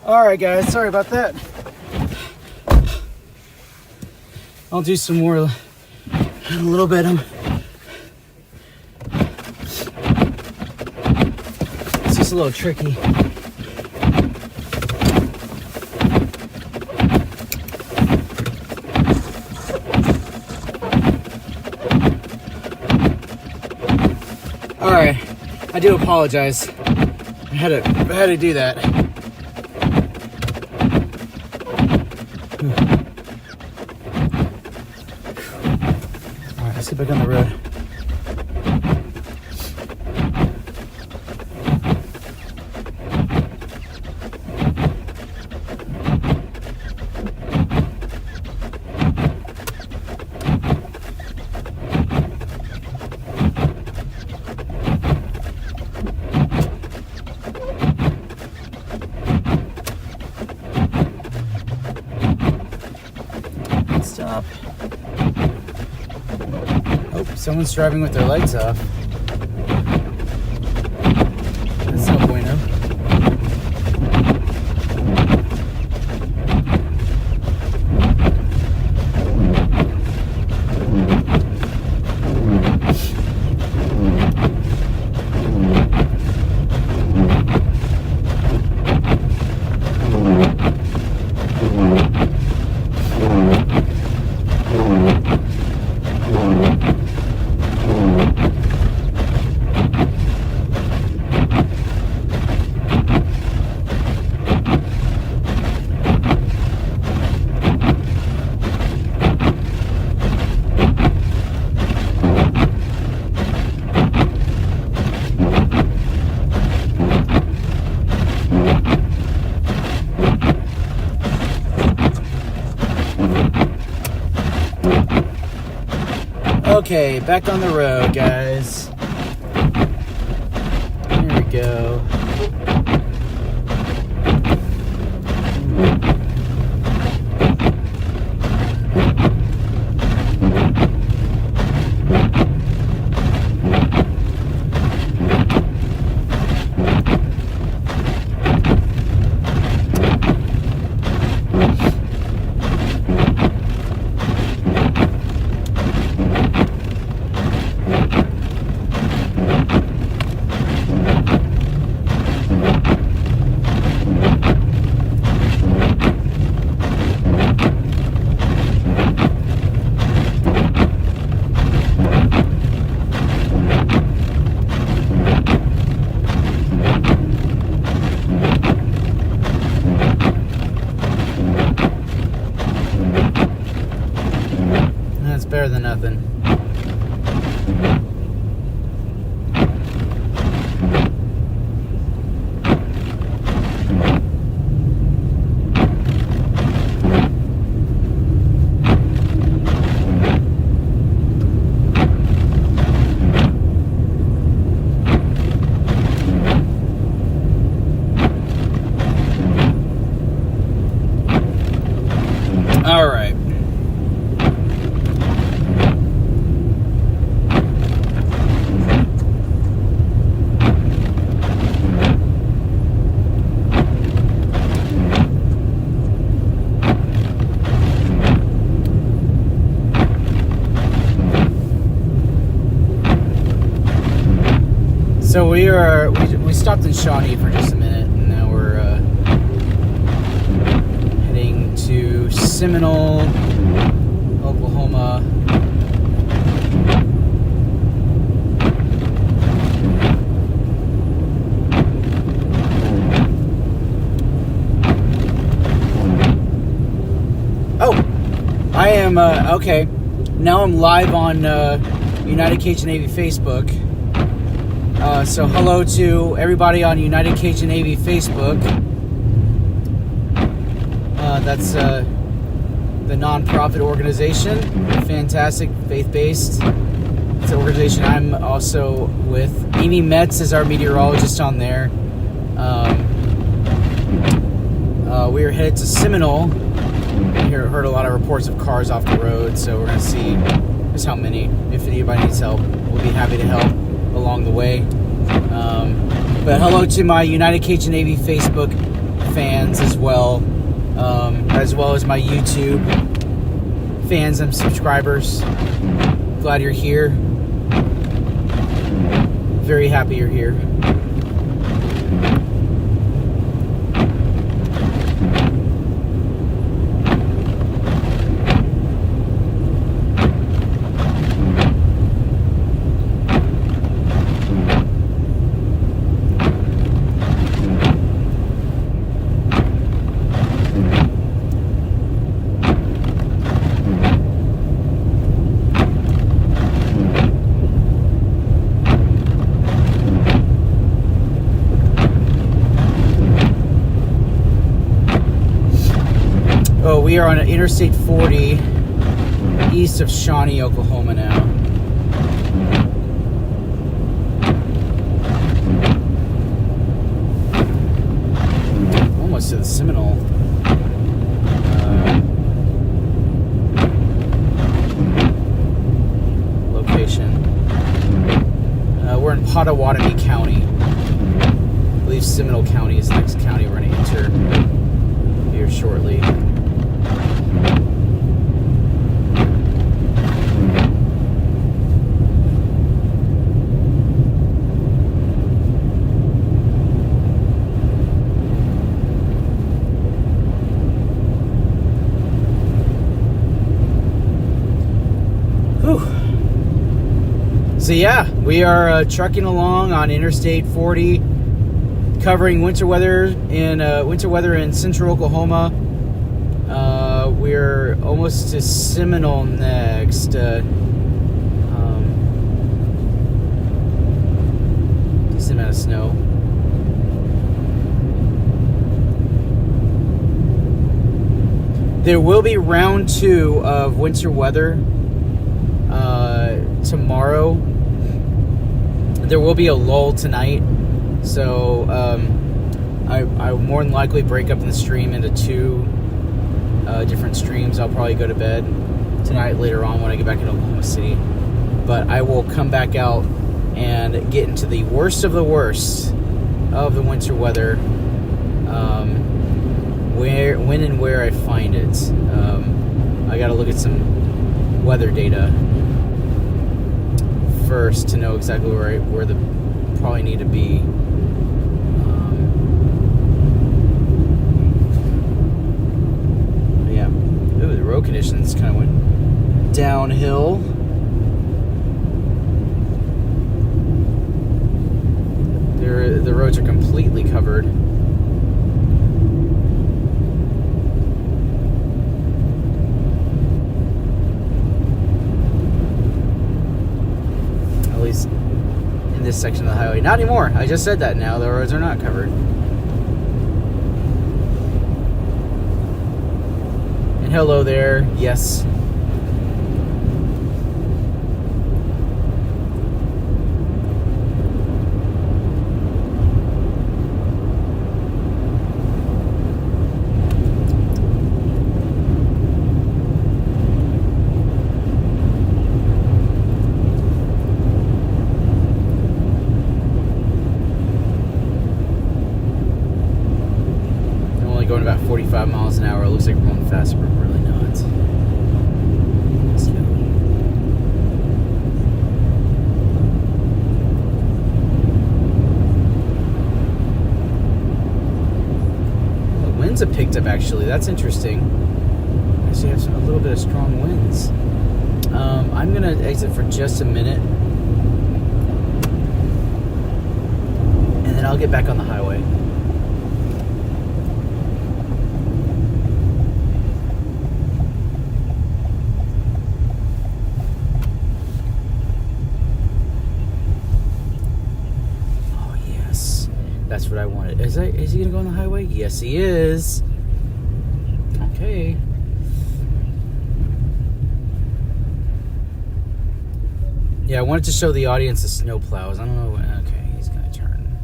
Alright guys, sorry about that. I'll do some more in a little bit. It's just a little tricky. Alright, I do apologize. I had to do that. Alright, let's get back on the road. Stop. Oh, someone's driving with their lights off. That's no bueno. Okay, back on the road, guys. There we go. That's better than nothing. All right. So we stopped in Shawnee for just a minute, and now we're heading to Seminole, Oklahoma. Oh, I am okay. Now I'm live on United Cajun Navy Facebook. So hello to everybody on United Cajun Navy Facebook. That's the nonprofit organization, fantastic, faith-based. It's an organization I'm also with. Amy Metz is our meteorologist on there. We are headed to Seminole. Heard a lot of reports of cars off the road, so we're going to see just how many. If anybody needs help, we'll be happy to help along the way. But hello to my United Cajun Navy Facebook fans as well as my YouTube fans and subscribers. Glad you're here. Very happy you're here. We are on Interstate 40 east of Shawnee, Oklahoma now. Almost to the Seminole location. We're in Pottawatomie County. I believe Seminole County is the next county we're going to enter here shortly. So yeah, we are trucking along on Interstate 40, covering winter weather in central Oklahoma. We're almost to Seminole next. Decent amount of snow. There will be round 2 of winter weather tomorrow. There will be a lull tonight, so I will more than likely break up the stream into 2 different streams. I'll probably go to bed tonight later on when I get back into Oklahoma City. But I will come back out and get into the worst of the worst of the winter weather, when and where I find it. I got to look at some weather data first to know exactly where the probably need to be. Yeah, ooh, the road conditions kind of went downhill. The roads are completely covered. At least in this section of the highway. Not anymore. I just said that now. The roads are not covered. And hello there. Yes. Going about 45 miles an hour. It looks like we're going fast, but we're really not. Let's go. The winds have picked up, actually. That's interesting. Actually, have a little bit of strong winds. I'm going to exit for just a minute. And then I'll get back on the highway. That's what I wanted. Is he going to go on the highway? Yes, he is. Okay. Yeah, I wanted to show the audience the snow plows. I don't know. Okay, he's going to turn.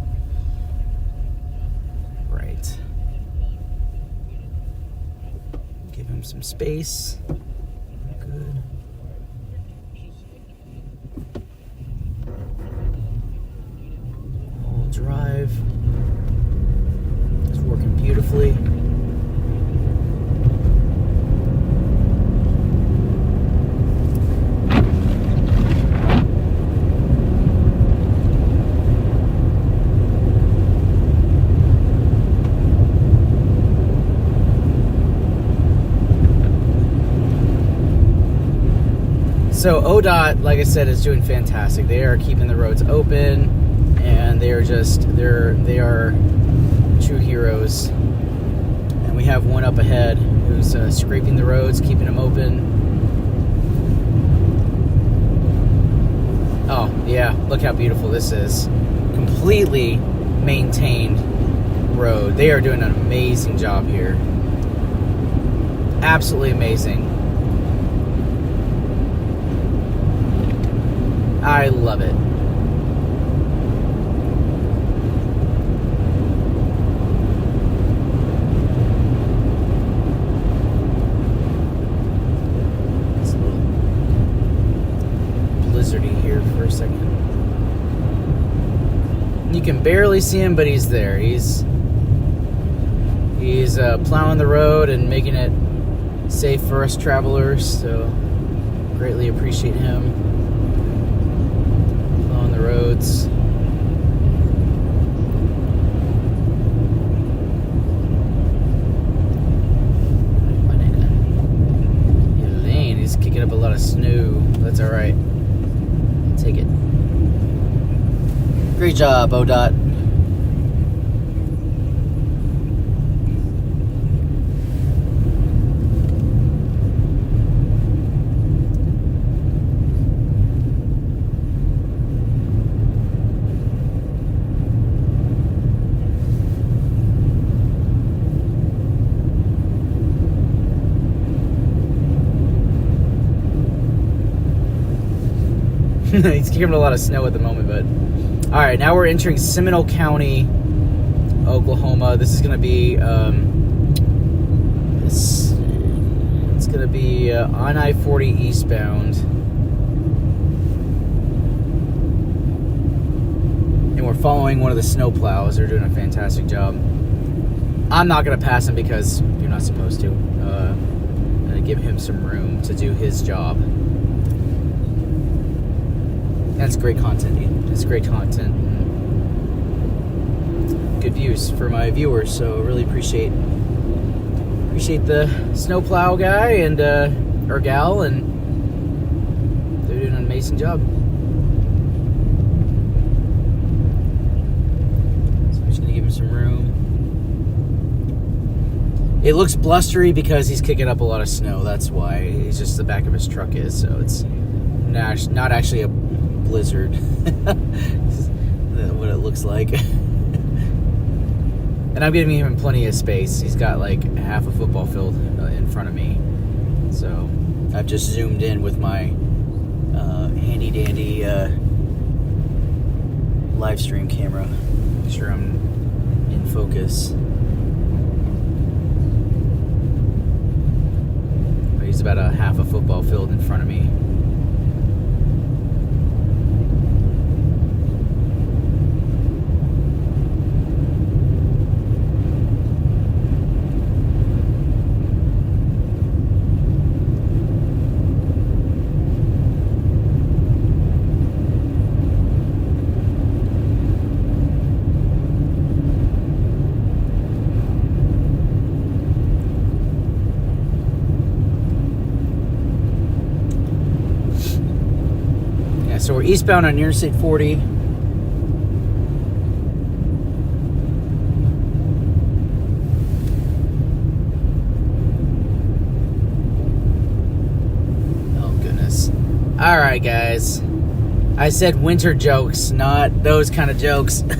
Right. Give him some space. Good. All drive. It's working beautifully. So ODOT, like I said, is doing fantastic. They are keeping the roads open, and they are true heroes. And we have one up ahead who's scraping the roads, keeping them open. Oh yeah, look how beautiful this is. Completely maintained road. They are doing an amazing job here. Absolutely amazing. I love it. It's a little blizzardy here for a second. You can barely see him, but he's there. He's plowing the road and making it safe for us travelers, so greatly appreciate him. Roads. Elaine, he's kicking up a lot of snow. That's all right. I'll take it. Great job, ODOT. He's kicking up a lot of snow at the moment, but all right, now we're entering Seminole County, Oklahoma. This is going to be it's going to be on I-40 eastbound, and we're following one of the snow plows. They're doing a fantastic job. I'm not going to pass him because you're not supposed to. I'm going to give him some room to do his job. That's great content, dude. That's great content. Good views for my viewers, so really appreciate the snowplow guy and or gal, and they're doing an amazing job. So I'm just gonna give him some room. It looks blustery because he's kicking up a lot of snow. That's why. It's just the back of his truck is, so it's not actually a blizzard. What it looks like. And I'm giving him plenty of space. He's got like half a football field in front of me. So I've just zoomed in with my handy dandy live stream camera. Make sure I'm in focus. He's about a half a football field in front of me. So we're eastbound on Interstate 40. Oh, goodness. All right, guys. I said winter jokes, not those kind of jokes. You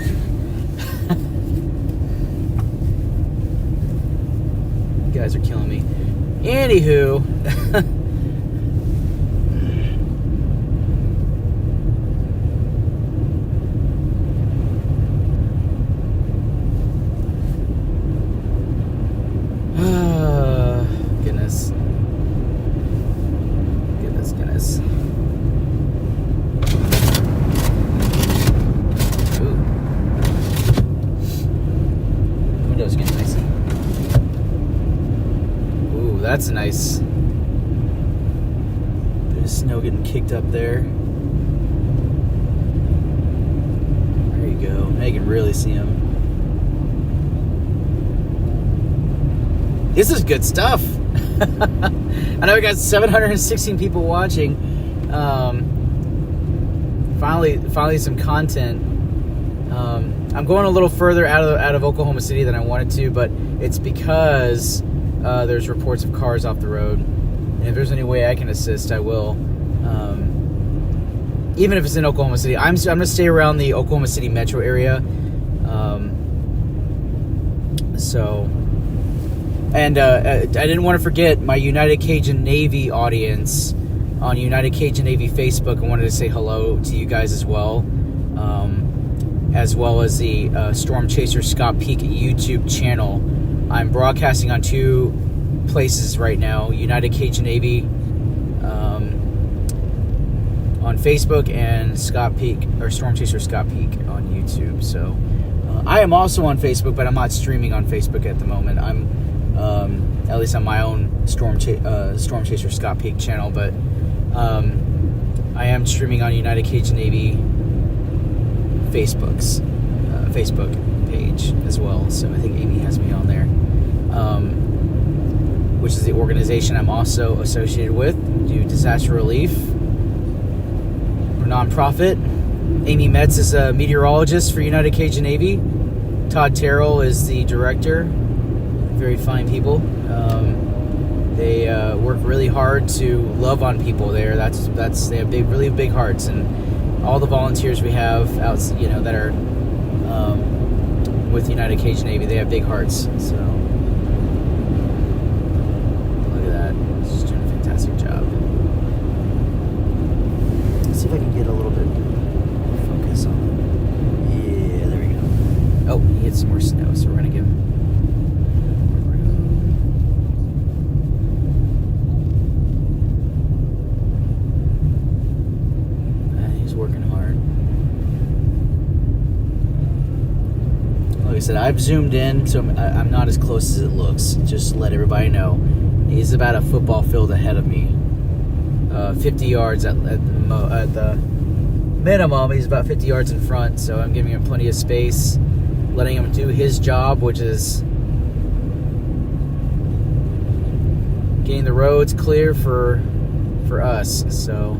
guys are killing me. Anywho. Goodness. Ooh. Windows getting nice. Ooh, that's nice. Bit of snow getting kicked up there. There you go. Now you can really see them. This is good stuff. I know we got 716 people watching. Finally some content. I'm going a little further out of Oklahoma City than I wanted to, but it's because there's reports of cars off the road. And if there's any way I can assist, I will. Even if it's in Oklahoma City, I'm going to stay around the Oklahoma City metro area. And I didn't want to forget my United Cajun Navy audience on United Cajun Navy Facebook. I wanted to say hello to you guys as well as the Storm Chaser Scott Peake YouTube channel. I'm broadcasting on two places right now: United Cajun Navy on Facebook and Scott Peake or Storm Chaser Scott Peake on YouTube. So I am also on Facebook, but I'm not streaming on Facebook at the moment. I'm at least on my own Storm Chaser Scott Peake channel, but I am streaming on United Cajun Navy Facebook page as well. So I think Amy has me on there, which is the organization I'm also associated with. We do disaster relief. We're a nonprofit. Amy Metz is a meteorologist for United Cajun Navy. Todd Terrell is the director. Very fine people. They work really hard to love on people there. They have really big hearts, and all the volunteers we have out, that are with United Cajun Navy, they have big hearts. So look at that, it's just doing a fantastic job. Let's see if if I can get a little bit more focus on it. Yeah, there we go. Oh, he hit some more snow, so we're going to give him. He's working hard. Like I said, I've zoomed in, so I'm not as close as it looks. Just to let everybody know. He's about a football field ahead of me. 50 yards at the minimum. He's about 50 yards in front, so I'm giving him plenty of space, letting him do his job, which is getting the roads clear for us. So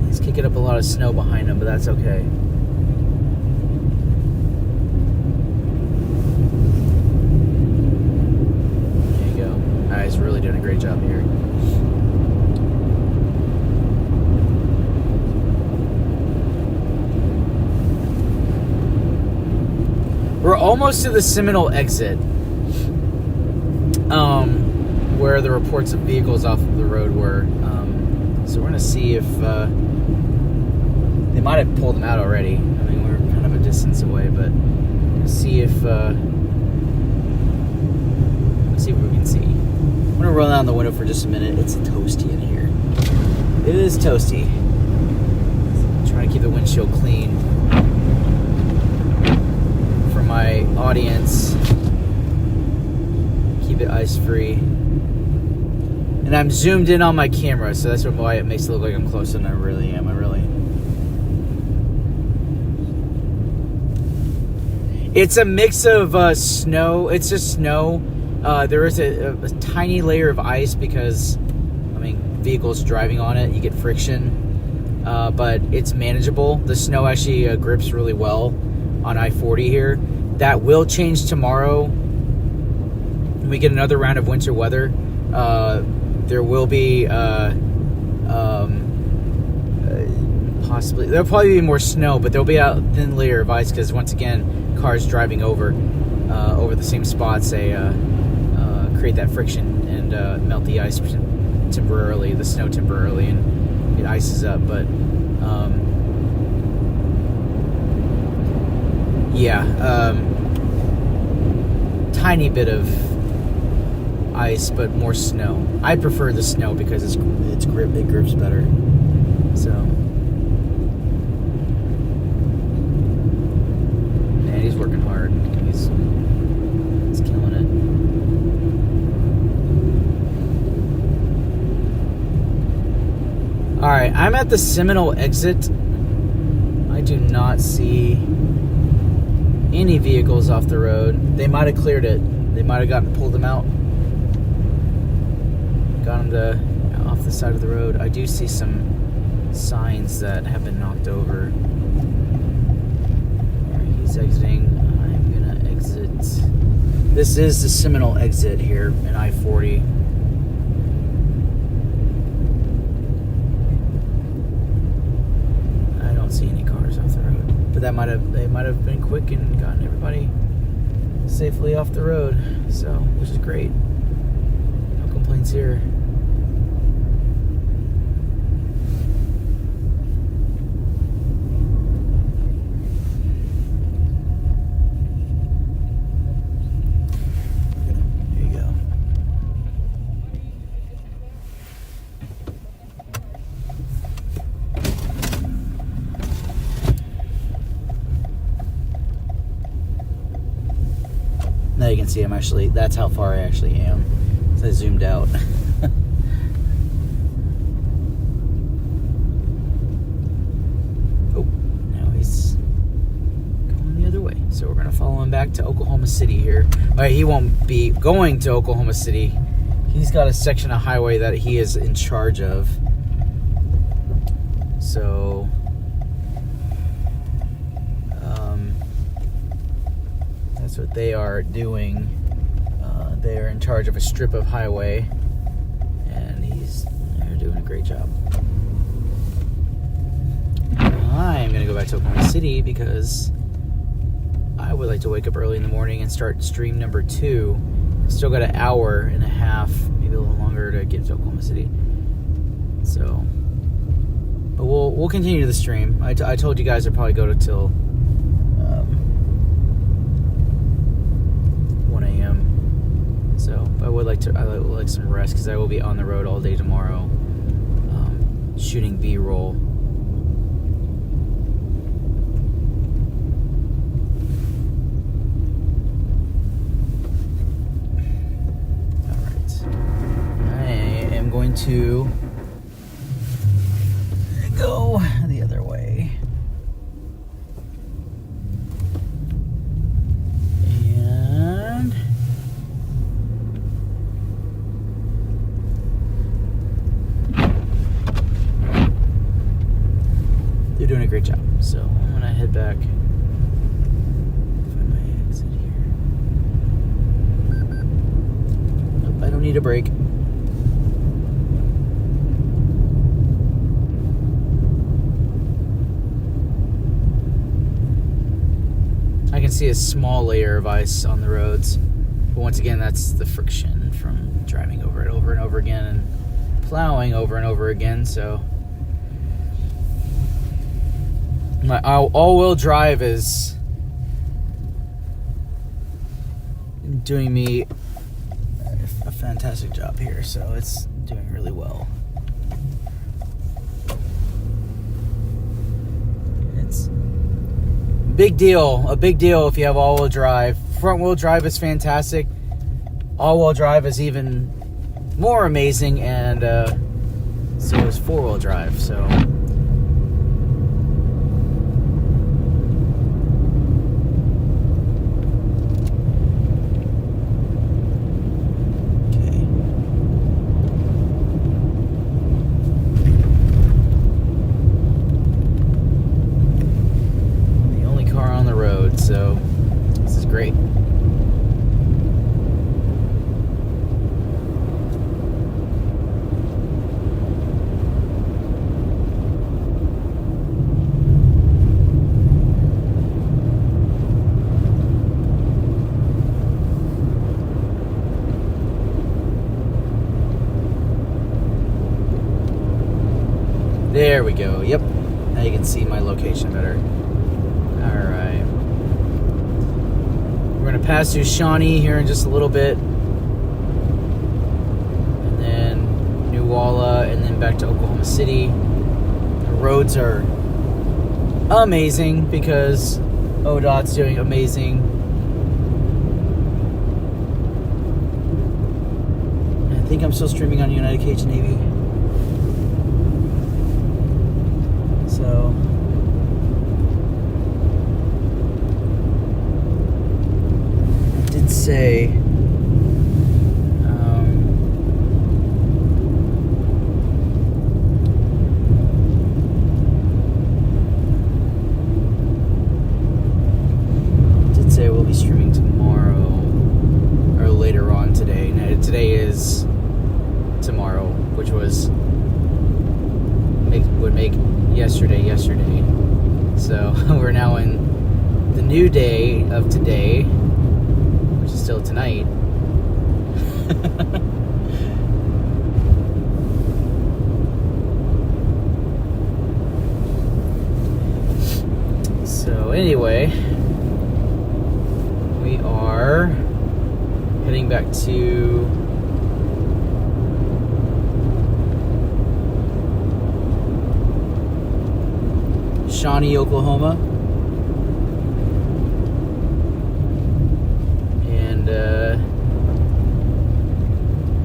he's kicking up a lot of snow behind him, but that's okay. He's really doing a great job here. We're almost to the Seminole exit, where the reports of vehicles off of the road were. So we're going to see if they might have pulled them out already. I mean, we're kind of a distance away, but see if let's see what we can see. I'm going to roll down the window for just a minute. It's toasty in here. It is toasty. I'm trying to keep the windshield clean for my audience. Keep it ice-free. And I'm zoomed in on my camera, so that's why it makes it look like I'm closer than I really am. It's a mix of snow. It's just snow. There is a tiny layer of ice because, I mean, vehicles driving on it, you get friction, but it's manageable. The snow actually grips really well on I-40 here. That will change tomorrow. When we get another round of winter weather, there will be possibly, there'll probably be more snow, but there'll be a thin layer of ice because, once again, cars driving over the same spots, they create that friction and melt the ice temporarily, the snow temporarily, and it ices up. But tiny bit of ice, but more snow. I prefer the snow because it grips better. So, man, he's working hard. He's killing it. All right, I'm at the Seminole exit. I do not see any vehicles off the road. They might have cleared it. They might have pulled them out. Got them off the side of the road. I do see some signs that have been knocked over. All right, he's exiting. I'm gonna exit. This is the Seminole exit here in I-40. See any cars off the road, but they might have been quick and gotten everybody safely off the road, so, which is great. No complaints here. There you go. Now you can see I'm actually, that's how far I actually am. So I zoomed out. Oh, now he's going the other way. So we're going to follow him back to Oklahoma City here. All right, he won't be going to Oklahoma City. He's got a section of highway that he is in charge of. So that's what they are doing. They are in charge of a strip of highway, and they're doing a great job. I'm gonna go back to Oklahoma City because I would like to wake up early in the morning and start stream number 2 Still got an hour and a half, maybe a little longer to get to Oklahoma City. So, but we'll continue the stream. I told you guys I'd probably go to till 1 a.m. So, but I would like some rest because I will be on the road all day tomorrow, shooting B-roll. Going to go the other way, and they're doing a great job. So I'm gonna head back. Find my exit here. Nope, I don't need a break. I can see a small layer of ice on the roads, but once again, that's the friction from driving over it over and over again and plowing over and over again. So my all-wheel drive is doing me a fantastic job here, so it's doing really well. It's a big deal if you have all-wheel drive. Front-wheel drive is fantastic. All-wheel drive is even more amazing, and so is four-wheel drive. So so this is great. There we go. Yep. Now you can see my location better. All right. We're going to pass through Shawnee here in just a little bit. And then New Walla, and then back to Oklahoma City. The roads are amazing because ODOT's doing amazing. I think I'm still streaming on United Cajun Navy. So say we'll be streaming tomorrow or later on today. Now, today is tomorrow, which would make yesterday. So we're now in the new day of today, which is still tonight. So anyway, we are heading back to Shawnee, Oklahoma.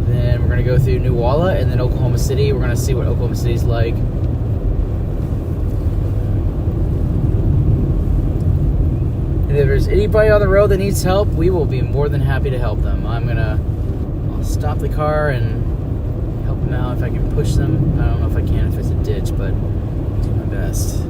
Then we're going to go through New Walla and then Oklahoma City. We're going to see what Oklahoma City's like. And if there's anybody on the road that needs help, we will be more than happy to help them. I'll stop the car and help them out if I can push them. I don't know if I can if it's a ditch, but I'll do my best.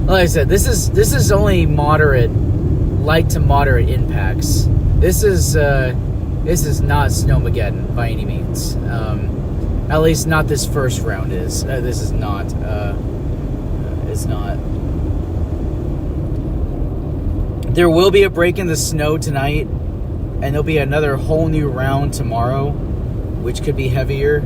Like I said, this is only light to moderate impacts. This is not Snowmageddon by any means. At least not this first round is. This is not. It's not. There will be a break in the snow tonight, and there'll be another whole new round tomorrow, which could be heavier.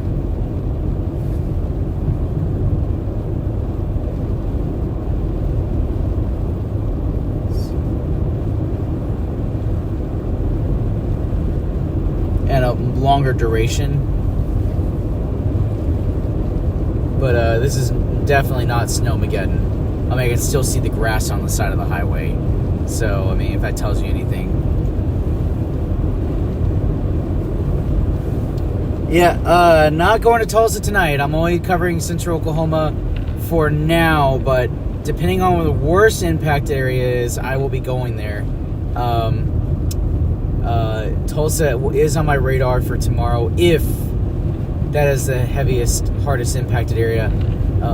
And a longer duration. But this is definitely not Snowmageddon. I mean, I can still see the grass on the side of the highway. So, I mean, if that tells you anything. Yeah, not going to Tulsa tonight. I'm only covering Central Oklahoma for now, but depending on where the worst impact area is, I will be going there. Tulsa is on my radar for tomorrow if that is the heaviest, hardest impacted area.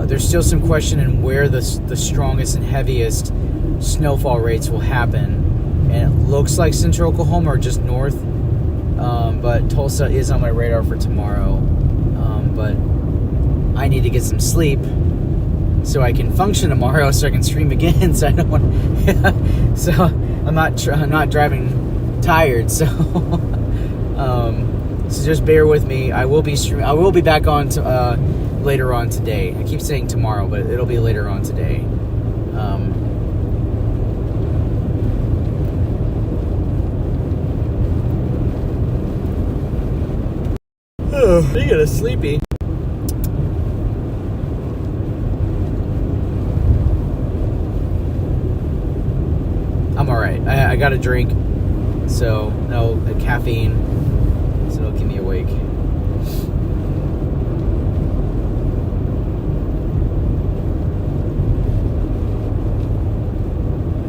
There's still some question in where the strongest and heaviest snowfall rates will happen, and it looks like Central Oklahoma or just north, but Tulsa is on my radar for tomorrow. But I need to get some sleep so I can function tomorrow, so I can stream again. So I don't want, so I'm not driving tired. So so just bear with me. I will be streaming. I will be back on to, later on today. I keep saying tomorrow, but it'll be later on today. I get a sleepy. I'm alright. I got a drink, so no caffeine, so it'll keep me awake.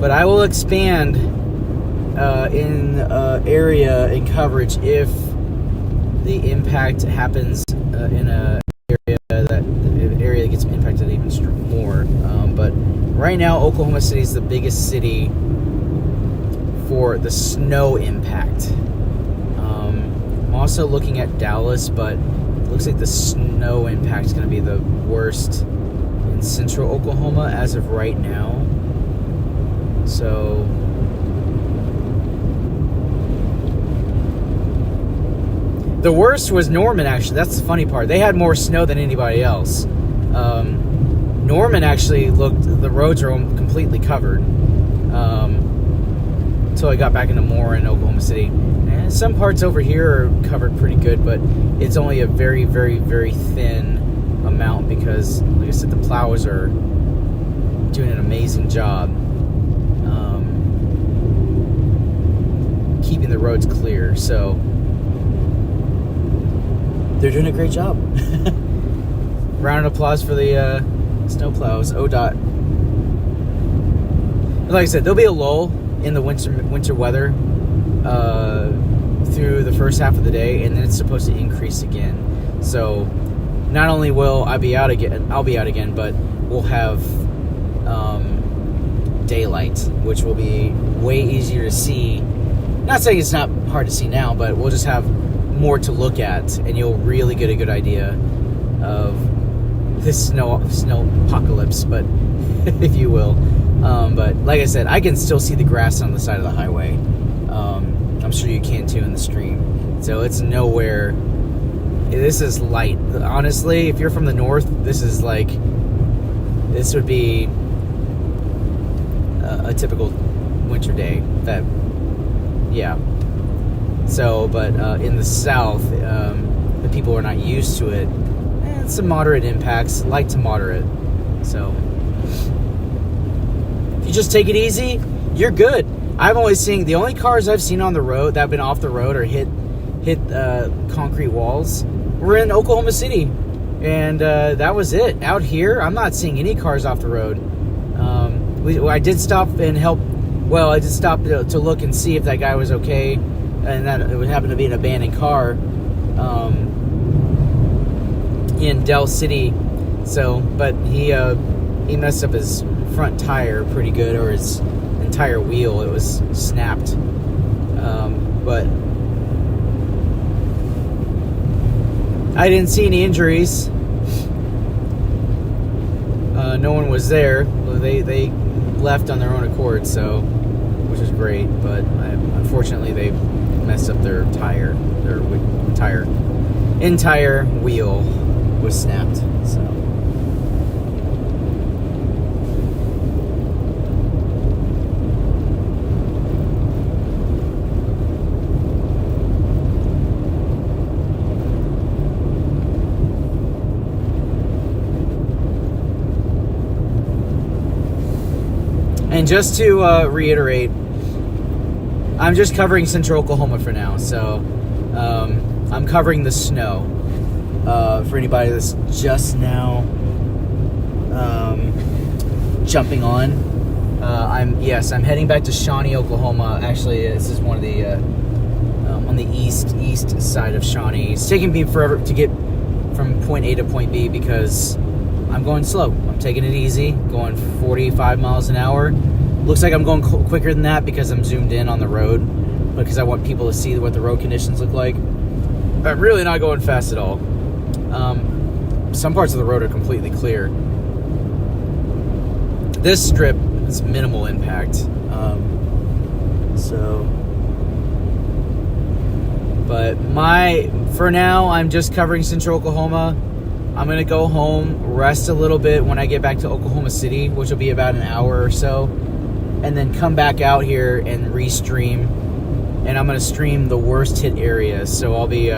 But I will expand in area and coverage if the impact happens in a area that gets impacted even more. But right now, Oklahoma City is the biggest city for the snow impact. I'm also looking at Dallas, but it looks like the snow impact is going to be the worst in Central Oklahoma as of right now. So the worst was Norman, actually. That's the funny part. They had more snow than anybody else. Norman actually the roads are completely covered. Until I got back into Moore in Oklahoma City. And some parts over here are covered pretty good, but it's only a very, very, very thin amount because, like I said, the plows are doing an amazing job keeping the roads clear. So they're doing a great job. Round of applause for the snowplows, ODOT. Like I said, there'll be a lull in the winter weather through the first half of the day, and then it's supposed to increase again. So not only will I'll be out again, but we'll have daylight, which will be way easier to see. Not saying it's not hard to see now, but we'll just have more to look at, and you'll really get a good idea of this snow apocalypse, but if you will. But like I said, I can still see the grass on the side of the highway. I'm sure you can too in the stream. So it's nowhere. This is light. Honestly, if you're from the north, this would be a typical winter day. Yeah. So, but in the south, the people are not used to it. It's some moderate impacts, light to moderate. So if you just take it easy, you're good. The only cars I've seen on the road that have been off the road or hit concrete walls were in Oklahoma City, and that was it. Out here, I'm not seeing any cars off the road. I did stop and help. Well, I did stop to look and see if that guy was okay, and that it would happen to be an abandoned car in Del City. So, but he messed up his front tire pretty good, or his entire wheel. It was snapped. But I didn't see any injuries. No one was there. They left on their own accord, so which is great. But unfortunately, they messed up their tire. Their entire wheel was snapped. So. And just to reiterate, I'm just covering Central Oklahoma for now. So I'm covering the snow. For anybody that's just now jumping on, I'm heading back to Shawnee, Oklahoma. Actually, this is one of the on the east side of Shawnee. It's taking me forever to get from point A to point B because I'm going slow. I'm taking it easy, going 45 miles an hour. Looks like I'm going quicker than that because I'm zoomed in on the road, because I want people to see what the road conditions look like. But I'm really not going fast at all. Some parts of the road are completely clear. This strip is minimal impact. For now, I'm just covering Central Oklahoma. I'm going to go home, rest a little bit when I get back to Oklahoma City, which will be about an hour or so, and then come back out here and restream. And I'm going to stream the worst hit areas. So I'll be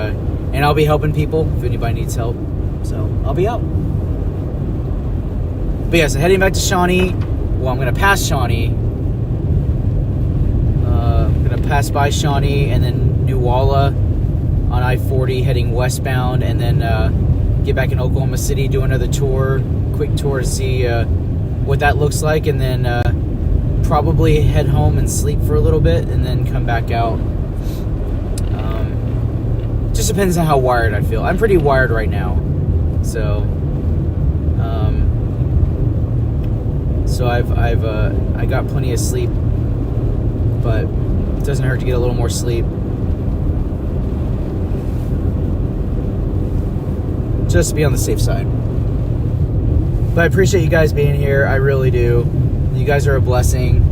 helping people if anybody needs help. So I'll be out. But yeah, so heading back to Shawnee. Well, I'm going to pass Shawnee. I'm going to pass by Shawnee and then New Walla on I-40 heading westbound, and then get back in Oklahoma City, do another quick tour to see what that looks like, and then probably head home and sleep for a little bit, and then come back out. Just depends on how wired I feel. I'm pretty wired right now, so I got plenty of sleep, but it doesn't hurt to get a little more sleep. Just to be on the safe side. But I appreciate you guys being here. I really do. You guys are a blessing.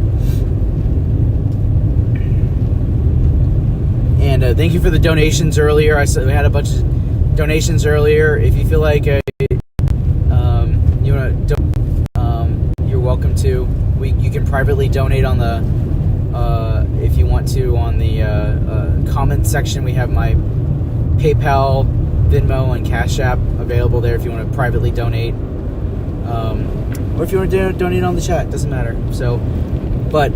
And thank you for the donations earlier. I said we had a bunch of donations earlier. If you feel like you want to, you're welcome to. You can privately donate on the if you want to on the comment section. We have my PayPal, Venmo, and ChashApp available there if you want to privately donate, or if you want to donate on the chat. Doesn't matter. So, but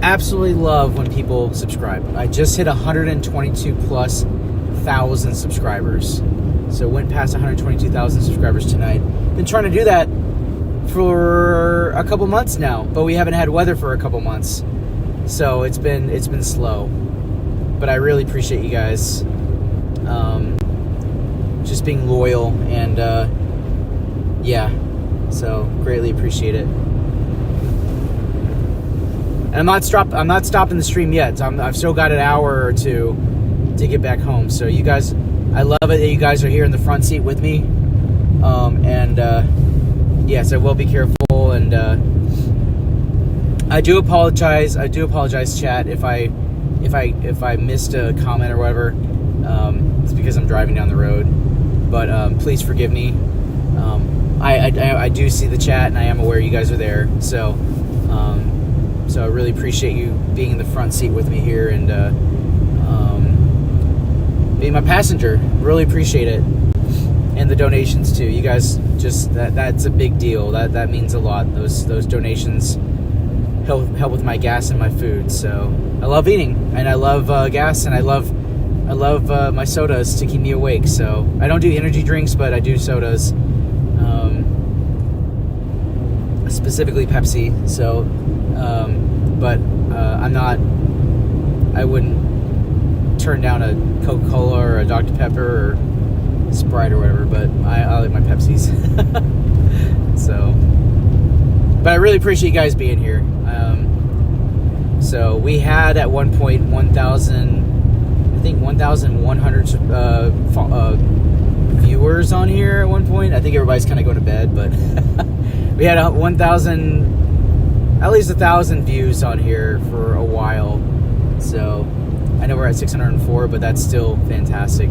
absolutely love when people subscribe. I just hit 122,000+ subscribers, so went past 122,000 subscribers tonight. Been trying to do that for a couple months now, but we haven't had weather for a couple months, so it's been slow. But I really appreciate you guys. Just being loyal, and so greatly appreciate it. And I'm not stopping the stream yet. I've still got an hour or two to get back home. So you guys, I love it that you guys are here in the front seat with me. Yes, I will be careful, and I do apologize. Chat, if I missed a comment or whatever. It's because I'm driving down the road, but please forgive me. I do see the chat, and I am aware you guys are there. So I really appreciate you being in the front seat with me here, and being my passenger. Really appreciate it, and the donations too. You guys, just that's a big deal. That means a lot. Those donations help with my gas and my food. So I love eating, and I love gas, and I love my sodas to keep me awake. So I don't do energy drinks, but I do sodas, specifically Pepsi. So, I wou't turn down a Coca-Cola or a Dr. Pepper or Sprite or whatever, but I like my Pepsis. So, but I really appreciate you guys being here. So we had at one point 1,000, I think 1,100 viewers on here at one point. I think everybody's kind of going to bed, but we had 1,000, at least 1,000 views on here for a while. So I know we're at 604, but that's still fantastic.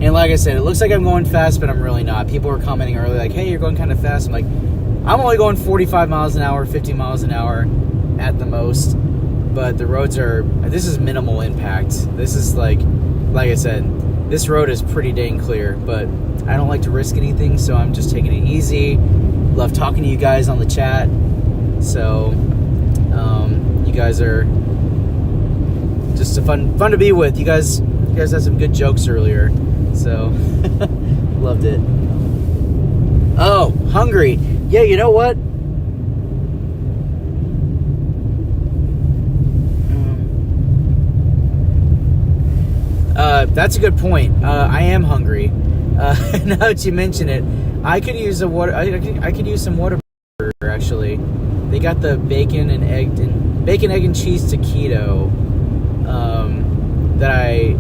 And like I said, it looks like I'm going fast, but I'm really not. People were commenting earlier like, hey, you're going kind of fast. I'm like, I'm only going 45 miles an hour, 50 miles an hour at the most. But the roads this is minimal impact. This is like I said, this road is pretty dang clear, but I don't like to risk anything, so I'm just taking it easy. Love talking to you guys on the chat. So, you guys are just fun to be with. You guys had some good jokes earlier. So, loved it. Oh, hungry. Yeah, you know what? That's a good point. I am hungry. Now that you mention it, I could use a water. I could use some Whataburger actually. They got the bacon, egg, and cheese taquito that I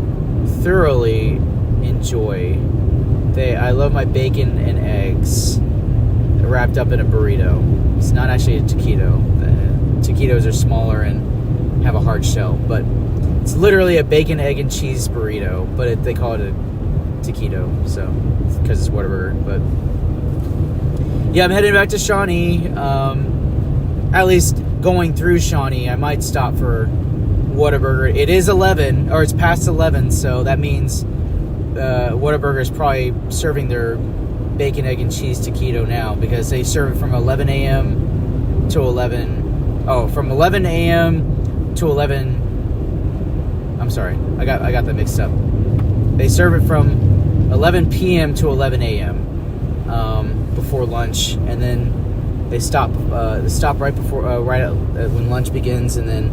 thoroughly enjoy. I love my bacon and eggs wrapped up in a burrito. It's not actually a taquito. The taquitos are smaller and have a hard shell, but it's literally a bacon, egg, and cheese burrito. But they call it a taquito, so because it's Whataburger. But yeah, I'm heading back to Shawnee. At least going through Shawnee, I might stop for Whataburger. It is 11, or it's past 11, so that means Whataburger is probably serving their bacon, egg, and cheese taquito now, because they serve it from 11 a.m. to 11. Oh, from 11 a.m. to 11. I'm sorry, I got that mixed up. They serve it from 11 p.m. to 11 a.m. Before lunch, and then they stop right before when lunch begins, and then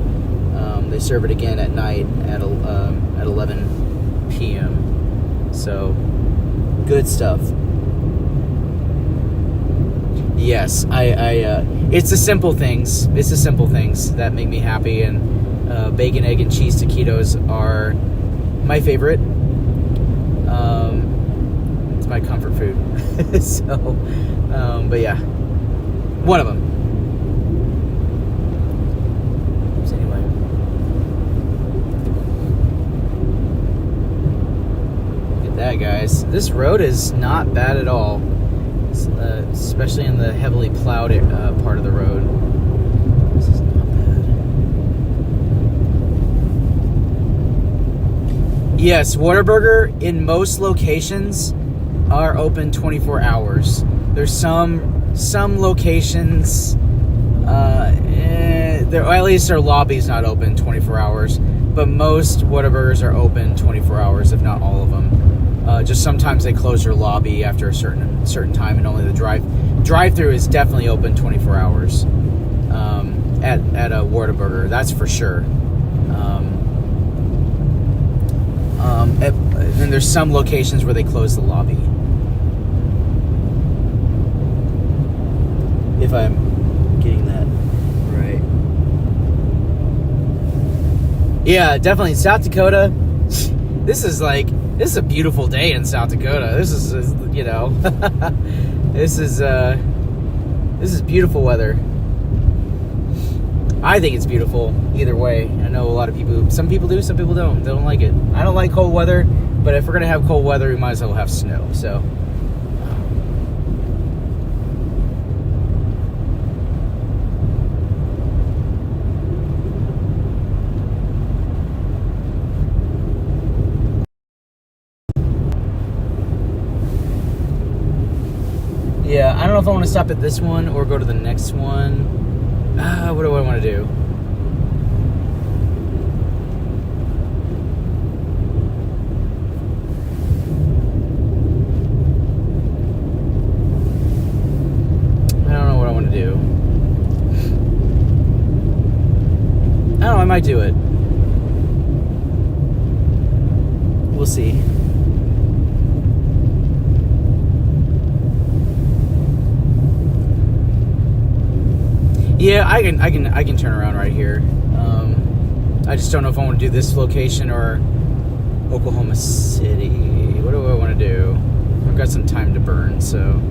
they serve it again at night at 11 p.m. So good stuff. Yes, it's the simple things. It's the simple things that make me happy, and bacon, egg, and cheese taquitos are my favorite. It's my comfort food. So, but yeah, one of them. So anyway, look at that, guys. This road is not bad at all, especially in the heavily plowed part of the road. This is not bad. Yes, Whataburger in most locations are open 24 hours. There's some locations, at least their lobby's not open 24 hours, but most Whataburgers are open 24 hours, if not all of them. Just sometimes they close their lobby after a certain time, and only the drive-through is definitely open 24 hours at a Whataburger. That's for sure. Then there's some locations where they close the lobby. If I'm getting that right. Yeah, definitely. South Dakota, this is a beautiful day in South Dakota. This is, this is beautiful weather. I think it's beautiful either way. I know a lot of people, some people do, some people don't. They don't like it. I don't like cold weather, but if we're going to have cold weather, we might as well have snow. So, yeah, I don't know if I want to stop at this one or go to the next one. What do I want to do? I don't know what I want to do. I don't know, I might do it. We'll see. Yeah, I can turn around right here. I just don't know if I want to do this location or Oklahoma City. What do I want to do? I've got some time to burn, so.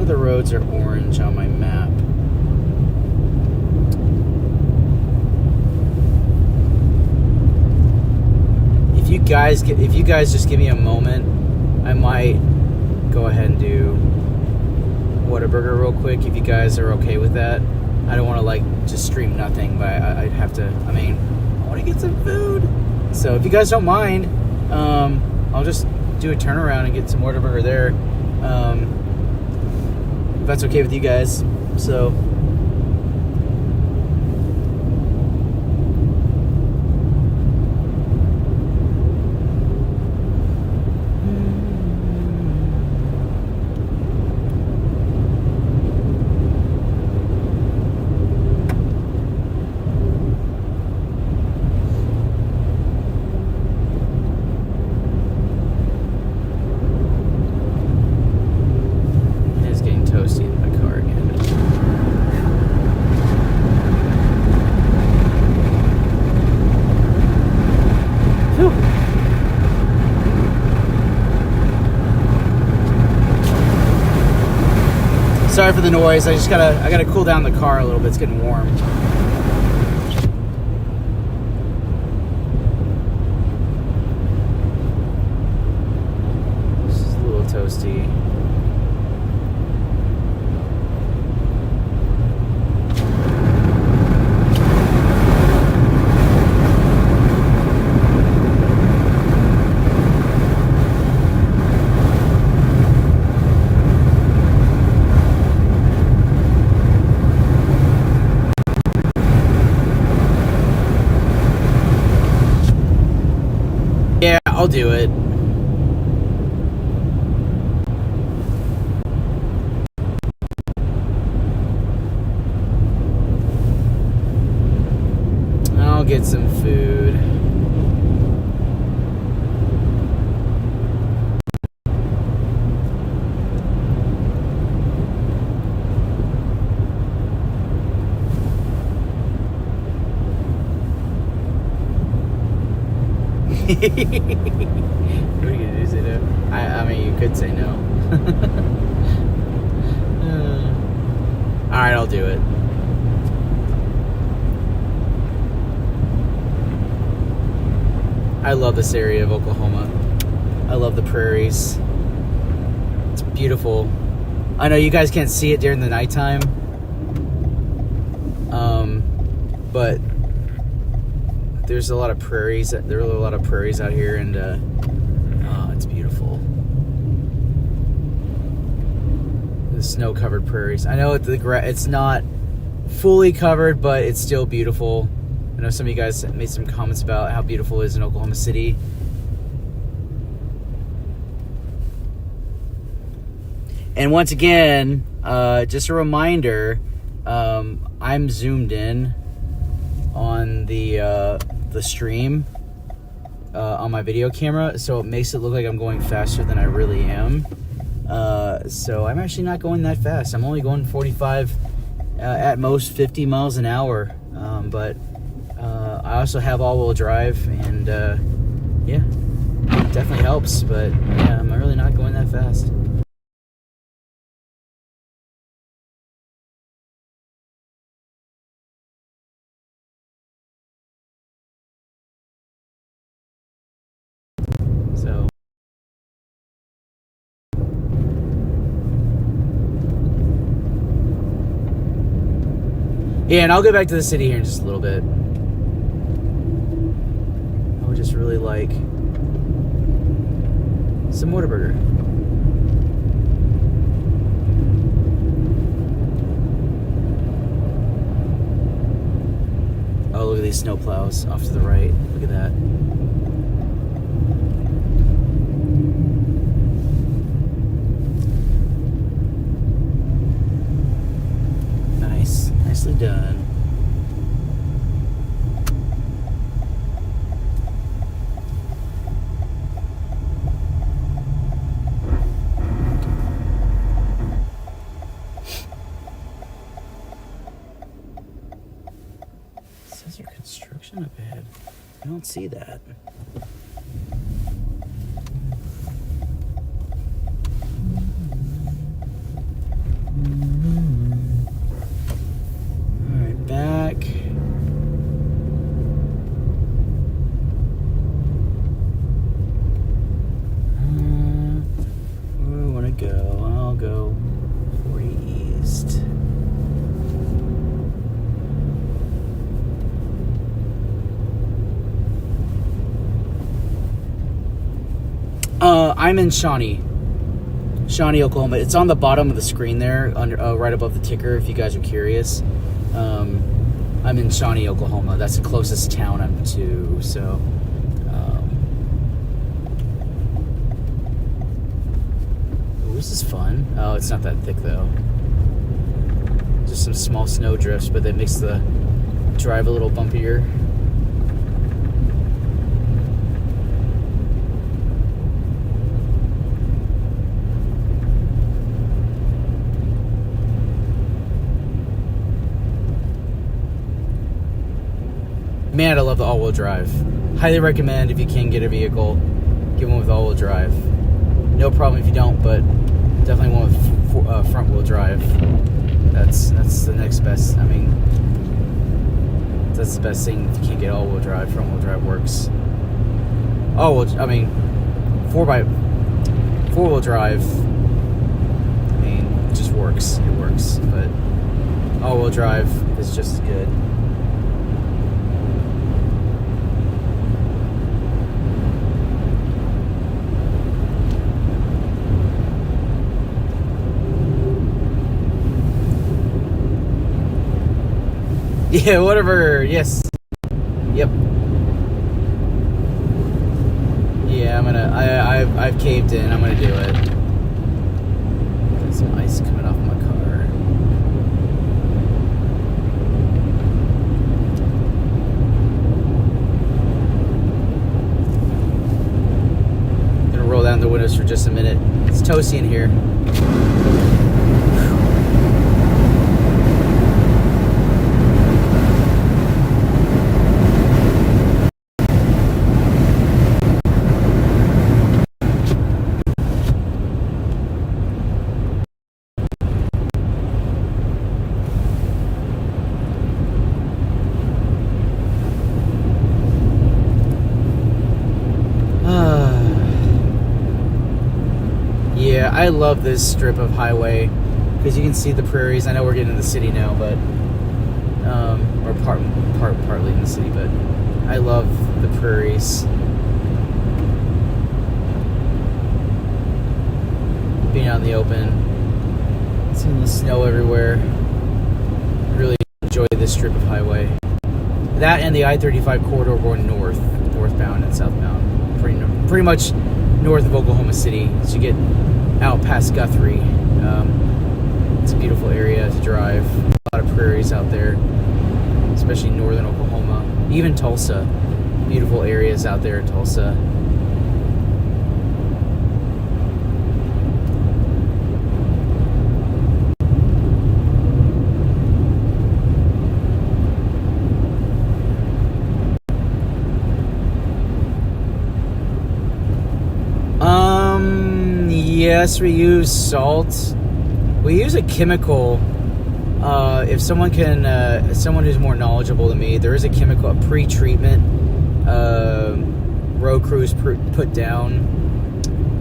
The roads are orange on my map. If you guys just give me a moment, I might go ahead and do Whataburger real quick if you guys are okay with that. I don't want to like just stream nothing, but I'd have to. I mean, I want to get some food. So if you guys don't mind, I'll just do a turnaround and get some Whataburger there. If that's okay with you guys. So sorry for the noise. I gotta cool down the car a little bit. It's getting warm. This is a little toasty. Yeah, I'll do it. I'll get some food. What are you gonna do? Say no? I mean, you could say no. All right, I'll do it. I love this area of Oklahoma. I love the prairies. It's beautiful. I know you guys can't see it during the nighttime, but there's a lot of prairies. There are a lot of prairies out here, and oh, it's beautiful. The snow-covered prairies. I know it's not fully covered, but it's still beautiful. I know some of you guys made some comments about how beautiful it is in Oklahoma City. And once again, just a reminder, I'm zoomed in on the stream on my video camera, so it makes it look like I'm going faster than I really am. So I'm actually not going that fast. I'm only going 45, at most 50 miles an hour. But I also have all-wheel drive, and yeah, it definitely helps. But yeah, I'm really not going that fast. So yeah, and I'll go back to the city here in just a little bit. I would just really like some Whataburger. these snow plows off to the right. Look at that. Nice. Nicely done. Says your construction up ahead. I don't see that. All right, back. Where do I want to go? I'll go 40 East. I'm in Shawnee, Oklahoma. It's on the bottom of the screen there, under right above the ticker. If you guys are curious, I'm in Shawnee, Oklahoma. That's the closest town I'm to. So, this is fun. Oh, it's not that thick though. Just some small snow drifts, but that makes the drive a little bumpier. Man, I love the all-wheel drive. Highly recommend if you can get a vehicle, get one with all-wheel drive. No problem if you don't, but definitely one with front-wheel drive. That's the next best. I mean, that's the best thing if you can't get all-wheel drive. Front-wheel drive works. I mean, 4x4-wheel drive. I mean, it just works. It works, but all-wheel drive is just as good. Yeah, whatever. Yes. Yep. Yeah, I've caved in. I'm gonna do it. Got some ice coming off my car. Gonna roll down the windows for just a minute. It's toasty in here. Yeah, I love this strip of highway because you can see the prairies. I know we're getting in the city now, but or partly in the city, but I love the prairies. Being out in the open, seeing the snow everywhere. Really enjoy this strip of highway. That and the I-35 corridor going northbound and southbound. Pretty much north of Oklahoma City. So you get out past Guthrie. It's a beautiful area to drive. A lot of prairies out there, especially northern Oklahoma. Even Tulsa. Beautiful areas out there in Tulsa. Yes, we use salt. We use a chemical. If someone someone who's more knowledgeable than me, there is a chemical, a pre-treatment road crews put down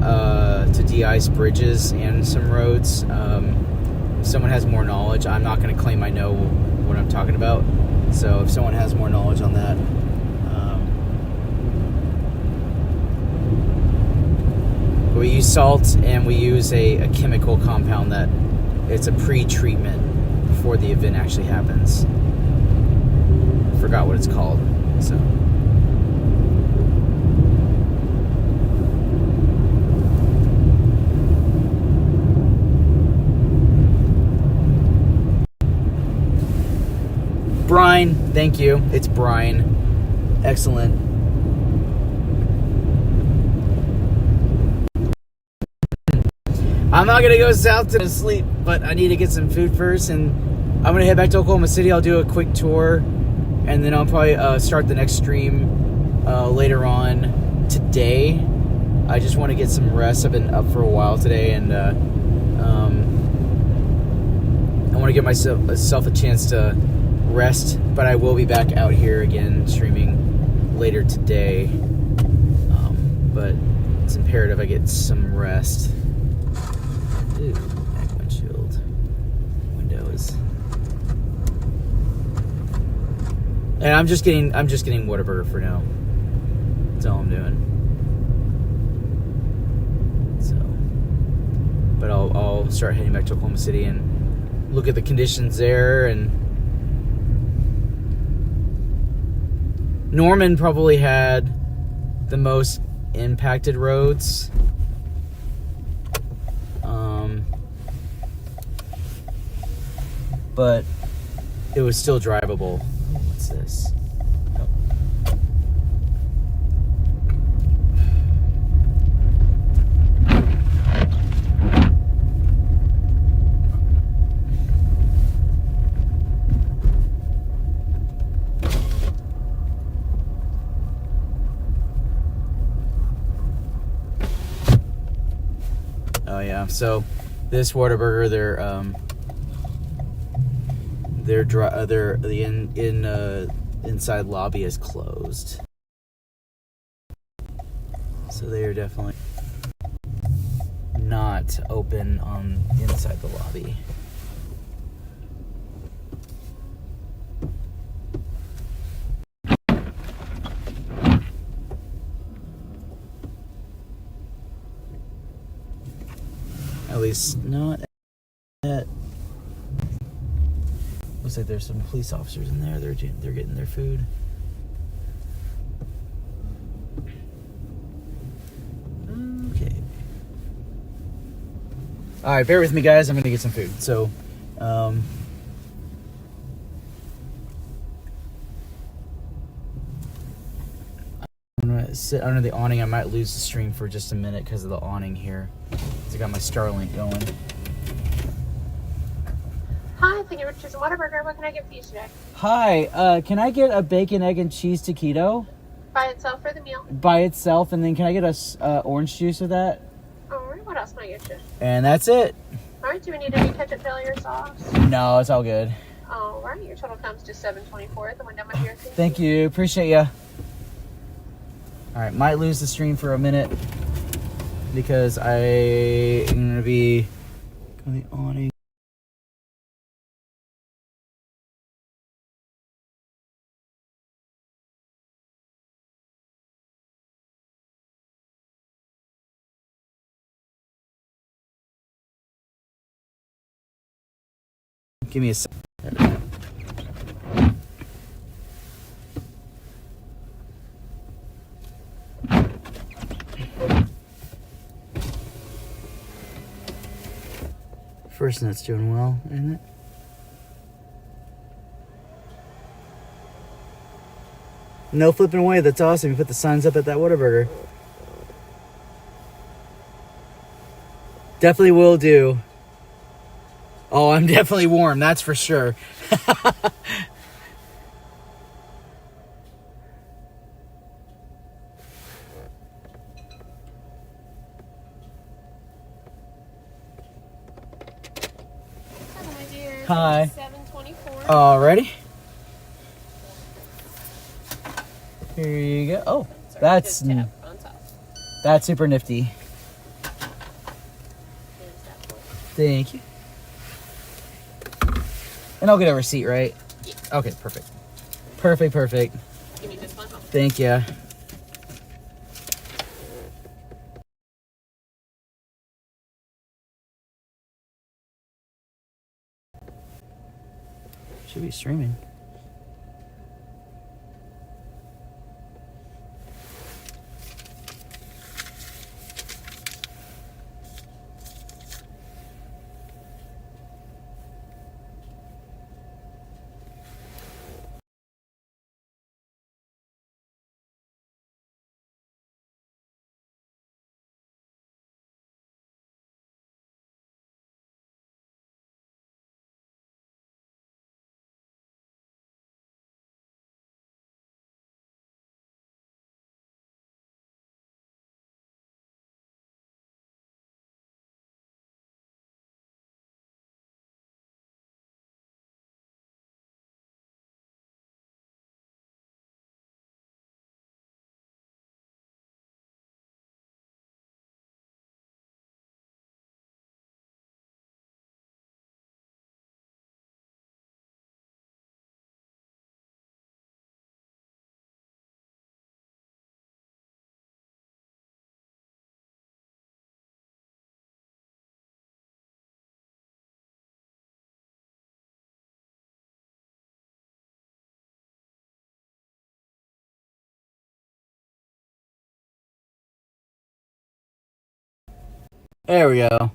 to de-ice bridges and some roads. If someone has more knowledge, I'm not going to claim I know what I'm talking about. So if someone has more knowledge on that, we use salt and we use a chemical compound that it's a pre-treatment before the event actually happens. forgot what it's called. So. Brine, thank you. It's brine. Excellent. I'm not gonna go south to sleep, but I need to get some food first, and I'm gonna head back to Oklahoma City. I'll do a quick tour, and then I'll probably start the next stream later on today. I just want to get some rest. I've been up for a while today, and I want to give myself a chance to rest, but I will be back out here again streaming later today. But it's imperative I get some rest. Ooh, back windshield. Windows. And I'm just getting Whataburger for now. That's all I'm doing. So, but I'll start heading back to Oklahoma City and look at the conditions there. And Norman probably had the most impacted roads. But it was still drivable. What's this? Oh yeah. So this Whataburger, the inside lobby is closed, so they are definitely not open on inside the lobby. At least not at. Looks like there's some police officers in there. They're getting their food. Okay. All right, bear with me, guys. I'm gonna get some food. So, I'm gonna sit under the awning. I might lose the stream for just a minute because of the awning here. I got my Starlink going. Hi, thank you for choosing Whataburger. What can I get for you today? Hi, can I get a bacon, egg, and cheese taquito? By itself for the meal. By itself, and then can I get a orange juice with that? Alright, what else can I get you? And that's it. Alright, do we need any ketchup, jelly, or sauce? No, it's all good. Alright, your total comes to $7.24 at the window, my dear. Thank you. Appreciate ya. Alright, might lose the stream for a minute because I am going to be on the awning. Give me a second. First Nut's doing well, isn't it? No flipping away. That's awesome. You put the signs up at that Whataburger. Definitely will do. Oh, I'm definitely warm. That's for sure. Hello, my dear. Hi. $7.24. Alrighty. Here you go. Oh, Sorry, that's just tap on top. that's super nifty. There's that one. Thank you. And I'll get a receipt, right? Yeah. Okay, perfect. Perfect. Give me just one moment. Thank you. Should be streaming. There we go.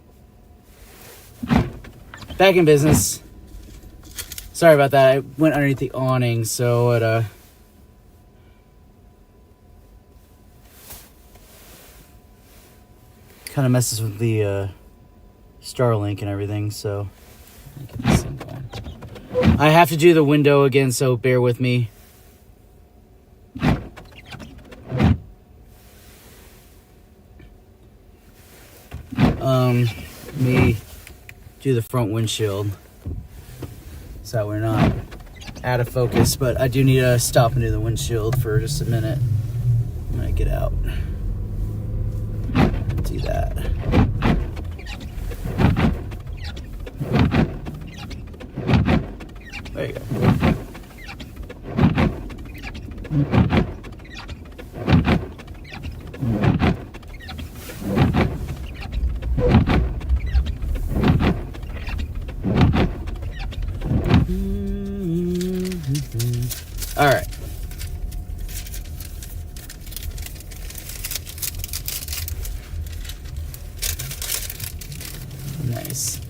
Back in business. Sorry about that. I went underneath the awning, so it kind of messes with the Starlink and everything, so I have to do the window again, so bear with me. Let me do the front windshield so we're not out of focus, but I do need to stop and do the windshield for just a minute. I'm gonna get out. Do that. There you go. All right. Nice.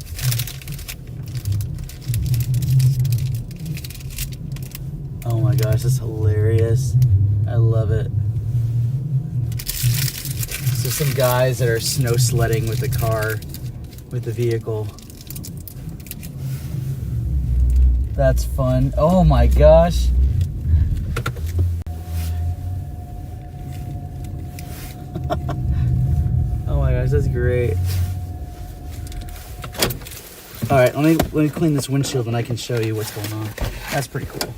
Oh my gosh, that's hilarious. I love it. So some guys that are snow sledding with the car, with the vehicle. That's fun. Oh my gosh. Oh my gosh, that's great. All right, let me clean this windshield and I can show you what's going on. That's pretty cool.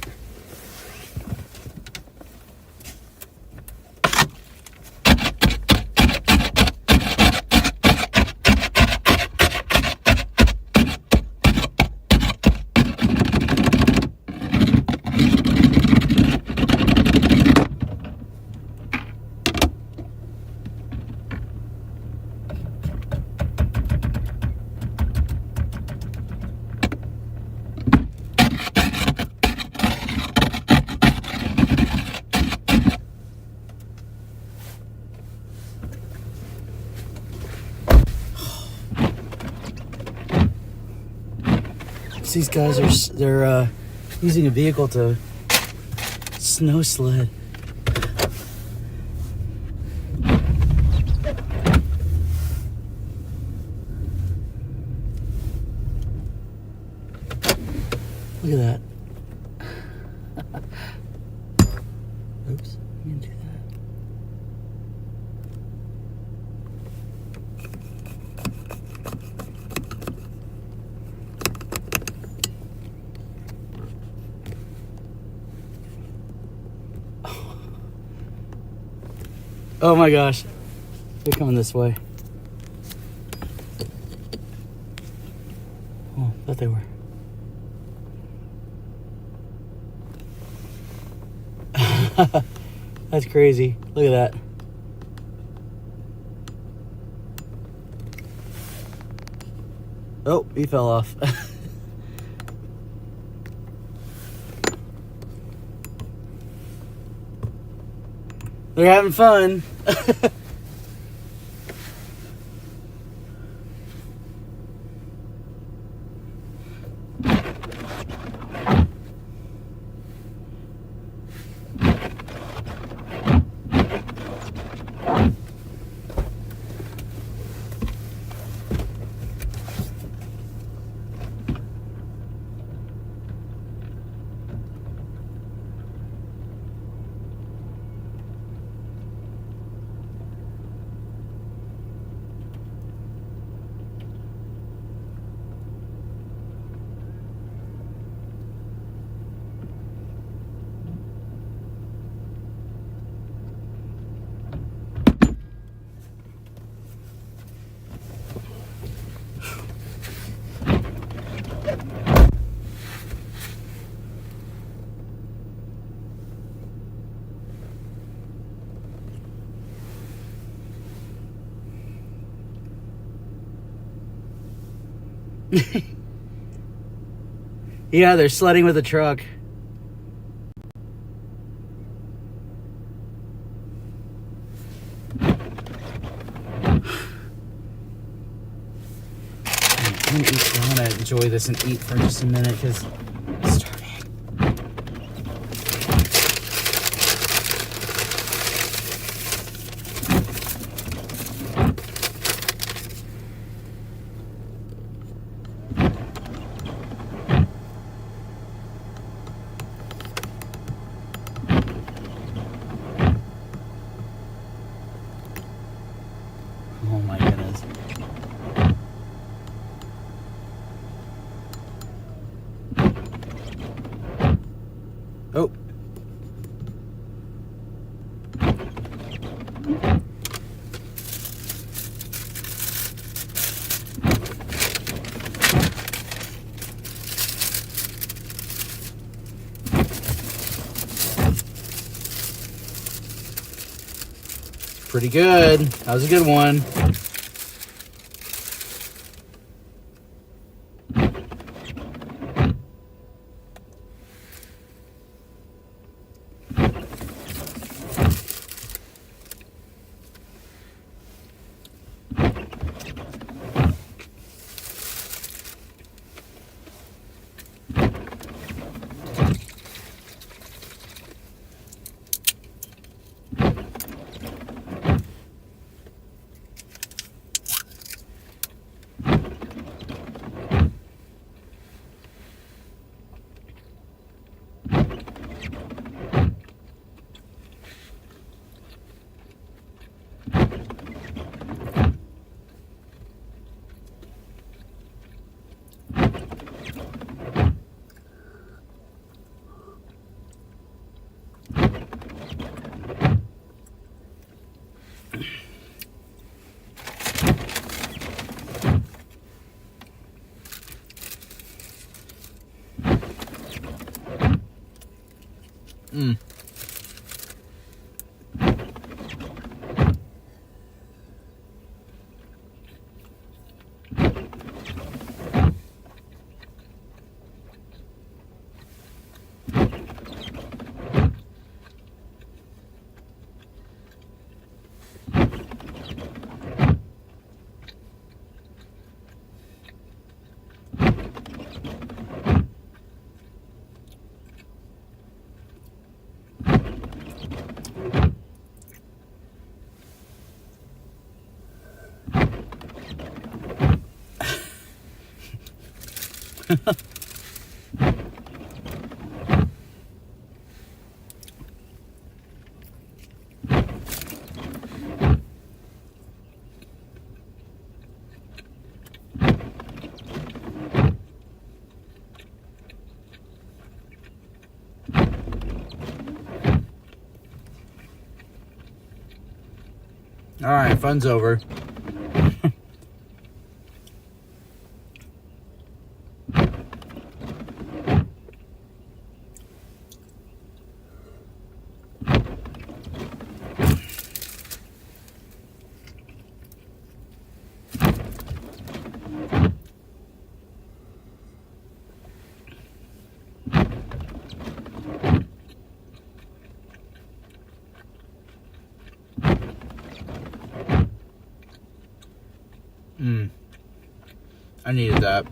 These guys they're using a vehicle to snow sled. Look at that. Oops, I didn't do that. Oh my gosh, they're coming this way. Oh, I thought they were. That's crazy. Look at that. Oh, he fell off. They're having fun. Yeah, they're sledding with a truck. this and eat for just a minute because I'm starving. Oh my goodness. Oh. Pretty good. That was a good one. Mm. All right, fun's over. I needed that.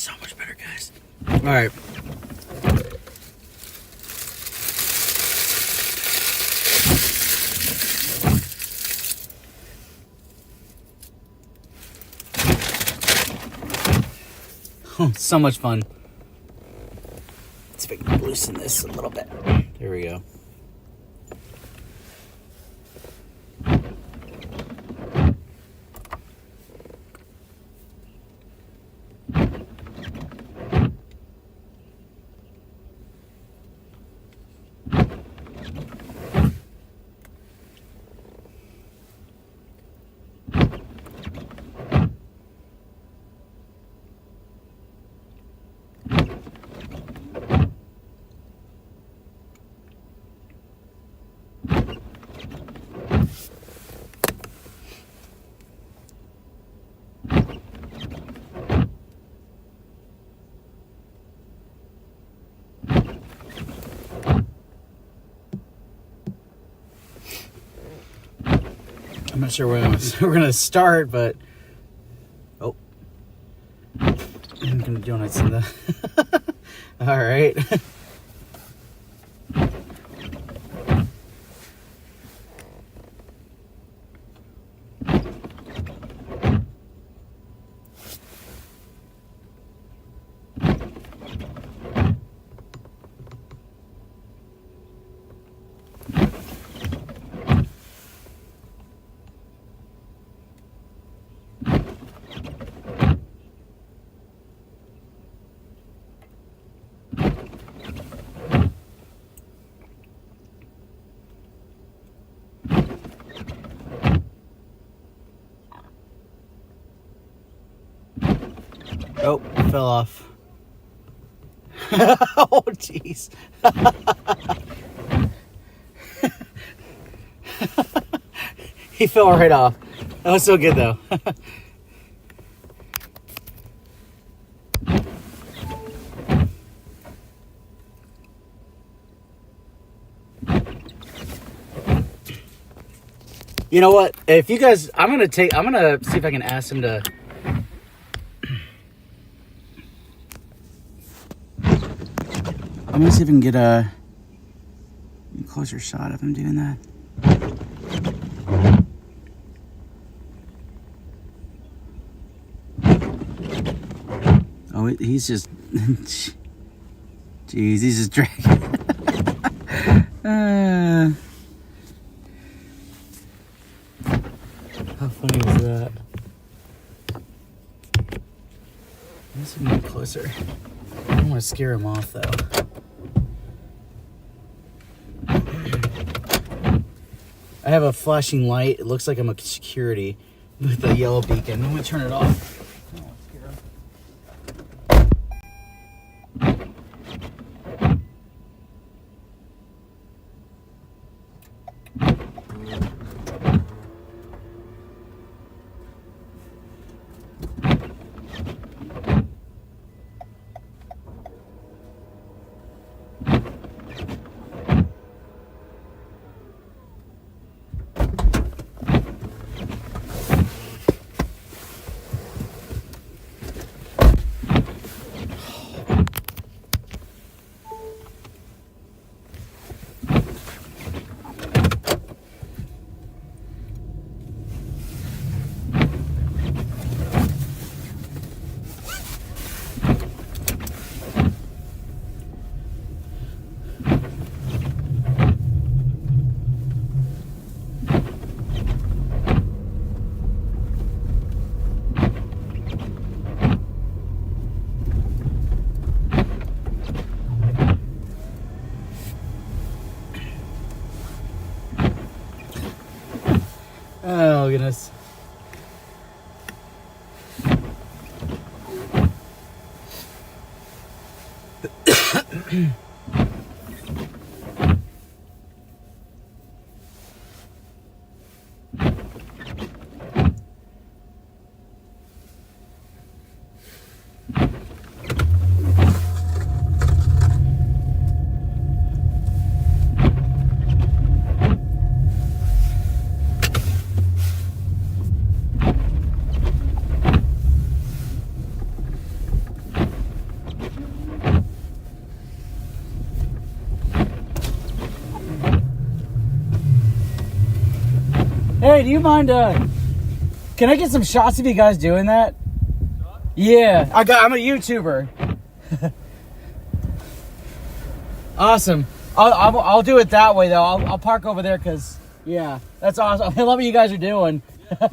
so much better, guys. All right. Oh, so much fun. Let's see if I can loosen this a little bit. There we go. I'm not sure where we're gonna start, but oh, I'm gonna do donuts in the. All right. Oh, fell off. Oh, jeez. He fell right off. That was so good, though. You know what? If you guys, I'm gonna see if I can ask him to. I'm gonna see if I can get a closer shot of him doing that. Oh, he's just, jeez, he's just dragging. How funny was that? Let's get closer. I don't want to scare him off, though. I have a flashing light. It looks like I'm a security with a yellow beacon. I'm going to turn it off. Oh, goodness. Hey, do you mind, can I get some shots of you guys doing that? Yeah, I'm a YouTuber. Awesome. I'll do it that way though. I'll park over there because yeah, that's awesome. I love what you guys are doing. All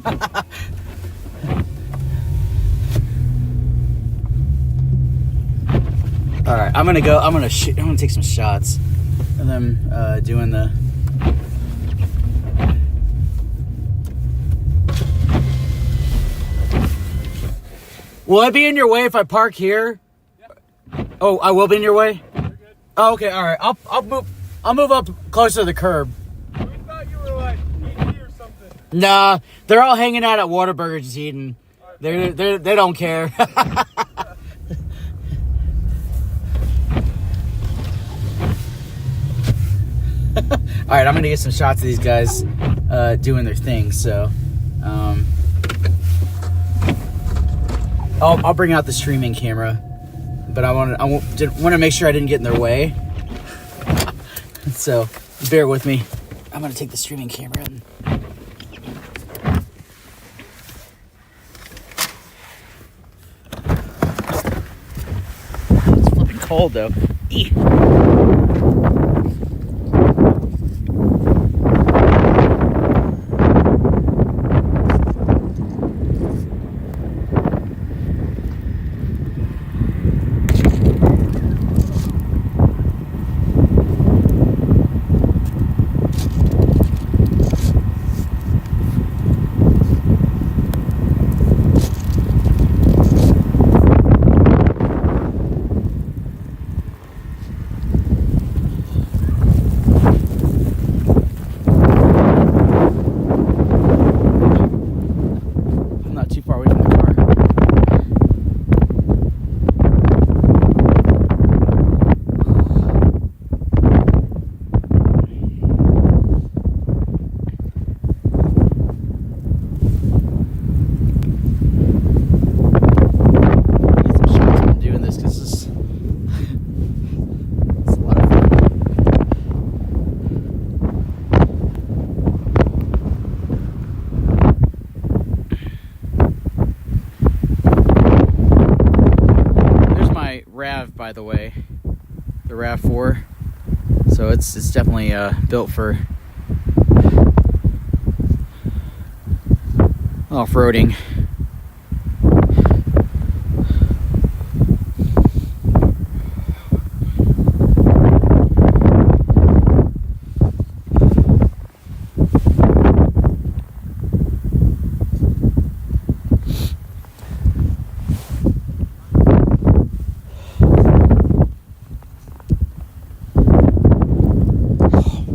right, I'm gonna take some shots of them doing the. Will I be in your way if I park here? Yeah. Oh, I will be in your way? You're good. Oh, okay, all right. I'll move up closer to the curb. We thought you were like eating or something. Nah, they're all hanging out at Whataburger just eating. They don't care. All right, I'm gonna get some shots of these guys doing their thing. So, I'll bring out the streaming camera, but I want to make sure I didn't get in their way. So bear with me. I'm gonna take the streaming camera and. It's flipping cold though. Eek. By the way, the RAV4, so it's definitely built for off-roading.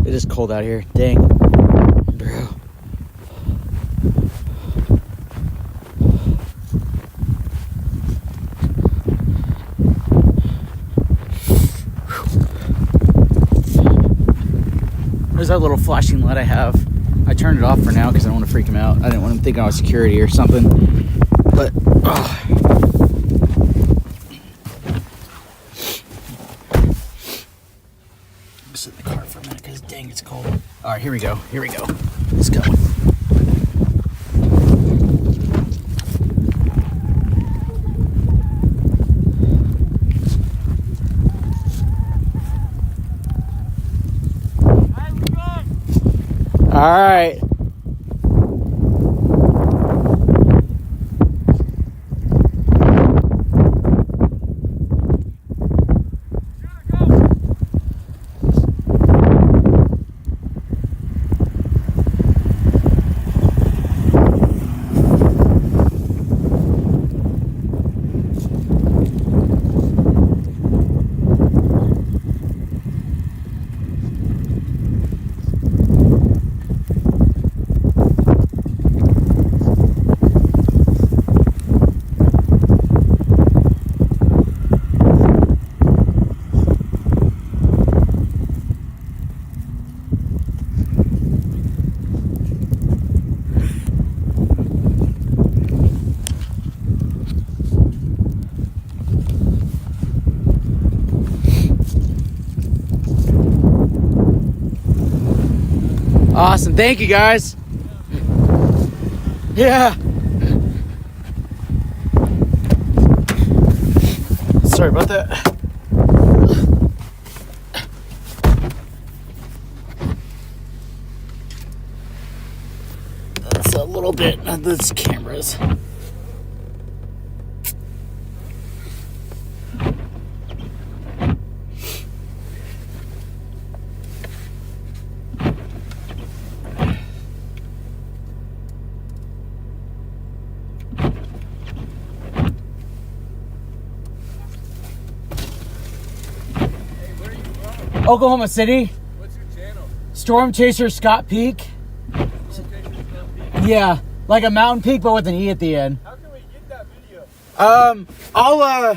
It is cold out here. Dang. Bro. There's that little flashing light I have. I turned it off for now because I don't want to freak him out. I didn't want him thinking I was security or something. But, sit in the car for a minute because dang, it's cold. All right, here we go. Let's go. All right. Awesome. Thank you, guys. Yeah. Sorry about that. That's a little bit of this cameras. Oklahoma City. What's your channel? Storm Chaser Scott Peake. Storm Chaser Scott Peake. Yeah, like a mountain peak, but with an E at the end. How can we get that video? I'll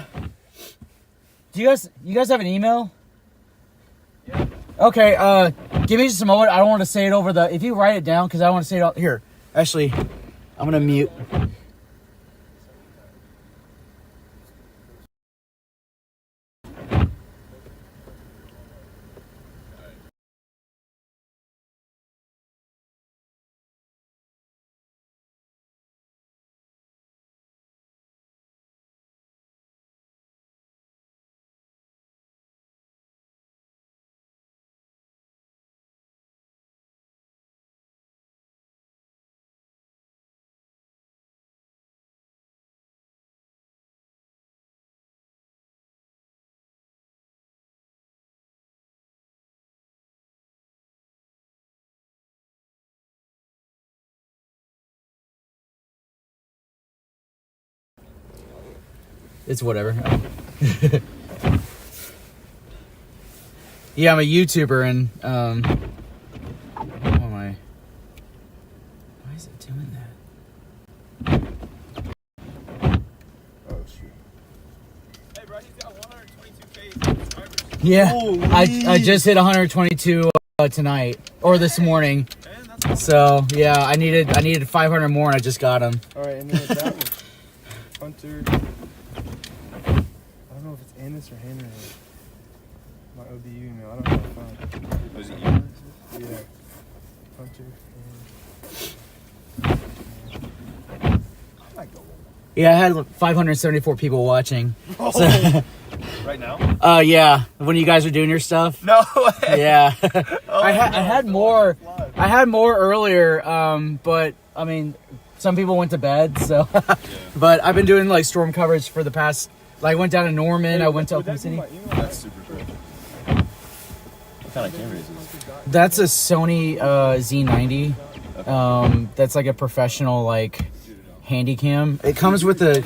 do you guys have an email? Yeah. Okay, give me just a moment. I don't want to say it over the. If you write it down, because I don't want to say it out here. Actually, I'm gonna mute. It's whatever. Yeah, I'm a YouTuber and oh my. Why is it doing that? Oh shoot. Hey bro, he's got 122K subscribers. Yeah, Holy. I just hit 122 tonight or this morning. Man, that's awesome. So yeah, I needed 500 more and I just got them. All right, and then with that one, Hunter. I don't know if it's Annis or Henry. My ODU email. I don't know if I found. Was it you? Yeah. Hunter. I might go. Yeah, I had 574 people watching. Oh, So, right now? yeah, when you guys were doing your stuff. No way. Yeah, Oh, I had no, more. it's live. I had more earlier, but I mean, some people went to bed, so. But I've been doing like storm coverage for the past. Like, I went down to Norman. I went to Would that Oklahoma be City. my email? That's super cool. What kind of camera is this? That's a Sony Z90. That's like a professional like handy cam. It comes with a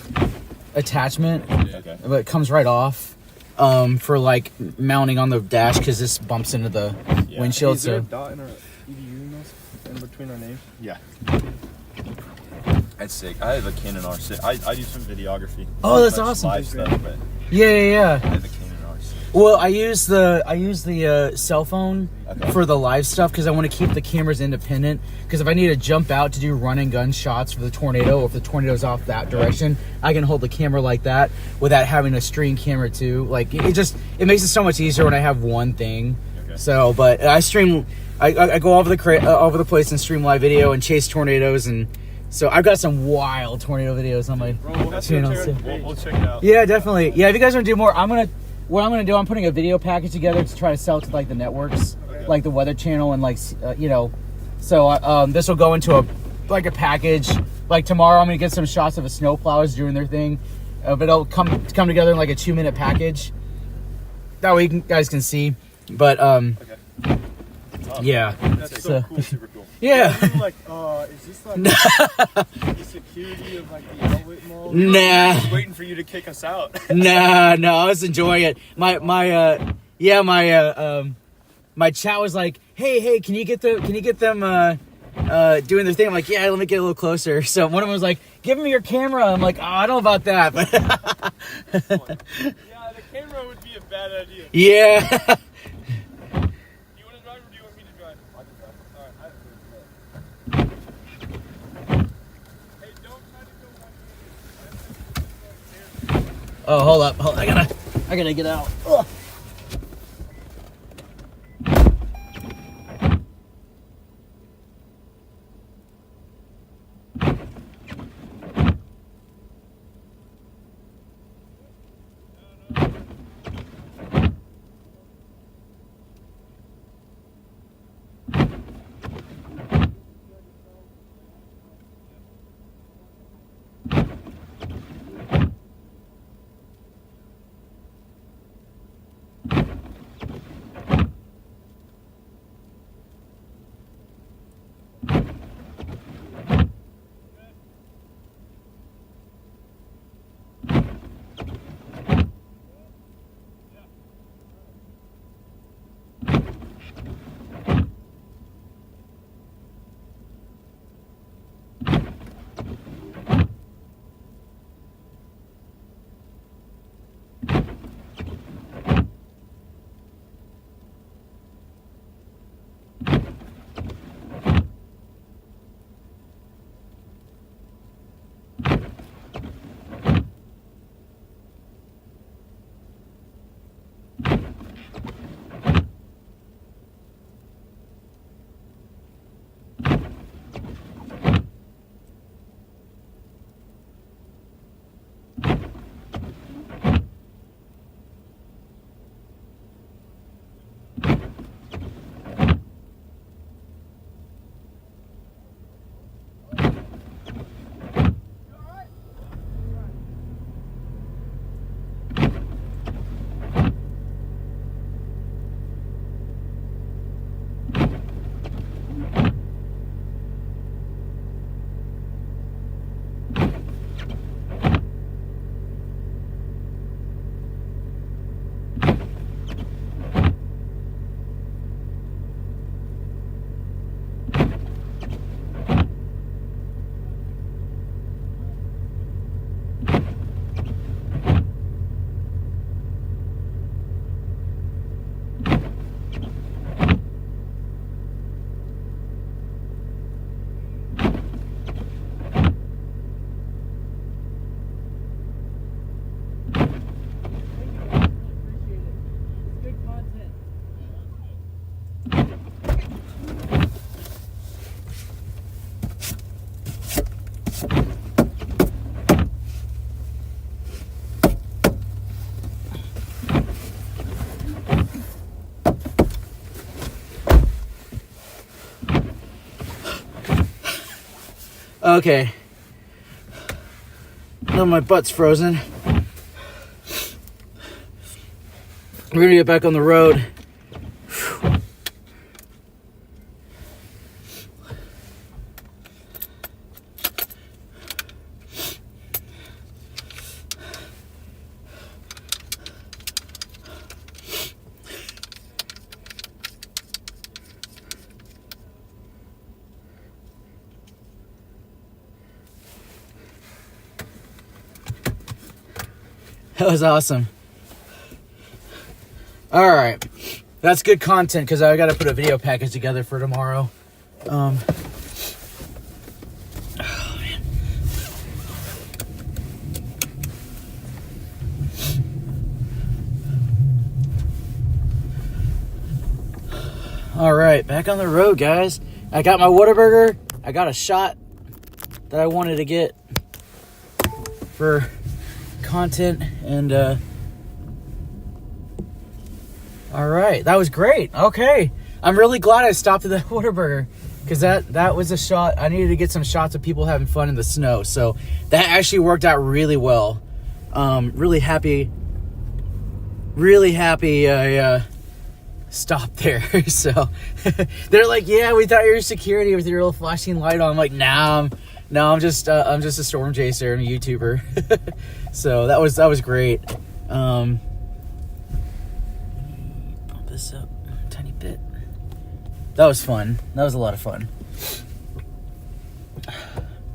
attachment, Okay. but it comes right off for like mounting on the dash because this bumps into the windshield. Is there a So dot in our EDU emails in between our names? Yeah. That's sick. I have a Canon R6. I do some videography. Oh, that's Like awesome. Live stuff, but yeah. I have a Canon R6. Well, I use the cell phone Okay. for the live stuff because I want to keep the cameras independent. Because if I need to jump out to do run and gun shots for the tornado, or if the tornado's off that direction, I can hold the camera like that without having a stream camera too. Like it makes it so much easier when I have one thing. Okay. So, but I stream. I go over the place and stream live video and chase tornadoes, and so I've got some wild tornado videos on my Bro, we'll have to channel. check So. it. We'll check it out. Yeah, definitely. Yeah, if you guys want to do more, what I'm gonna do. I'm putting a video package together to try to sell it to like the networks, like the Weather Channel, and like So this will go into a package. Like tomorrow, I'm gonna get some shots of the snowplows doing their thing, but it'll come together in like a 2-minute package. That way you guys can see. But yeah. That's so So- cool. Super cool. Yeah. Like, is this like the security of like the outlet mall? Nah. Just waiting for you to kick us out. No, I was enjoying it. My chat was like, hey, can you get them doing their thing? I'm like, yeah, let me get a little closer. So one of them was like, give me your camera. I'm like, oh, I don't know about that, but Yeah, the camera would be a bad idea. yeah. Do you want to drive or do you want me to drive? I can drive. All right, I have to drive. Hey, don't try to go one way. Oh, hold up, I gotta get out. Ugh. Okay. Now my butt's frozen. We're gonna get back on the road. That was awesome. All right, that's good content because I got to put a video package together for tomorrow. Oh man. All right, back on the road, guys. I got my Whataburger. I got a shot that I wanted to get for content, and all right, that was great. Okay, I'm really glad I stopped at the Whataburger because that was a shot. I needed to get some shots of people having fun in the snow, so that actually worked out really well. Really happy I stopped there. So they're like, yeah, we thought you were security with your little flashing light on. I'm like, nah, I'm just a storm chaser and a YouTuber. So that was great. Bump this up a tiny bit. That was fun. That was a lot of fun.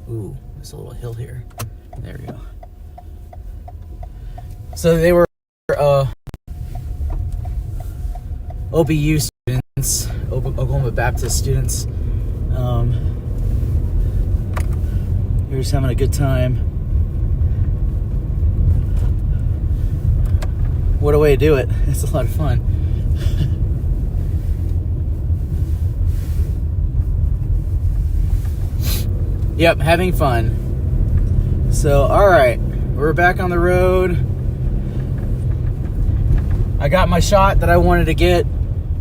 Ooh, there's a little hill here. There we go. So they were OBU students, Oklahoma Baptist students. We're just having a good time. What a way to do it. It's a lot of fun. Yep, having fun. So, alright. We're back on the road. I got my shot that I wanted to get.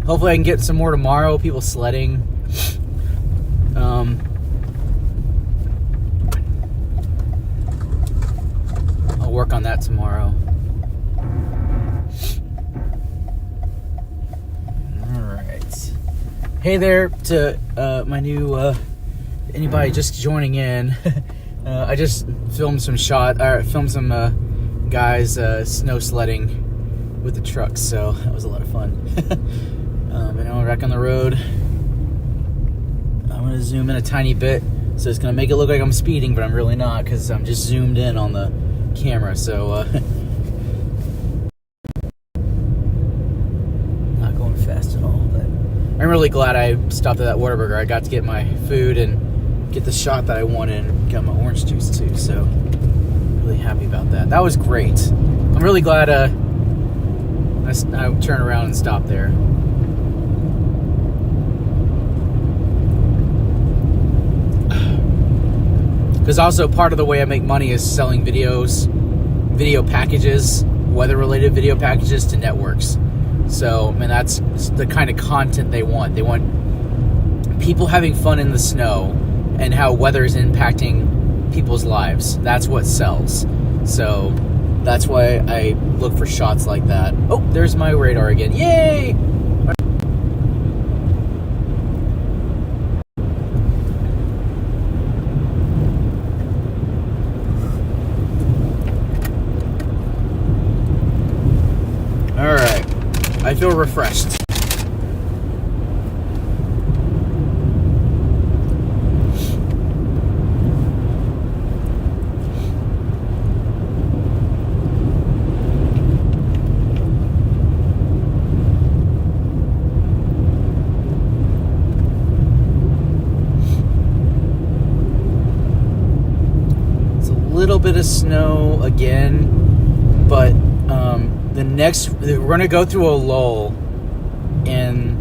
Hopefully I can get some more tomorrow. People sledding. I'll work on that tomorrow. Alright. Hey there to my new anybody just joining in. I just filmed some guys snow sledding with the trucks, so that was a lot of fun. But now we're back on the road. I'm gonna zoom in a tiny bit, so it's gonna make it look like I'm speeding, but I'm really not because I'm just zoomed in on the camera. So not going fast at all. But I'm really glad I stopped at that Whataburger. I got to get my food and get the shot that I wanted, and got my orange juice too. So really happy about that. That was great. I'm really glad I turned around and stopped there. Because also part of the way I make money is selling video packages, weather-related video packages to networks. So, I mean, that's the kind of content they want. They want people having fun in the snow and how weather is impacting people's lives. That's what sells. So that's why I look for shots like that. Oh, there's my radar again. Yay! Alright. I feel refreshed. Little bit of snow again, but we're gonna go through a lull in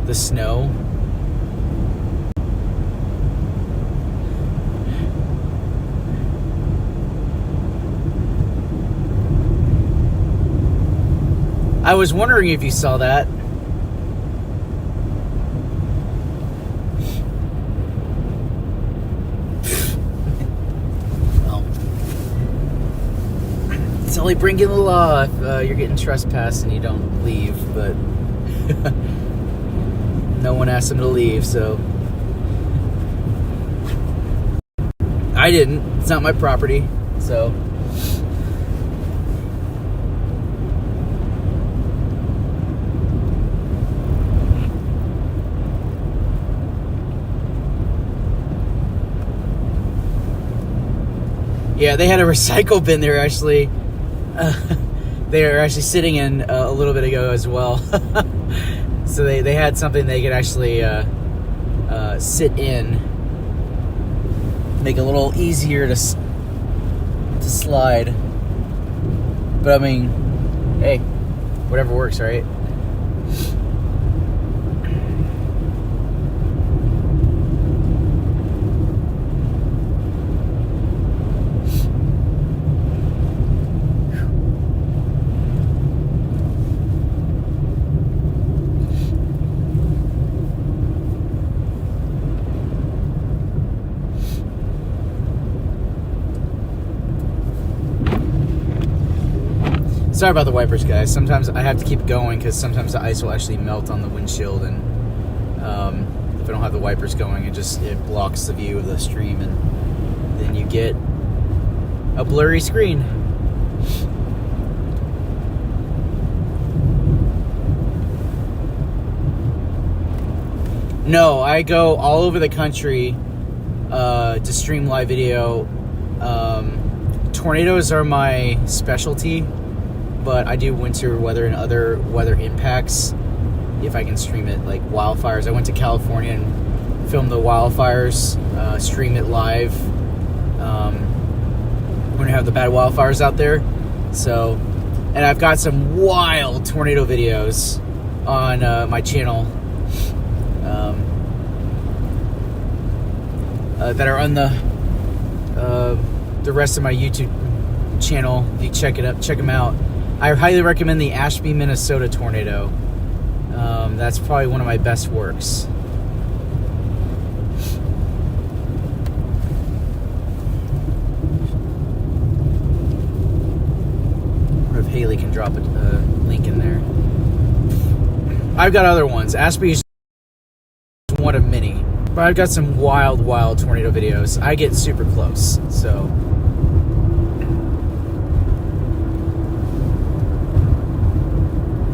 the snow. I was wondering if you saw that. It's only breaking the law if you're getting trespassed and you don't leave, but no one asked him to leave, so I didn't. It's not my property, so. Yeah, they had a recycle bin there actually. They were actually sitting in a little bit ago as well. So they had something they could actually sit in, make it a little easier to slide. But I mean, hey, whatever works, right? Sorry about the wipers, guys. Sometimes I have to keep going because sometimes the ice will actually melt on the windshield, and if I don't have the wipers going, it blocks the view of the stream, and then you get a blurry screen. No, I go all over the country to stream live video. Tornadoes are my specialty, but I do winter weather and other weather impacts if I can stream it, like wildfires. I went to California and filmed the wildfires, stream it live when you have the bad wildfires out there. So, and I've got some wild tornado videos on my channel that are on the rest of my YouTube channel. If you check them out. I highly recommend the Ashby, Minnesota tornado. That's probably one of my best works. What if Haley can drop a link in there? I've got other ones. Ashby is one of many. But I've got some wild tornado videos. I get super close, so...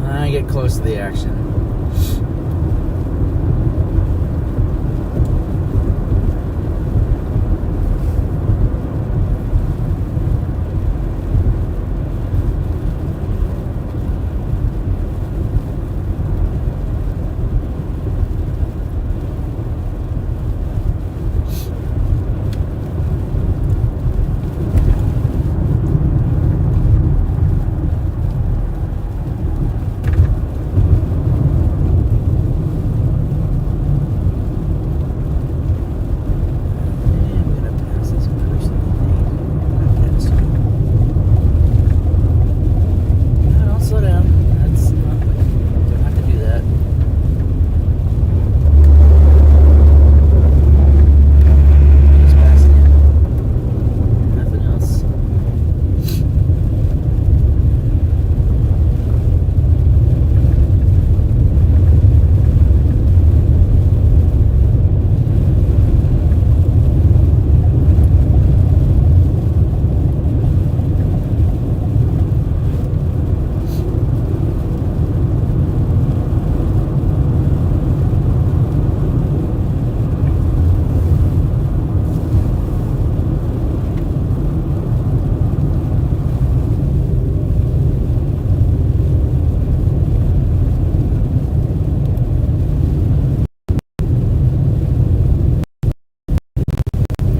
I get close to the action.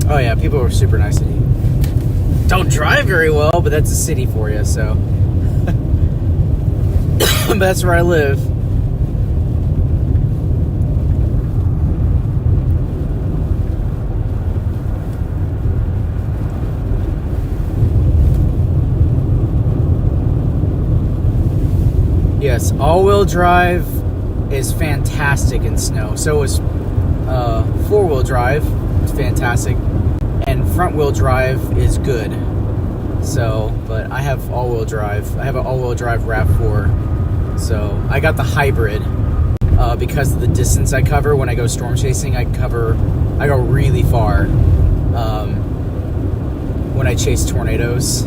Oh yeah, people were super nice to you. Don't drive very well, but that's a city for you, so. But that's where I live. Yes, all-wheel drive is fantastic in snow. So is four-wheel drive. It's fantastic. And front-wheel drive is good. So, but I have all-wheel drive. I have an all-wheel drive RAV4. So I got the hybrid because of the distance I cover. When I go storm chasing, I go really far when I chase tornadoes.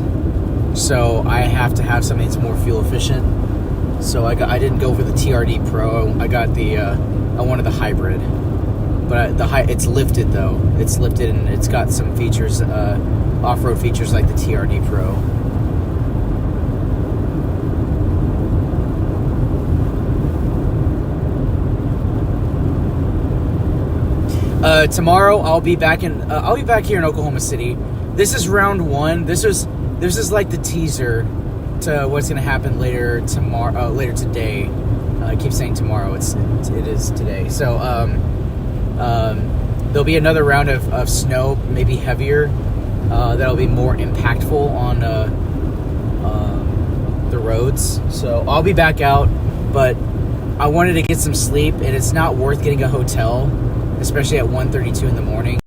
So I have to have something that's more fuel efficient. So I didn't go for the TRD Pro. I got I wanted the hybrid. But it's lifted though. It's lifted and it's got some features, off-road features like the TRD Pro. Tomorrow I'll be back here in Oklahoma City. This is round 1. This is like the teaser to what's going to happen later today. I keep saying tomorrow. It is today. So there'll be another round of snow, maybe heavier. That'll be more impactful on the roads. So I'll be back out, but I wanted to get some sleep, and it's not worth getting a hotel, especially at 1:32 in the morning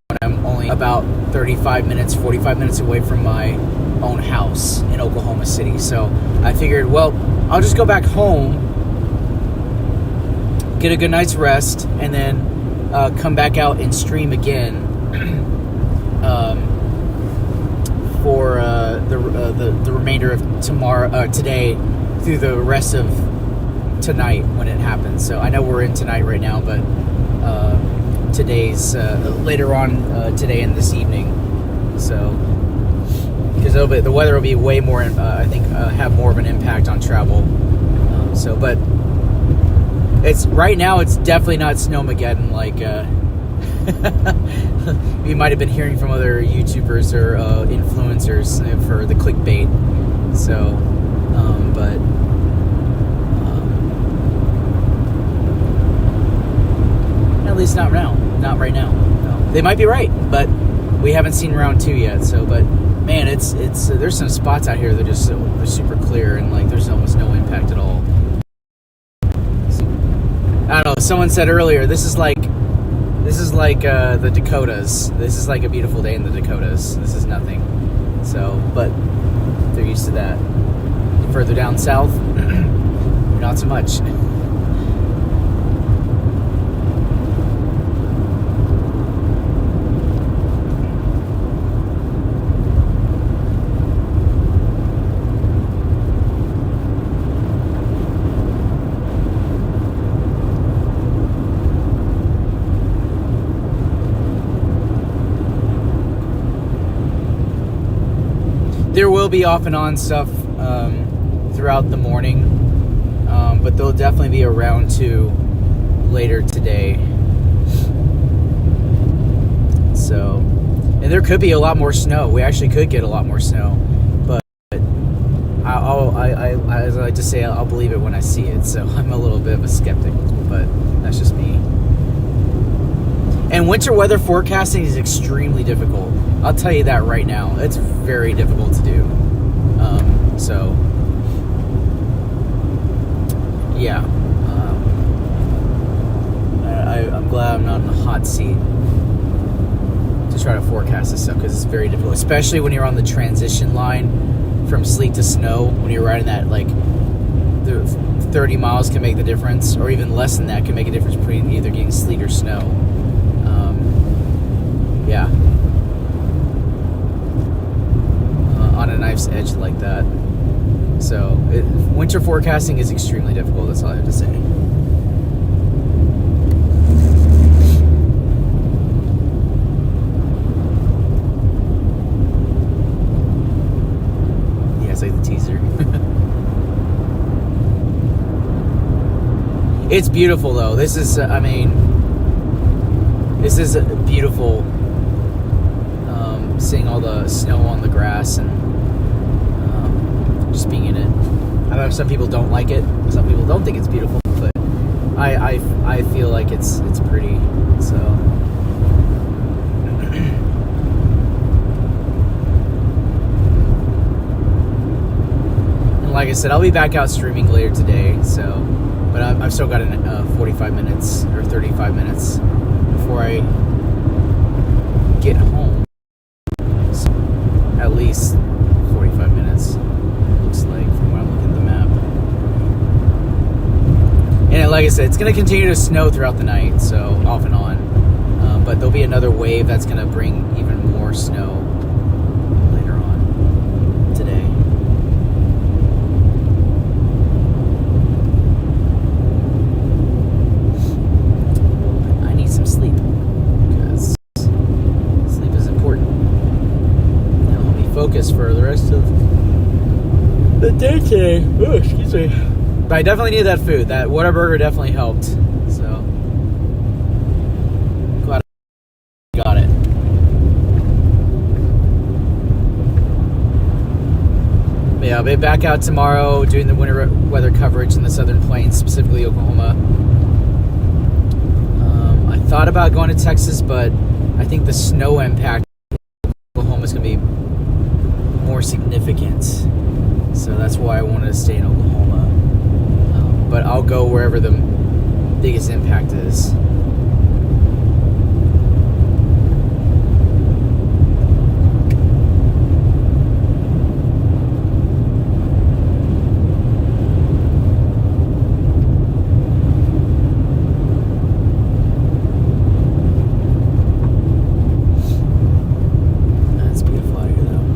when I'm only about 45 minutes, 45 minutes away from my own house in Oklahoma City. So I figured, well, I'll just go back home, get a good night's rest, and then come back out and stream again for the remainder of today through the rest of tonight when it happens. So I know we're in tonight right now, but today's later on today and this evening. So because the weather will be way more, I think, have more of an impact on travel. But it's right now. It's definitely not Snowmageddon like you might have been hearing from other YouTubers or influencers for the clickbait. So, but at least not now. Not right now. No. They might be right, but we haven't seen round 2 yet. So, but man, it's there's some spots out here that are just they're super clear and like there's almost no impact at all. I don't know. Someone said earlier, this is like the Dakotas. This is like a beautiful day in the Dakotas. This is nothing. So, but they're used to that. Further down south, not so much. There will be off and on stuff throughout the morning, but there'll definitely be a round 2 later today. So, and there could be a lot more snow. We actually could get a lot more snow, but as I like to say, I'll believe it when I see it. So I'm a little bit of a skeptic, but that's just me. And winter weather forecasting is extremely difficult. I'll tell you that right now. It's very difficult to do. Yeah. I'm glad I'm not in the hot seat to try to forecast this stuff because it's very difficult, especially when you're on the transition line from sleet to snow. When you're riding that, like, the 30 miles can make the difference, or even less than that can make a difference between either getting sleet or snow. Yeah. On a knife's edge like that. So, winter forecasting is extremely difficult. That's all I have to say. Yeah, it's like the teaser. It's beautiful, though. This is, this is beautiful. Seeing all the snow on the grass and just being in it. I know some people don't like it. Some people don't think it's beautiful, but I feel like it's pretty. So, and like I said, I'll be back out streaming later today. So, but I've still got 45 minutes or 35 minutes before I get home. said, it's going to continue to snow throughout the night, so off and on. But there'll be another wave that's going to bring even more snow later on today. I need some sleep because sleep is important. It'll help me focus for the rest of the day today. Oh, excuse me. But I definitely need that food. That Whataburger definitely helped. So glad I got it. But yeah, I'll be back out tomorrow doing the winter weather coverage in the Southern Plains, specifically Oklahoma. I thought about going to Texas, but I think the snow impact in Oklahoma is going to be more significant. So that's why I wanted to stay in Oklahoma. But I'll go wherever the biggest impact is. That's beautiful out here, though.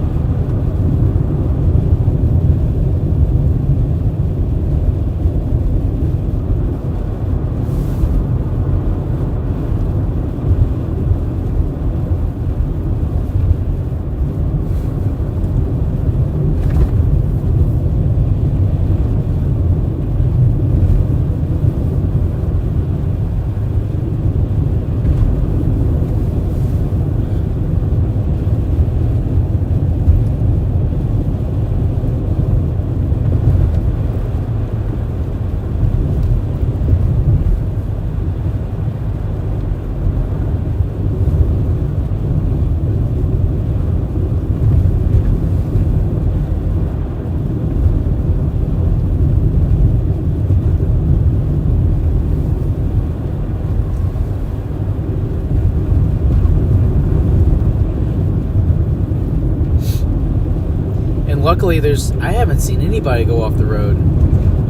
Luckily, I haven't seen anybody go off the road,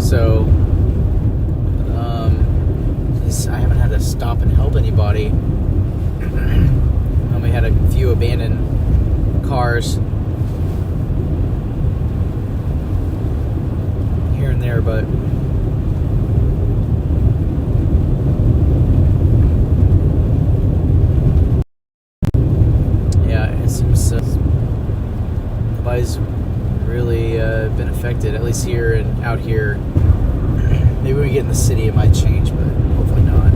so I haven't had to stop and help anybody. We had a few abandoned cars here and there, but yeah, it seems nobody's really been affected, at least here and out here. Maybe when we get in the city it might change, but hopefully not.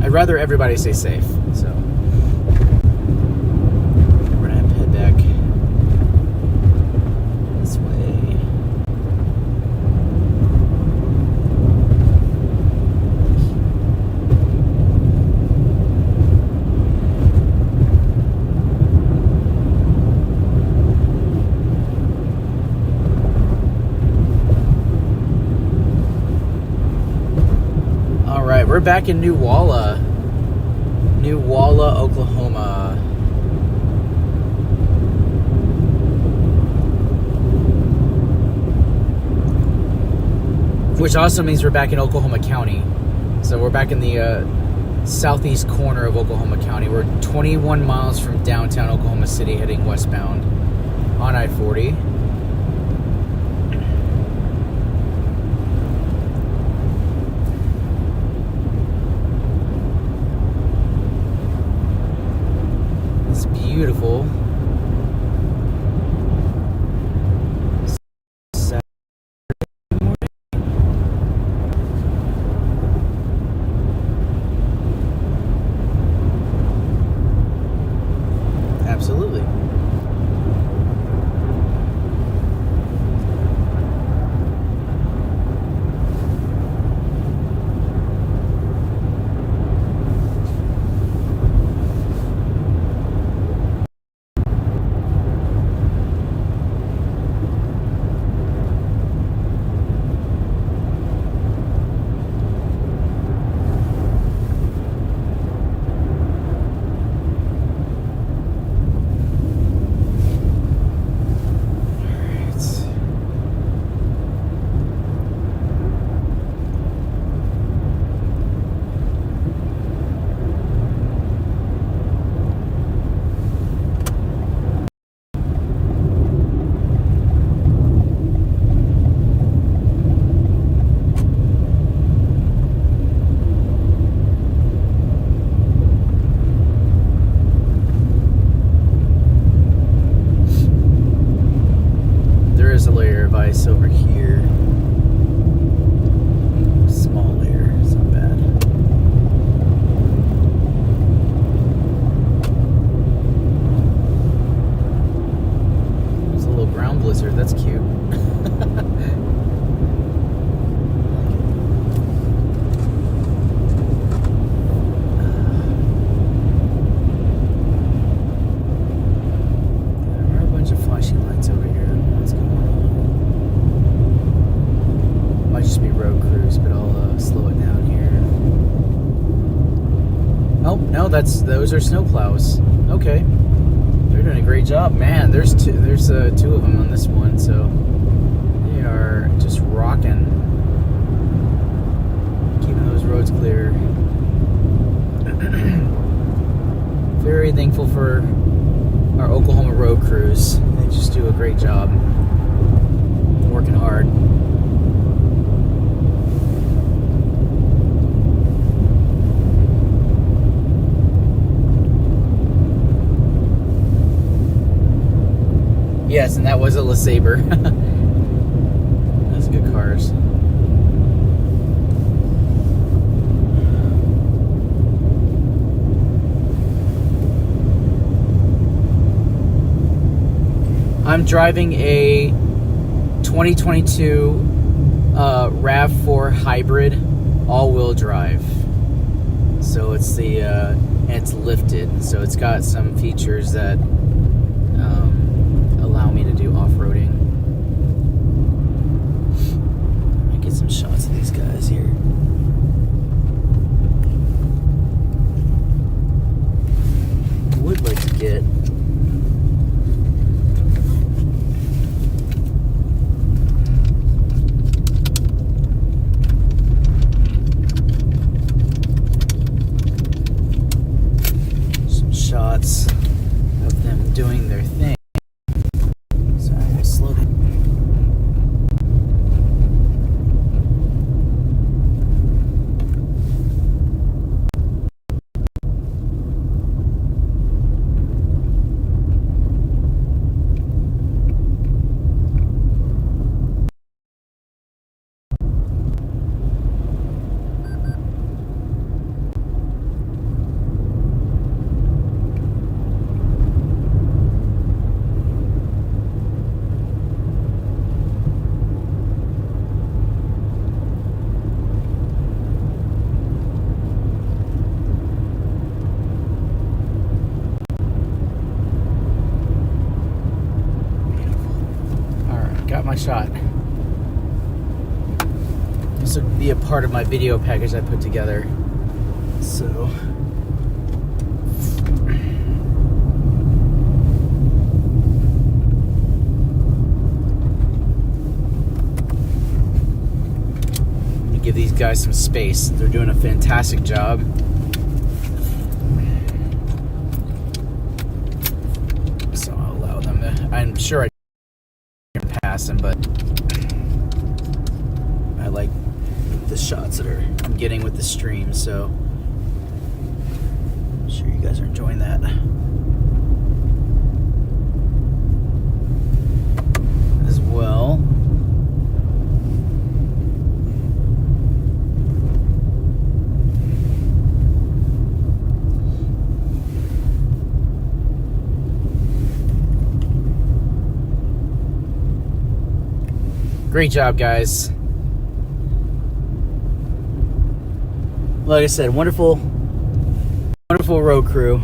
I'd rather everybody stay safe, so we're gonna have to head back this way. We're back in New Walla, Oklahoma. Which also means we're back in Oklahoma County. So we're back in the southeast corner of Oklahoma County. We're 21 miles from downtown Oklahoma City heading westbound on I-40. Beautiful. Absolutely. this over here. Small layer, it's not bad. There's a little ground blizzard, that's cute. Those are snowplows. Okay, they're doing a great job, man. There's two of them on this one, so they are just rocking, keeping those roads clear. Very thankful for our Oklahoma road crews. They just do a great job, working hard. Yes, and that was a LeSabre. That's good cars. I'm driving a 2022 RAV4 hybrid all-wheel drive. So it's it's lifted, so it's got some features that allow me to do off-roading. I get some shots of these guys here. I would like to get some shots of them doing their thing. My shot. This would be a part of my video package I put together. So let me give these guys some space. They're doing a fantastic job. So I'll allow them to, I'm sure I pass them, but I like the shots that I'm getting with the stream, so I'm sure you guys are enjoying that. As well. Great job, guys. Like I said, wonderful road crew.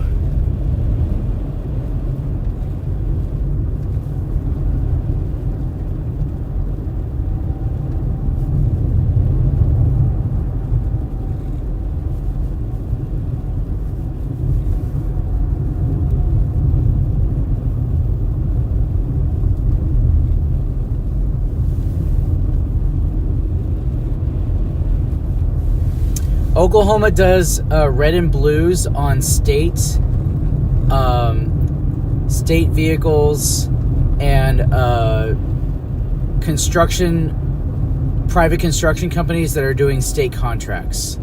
Oklahoma does red and blues on state vehicles and private construction companies that are doing state contracts.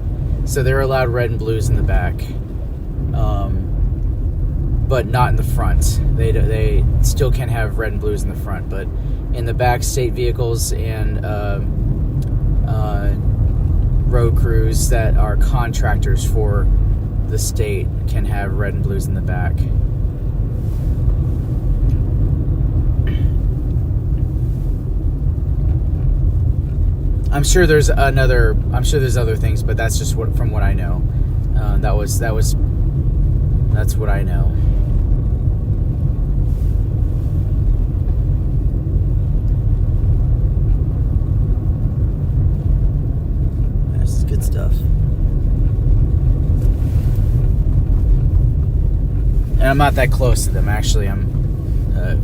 So they're allowed red and blues in the back. but not in the front. They still can have red and blues in the front, but in the back, state vehicles and road crews that are contractors for the state can have red and blues in the back. I'm sure there's other things, but that's just from what I know. That's what I know. This is good stuff. And I'm not that close to them. Actually, I'm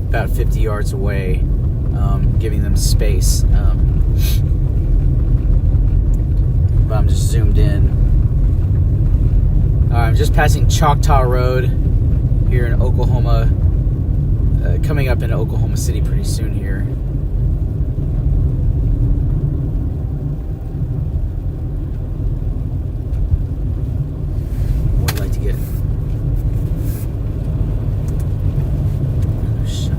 about 50 yards away, giving them space. But I'm just zoomed in. I'm just passing Choctaw Road here in Oklahoma, coming up into Oklahoma City pretty soon here. Would like to get another shot.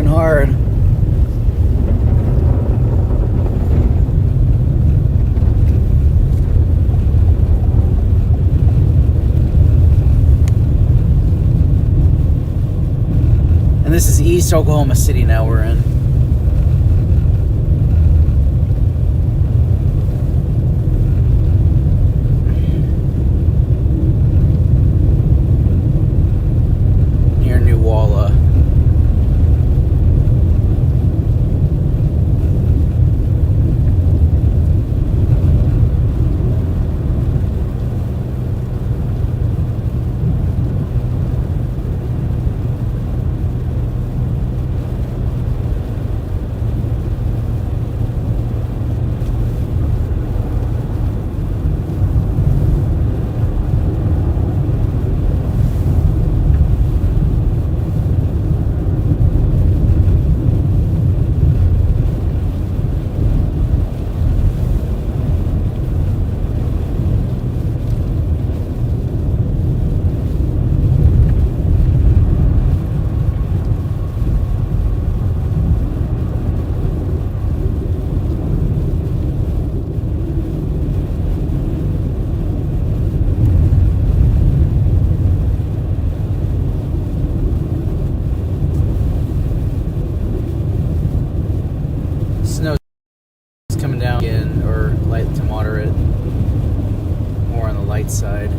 Hard. And this is East Oklahoma City now we're in. Near New Walla. Snow's coming down again, or light to moderate, more on the light side.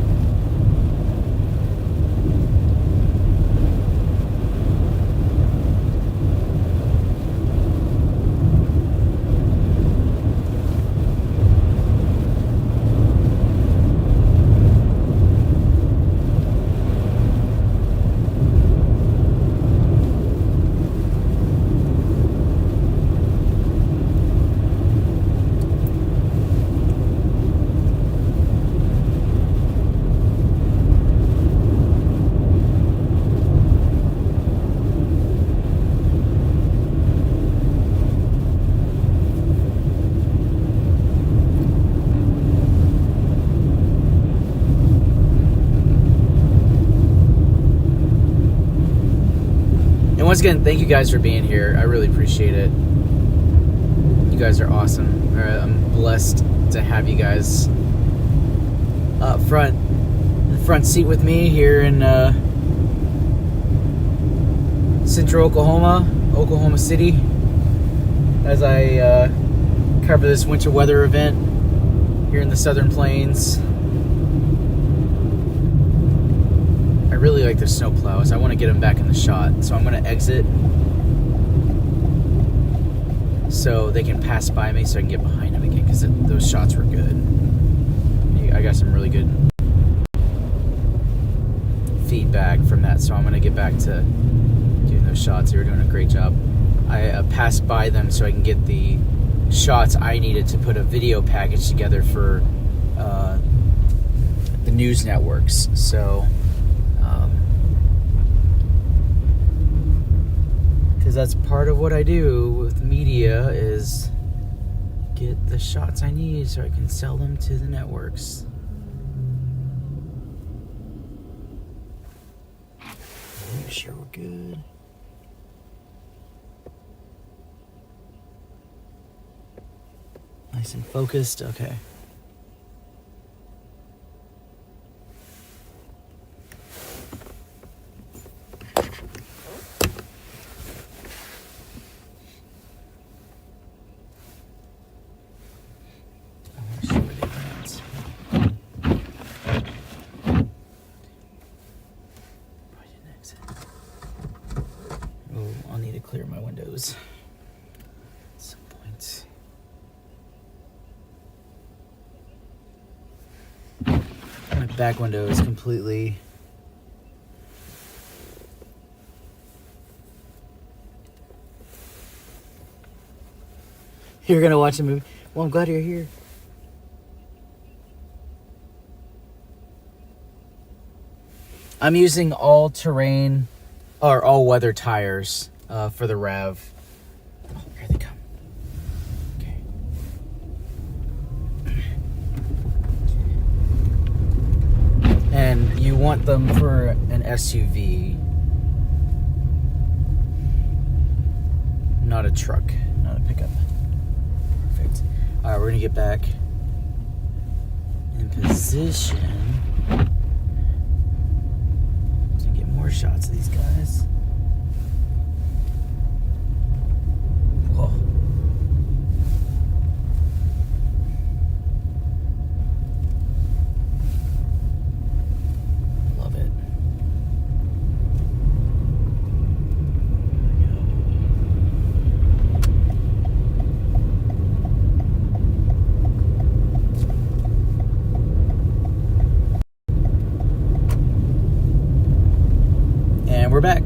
once again, thank you guys for being here. I really appreciate it. You guys are awesome. I'm blessed to have you guys up front, in the front seat with me here in Central Oklahoma City, as I cover this winter weather event here in the Southern Plains. I really like the snow plows. I want to get them back in the shot, so I'm going to exit so they can pass by me so I can get behind them again, because those shots were good. I got some really good feedback from that, so I'm going to get back to doing those shots. They were doing a great job. I passed by them so I can get the shots I needed to put a video package together for the news networks. So, because that's part of what I do with media, is get the shots I need so I can sell them to the networks. Make sure we're good. Nice and focused. Okay. I'll need to clear my windows at some point. My back window is completely You're gonna watch a movie? Well, I'm glad you're here. I'm using all-terrain or all-weather tires for the RAV. Oh, here they come. Okay. And you want them for an SUV, not a truck, not a pickup. Perfect. All right, we're gonna get back in position to get more shots of these guys. Whoa. Love it. And we're back.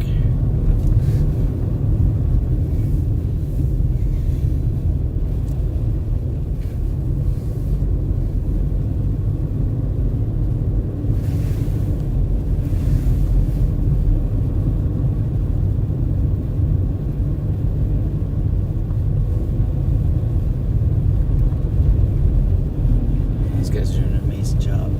These guys are doing an amazing job.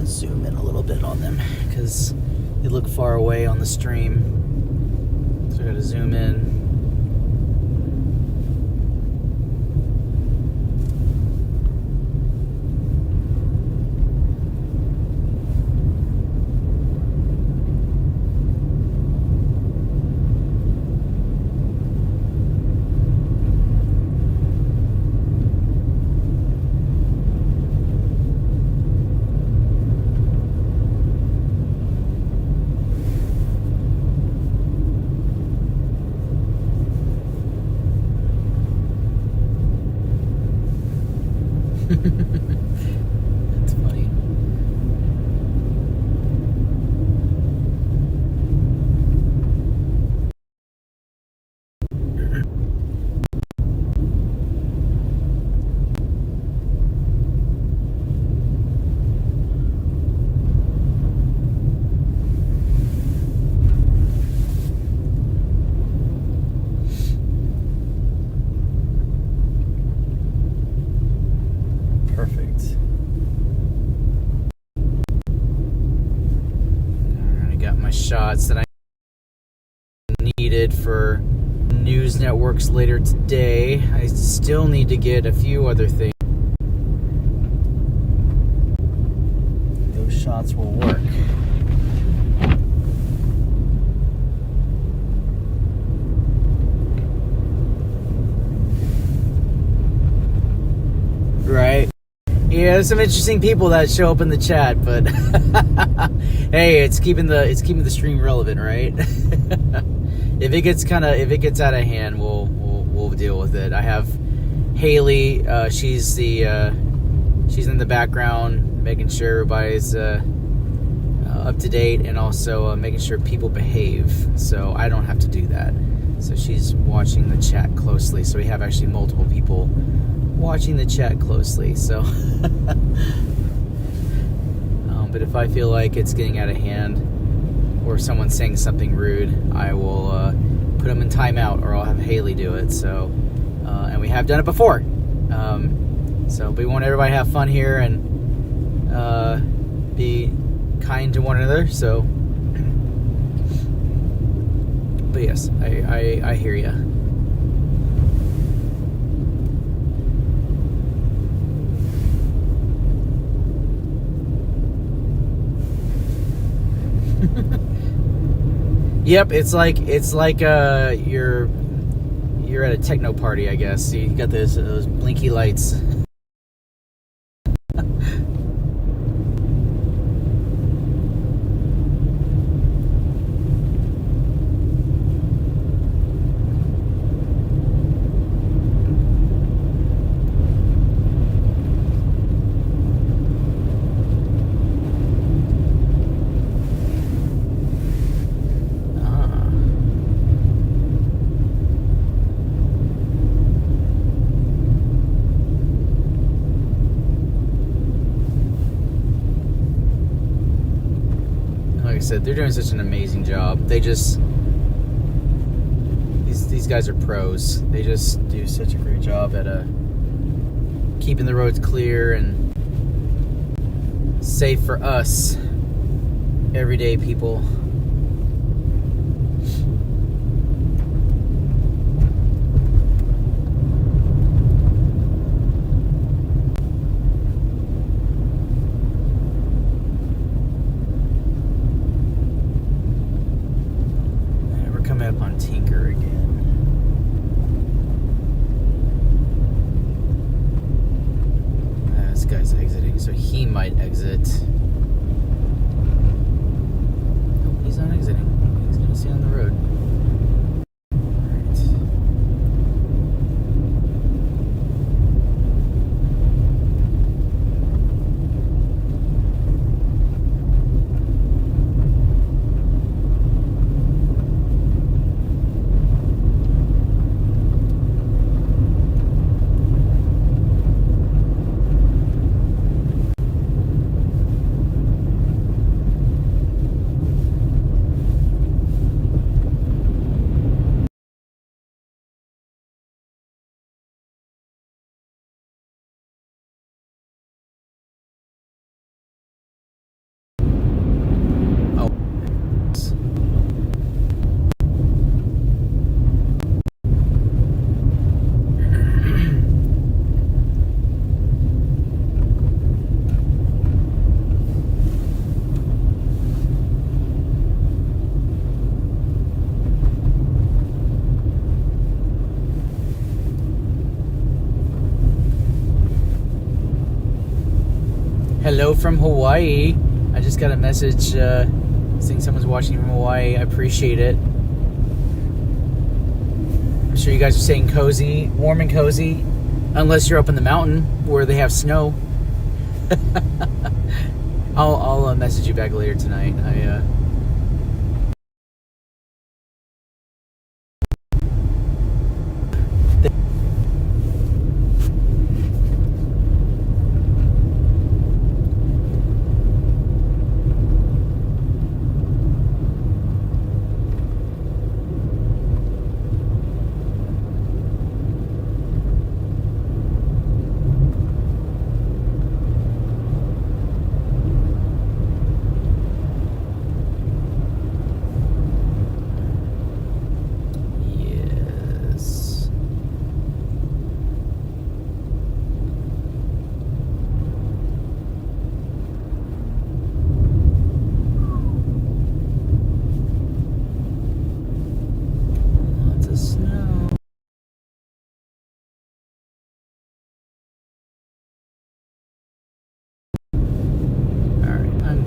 Zoom in a little bit on them because they look far away on the stream, so I gotta zoom in. That's funny. Perfect. shots that I needed for news networks later today. I still need to get a few other things. Those shots will work. Right. Yeah, there's some interesting people that show up in the chat, but hey, it's keeping the stream relevant, right? If it gets out of hand, we'll deal with it. I have Haley. She's in the background, making sure everybody's up to date, and also making sure people behave. So I don't have to do that. So she's watching the chat closely. So we have actually multiple people watching the chat closely. So, but if I feel like it's getting out of hand, or someone's saying something rude, I will put them in timeout, or I'll have Haley do it. So, and we have done it before. So we want everybody to have fun here and be kind to one another. So, but yes, I hear you. Yep, it's like you're at a techno party, I guess. You got those blinky lights. Said, they're doing such an amazing job. They just these guys are pros. They just do such a great job at keeping the roads clear and safe for us everyday people. Up on Tinker again. This guy's exiting, so he might exit. Nope, he's not exiting. He's gonna stay on the road. Hello from Hawaii. I just got a message saying someone's watching from Hawaii. I appreciate it. I'm sure you guys are staying cozy, warm and cozy, unless you're up in the mountain where they have snow. I'll message you back later tonight.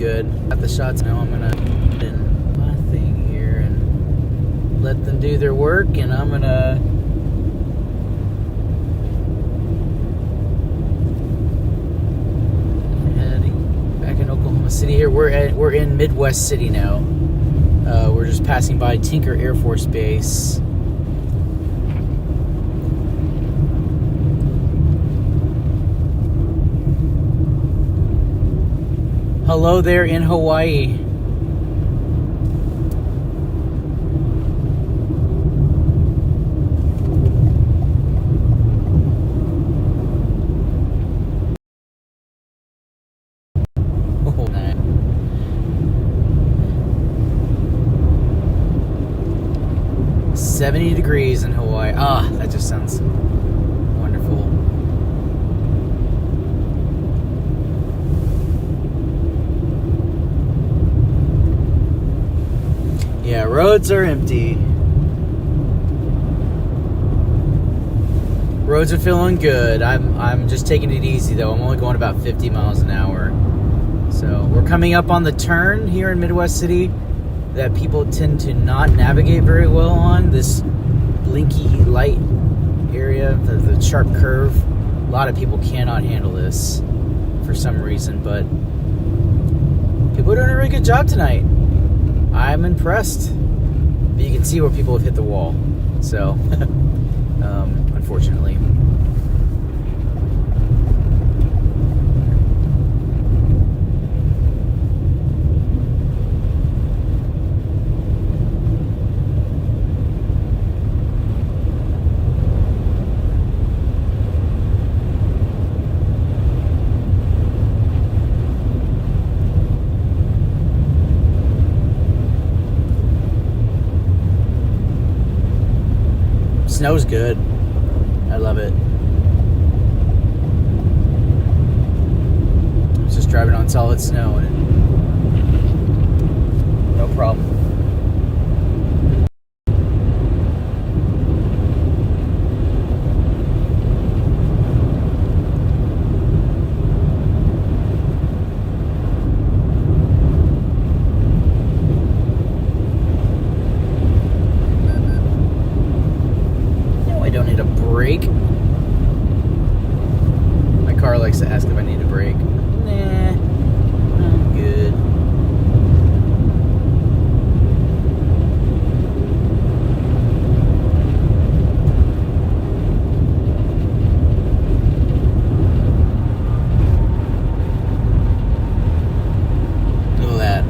good. Got the shots now. I'm gonna put in my thing here and let them do their work, and I'm gonna heading back in Oklahoma City here. We're in Midwest City now. We're just passing by Tinker Air Force Base. Hello there in Hawaii. Oh, nice. $70 degrees in Hawaii. Ah, that just sounds wonderful. Yeah, roads are empty. Roads are feeling good. I'm just taking it easy though. I'm only going about 50 miles an hour. So we're coming up on the turn here in Midwest City that people tend to not navigate very well on. This blinky light area, the sharp curve. A lot of people cannot handle this for some reason, but people are doing a really good job tonight. I'm impressed. But you can see where people have hit the wall. So, unfortunately. Snow's good. I love it. I was just driving on solid snow and no problem. Brake. My car likes to ask if I need a brake. Nah, I'm good. Look at that.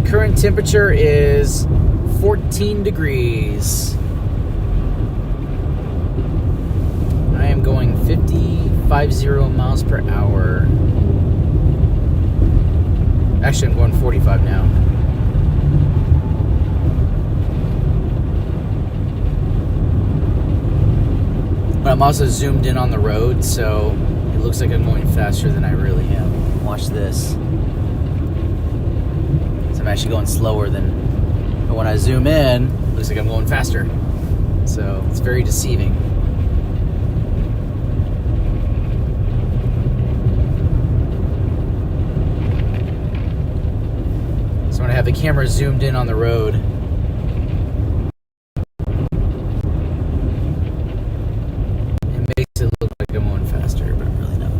Current temperature is 14 degrees. I am going 50 miles per hour. Actually, I'm going 45 now. But I'm also zoomed in on the road, so it looks like I'm going faster than I really am. Watch this. I'm actually going slower but when I zoom in, it looks like I'm going faster. So it's very deceiving. So when I have the camera zoomed in on the road, it makes it look like I'm going faster, but I'm really not.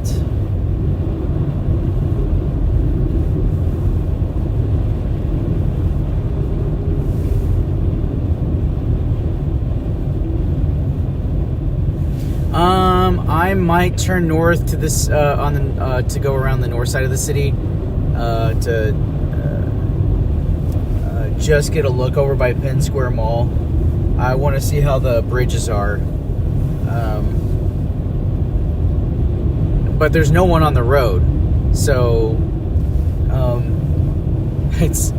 I might turn north to this to go around the north side of the city to just get a look over by Penn Square Mall. I want to see how the bridges are. but there's no one on the road. So it's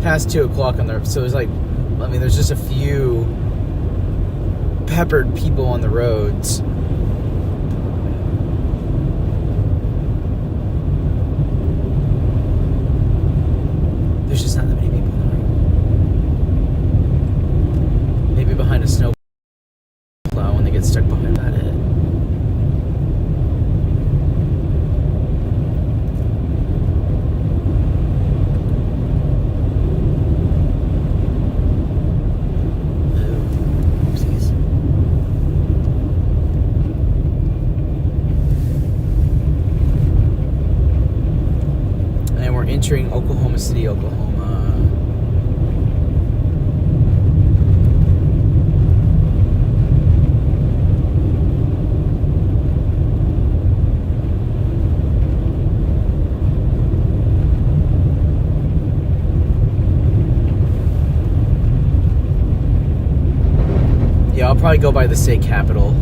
past 2 o'clock on the. So it's like, I mean, there's just a few peppered people on the roads. There's just not that many people on the road. Maybe behind a snow plow when they get stuck behind that. Entering Oklahoma City, Oklahoma. Yeah, I'll probably go by the state capitol.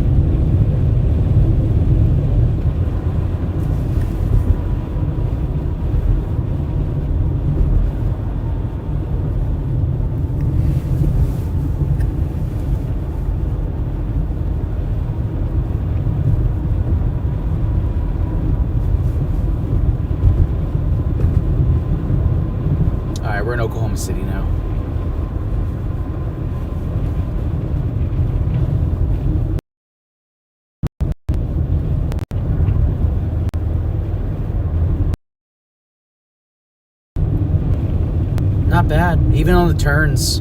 We're in Oklahoma City now. Not bad. Even on the turns.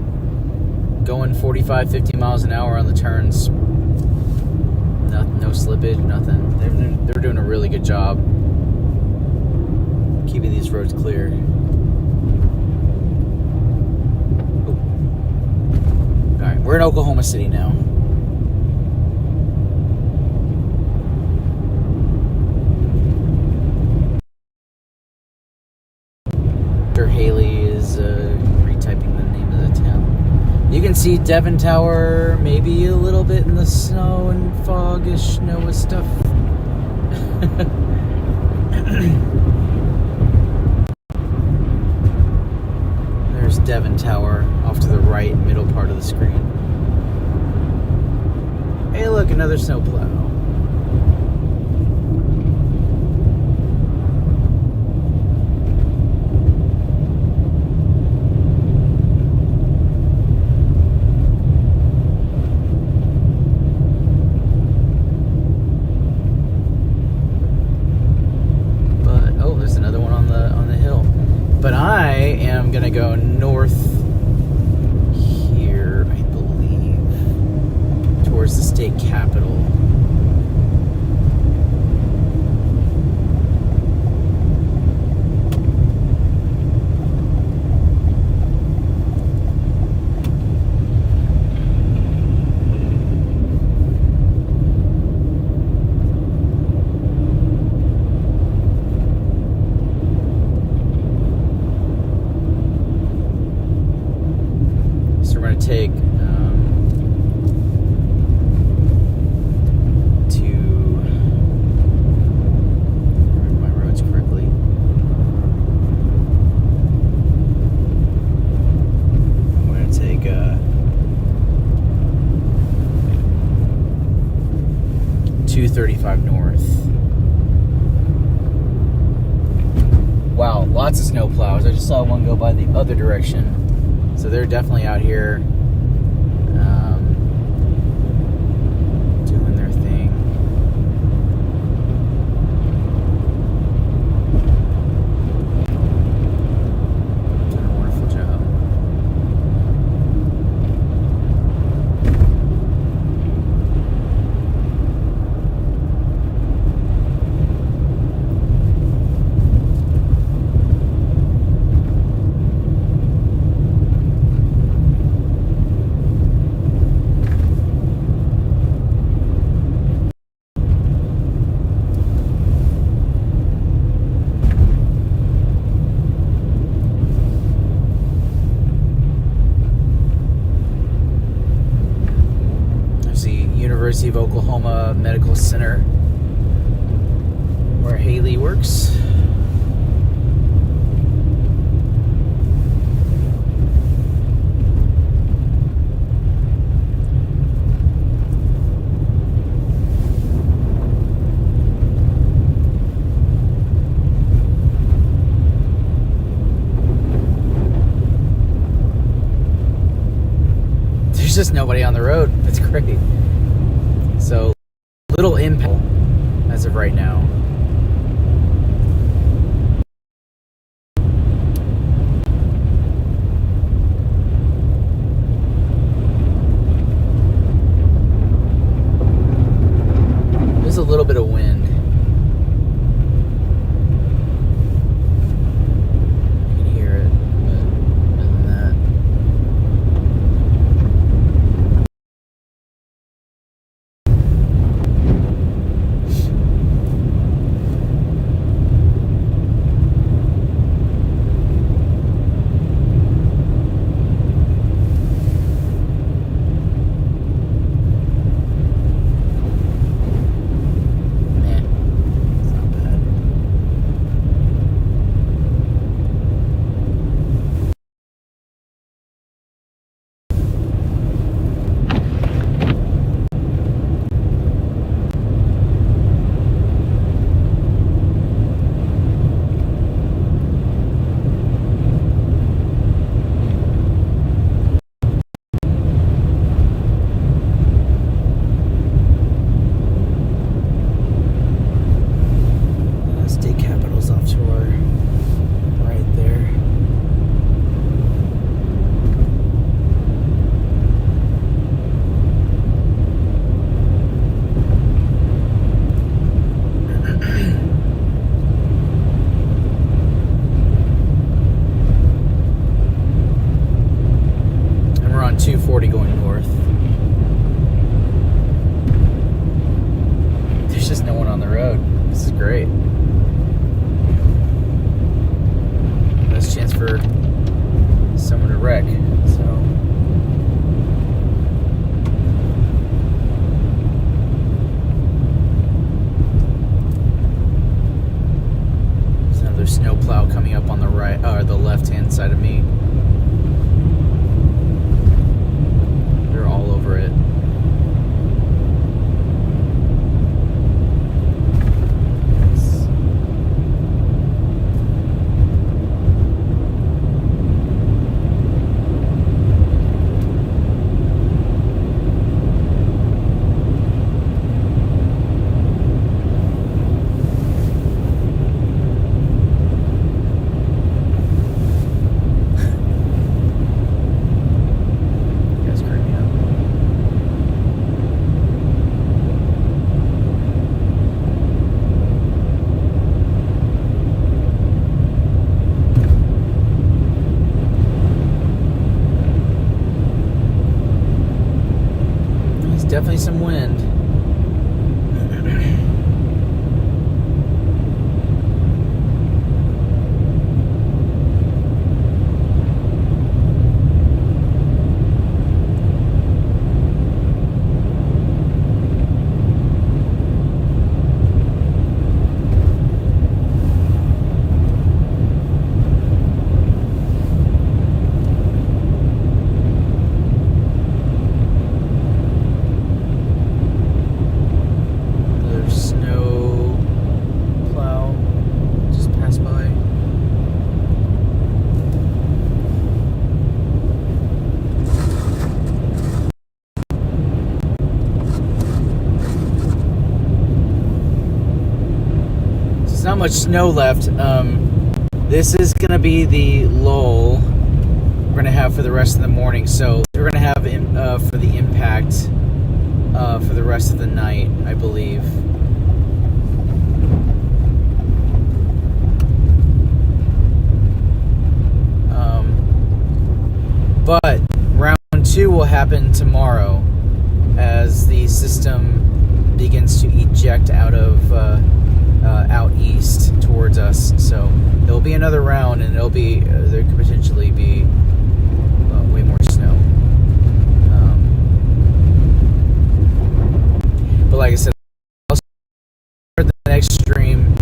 Going 45, 50 miles an hour on the turns. No slippage, nothing. They're doing a really good job keeping these roads clear. We're in Oklahoma City now. Mr. Haley is retyping the name of the town. You can see Devon Tower maybe a little bit in the snow and fog-ish Noah stuff. There's Devon Tower off to the right, middle part of the screen. Hey, look, another snowplow. But oh, there's another one on the hill. But I am gonna go north here, I believe, towards the state capitol. Take to remember my roads correctly. I'm going to take 235 north. Wow, lots of snow plows. I just saw one go by the other direction. So they're definitely out here doing their thing. Doing a wonderful job. University of Oklahoma Medical Center Haley works. There's just nobody on the road. It's great. So, little impact as of right now. There's a little bit of wind. You can hear it, but other than that. It's not bad. State Capitol's off to our right there. And we're on 240 going north. There's just no one on the road. This is great. Best chance for someone to wreck. There's another snowplow coming up on the right or the left-hand side of me. They're all over it. You guys crack me up. There's definitely some wind. There's snow plow just passed by. There's not much snow left. This is gonna be the lull we're gonna have for the rest of the morning. So we're gonna have for the impact for the rest of the night, I believe. But round 2 will happen tomorrow as the system begins to eject out of out east towards us. So there'll be another round, and there could potentially be way more snow. But like I said, I'll start the next stream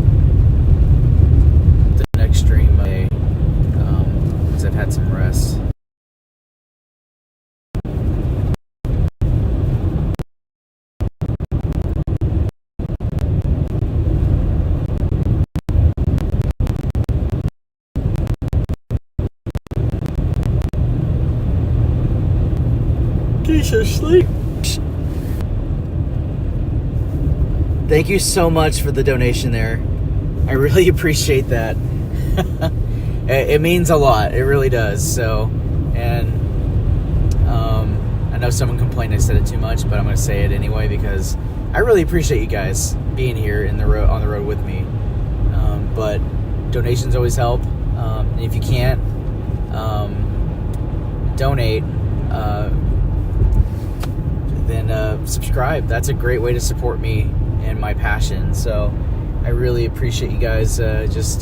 Jesus, sleep. Thank you so much for the donation there. I really appreciate that. It means a lot. It really does. So, and I know someone complained I said it too much, but I'm going to say it anyway because I really appreciate you guys being here on the road with me. But donations always help. And if you can't donate, then subscribe. That's a great way to support me and my passion. So I really appreciate you guys just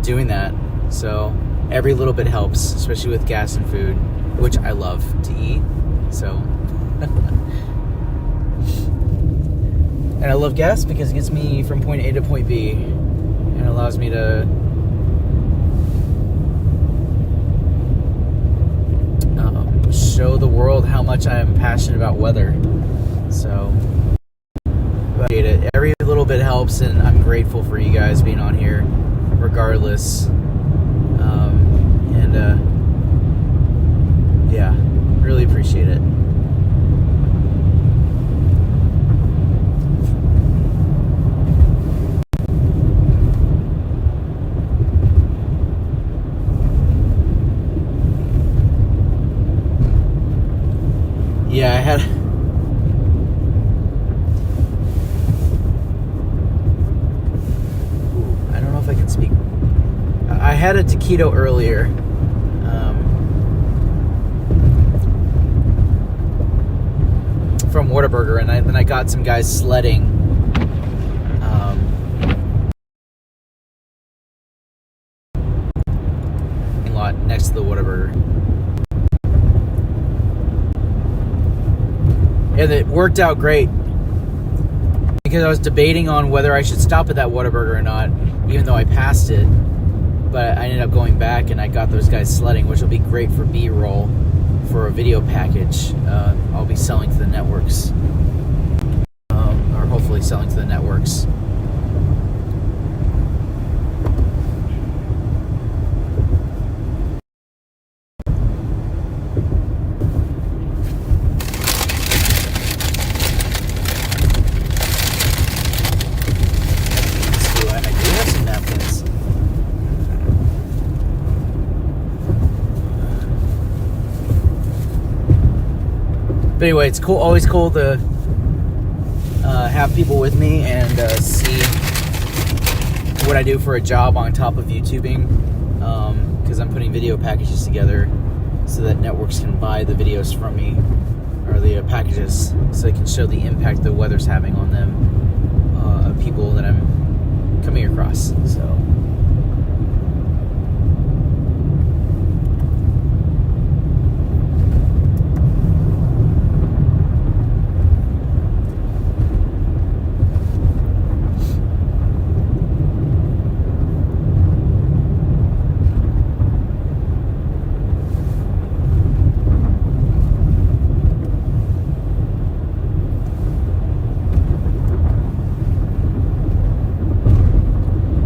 doing that. So every little bit helps, especially with gas and food, which I love to eat. So and I love gas because it gets me from point A to point B and allows me to show the world how much I am passionate about weather. So every little bit helps, and I'm grateful for you guys being on here regardless. Yeah, really appreciate it. Yeah, I don't know if I can speak. I had a taquito earlier. From Whataburger, and then I got some guys sledding. Lot next to the Whataburger. And it worked out great because I was debating on whether I should stop at that Whataburger or not, even though I passed it. But I ended up going back, and I got those guys sledding, which will be great for B-roll for a video package. I'll be selling to the networks, or hopefully selling to the networks. But anyway, it's cool. Always cool to have people with me and see what I do for a job on top of YouTubing, because I'm putting video packages together so that networks can buy the videos from me, or the packages, so they can show the impact the weather's having on them, people that I'm coming across. So.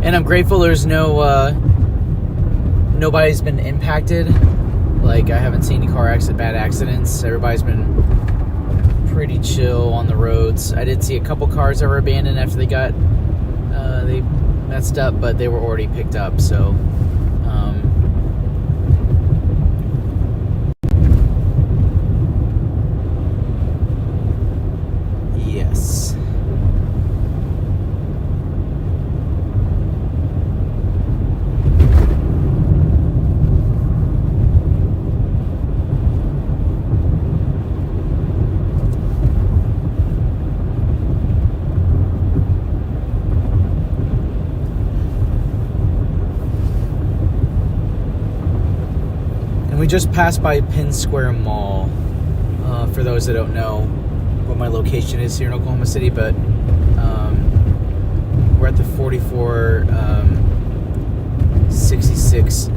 And I'm grateful there's nobody's been impacted. Like, I haven't seen any bad accidents. Everybody's been pretty chill on the roads. I did see a couple cars that were abandoned after they messed up, but they were already picked up, so yes. We just passed by Penn Square Mall, for those that don't know what my location is here in Oklahoma City, but we're at the 4466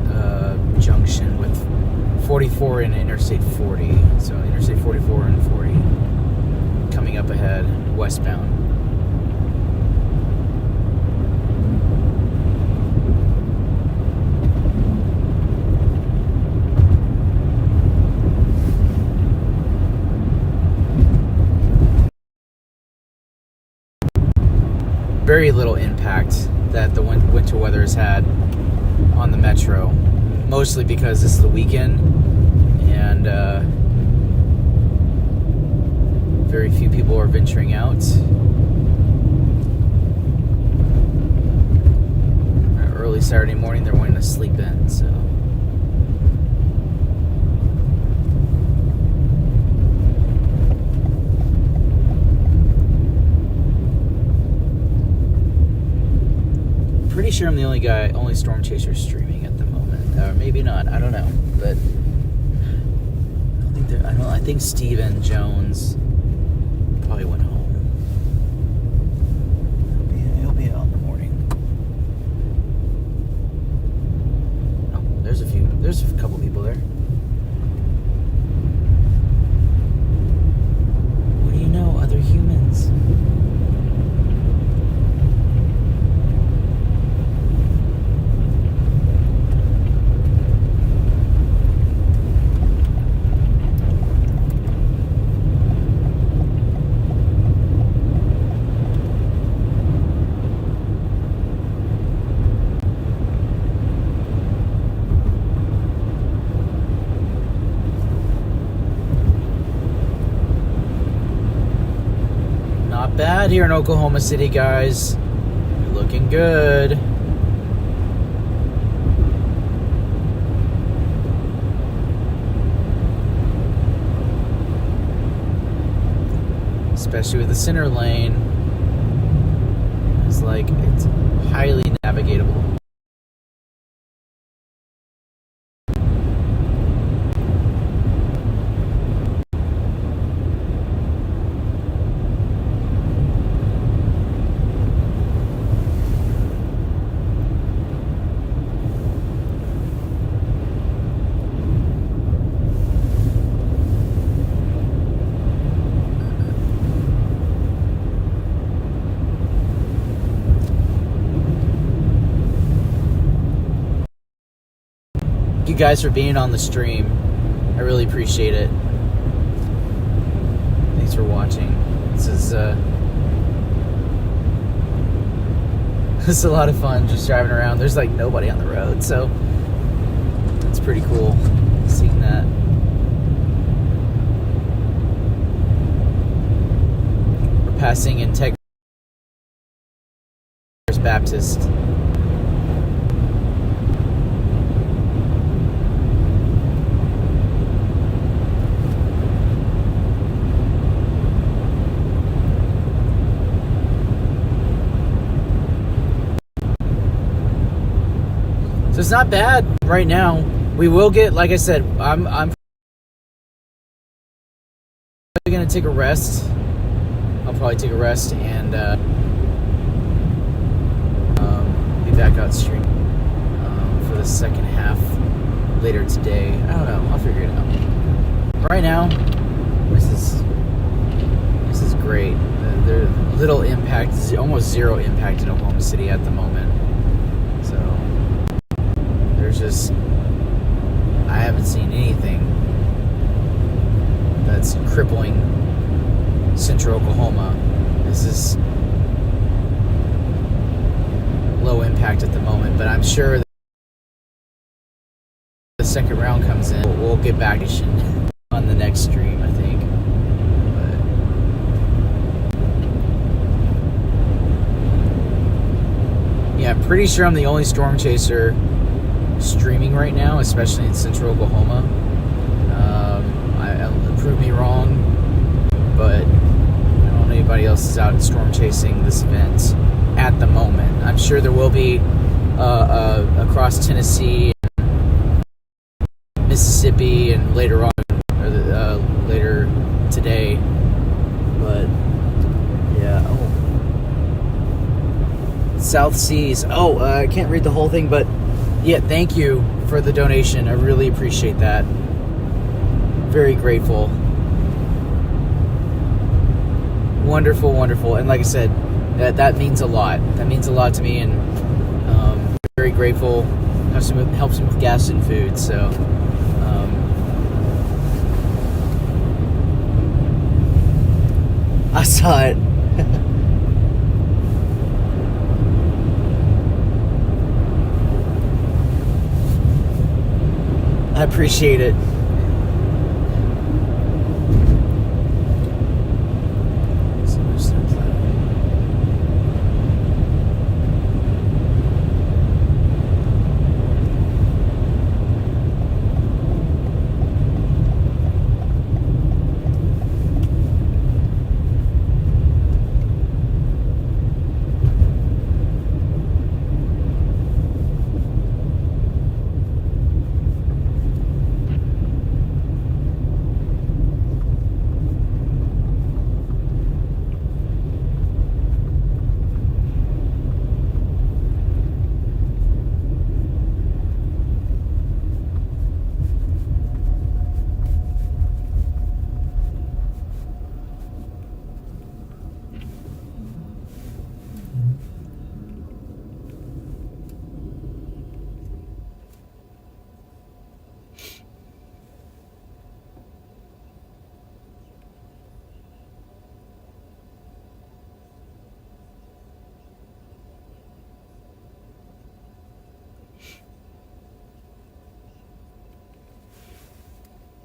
junction with 44 and Interstate 40. So Interstate 44 and 40 coming up ahead, westbound. very little impact that the winter weather has had on the metro, mostly because this is the weekend and very few people are venturing out. Early Saturday morning, they're wanting to sleep in, so. Pretty sure I'm the only Storm Chaser streaming at the moment, or maybe not. I don't know, but I think Steven Jones probably went home. He'll be out in the morning. Oh, there's a couple people there. What do you know, other humans? Bad here in Oklahoma City, guys. You're looking good. Especially with the center lane. It's highly navigatable. You guys for being on the stream. I really appreciate it. Thanks for watching. This is a lot of fun just driving around. There's nobody on the road, so it's pretty cool seeing that. We're passing in Texas Baptist. So it's not bad right now. We will get, like I said, I'm probably gonna take a rest. I'll probably take a rest and be back out stream for the second half later today. I don't know. I'll figure it out. Right now, this is great. There's little impact, almost zero impact in Oklahoma City at the moment. So. I haven't seen anything that's crippling central Oklahoma. This is low impact at the moment, but I'm sure that the second round comes in, we'll get back on the next stream, I think. But yeah, I'm pretty sure I'm the only Storm Chaser streaming right now, especially in central Oklahoma. Prove me wrong, but I don't know anybody else is out storm chasing this event at the moment. I'm sure there will be across Tennessee, and Mississippi, and later on, or later today. But yeah, South Seas. I can't read the whole thing, but. Yeah, thank you for the donation. I really appreciate that. Very grateful. Wonderful, wonderful. And like I said, that means a lot. That means a lot to me, and very grateful. Helps me with gas and food. So, I saw it. I appreciate it.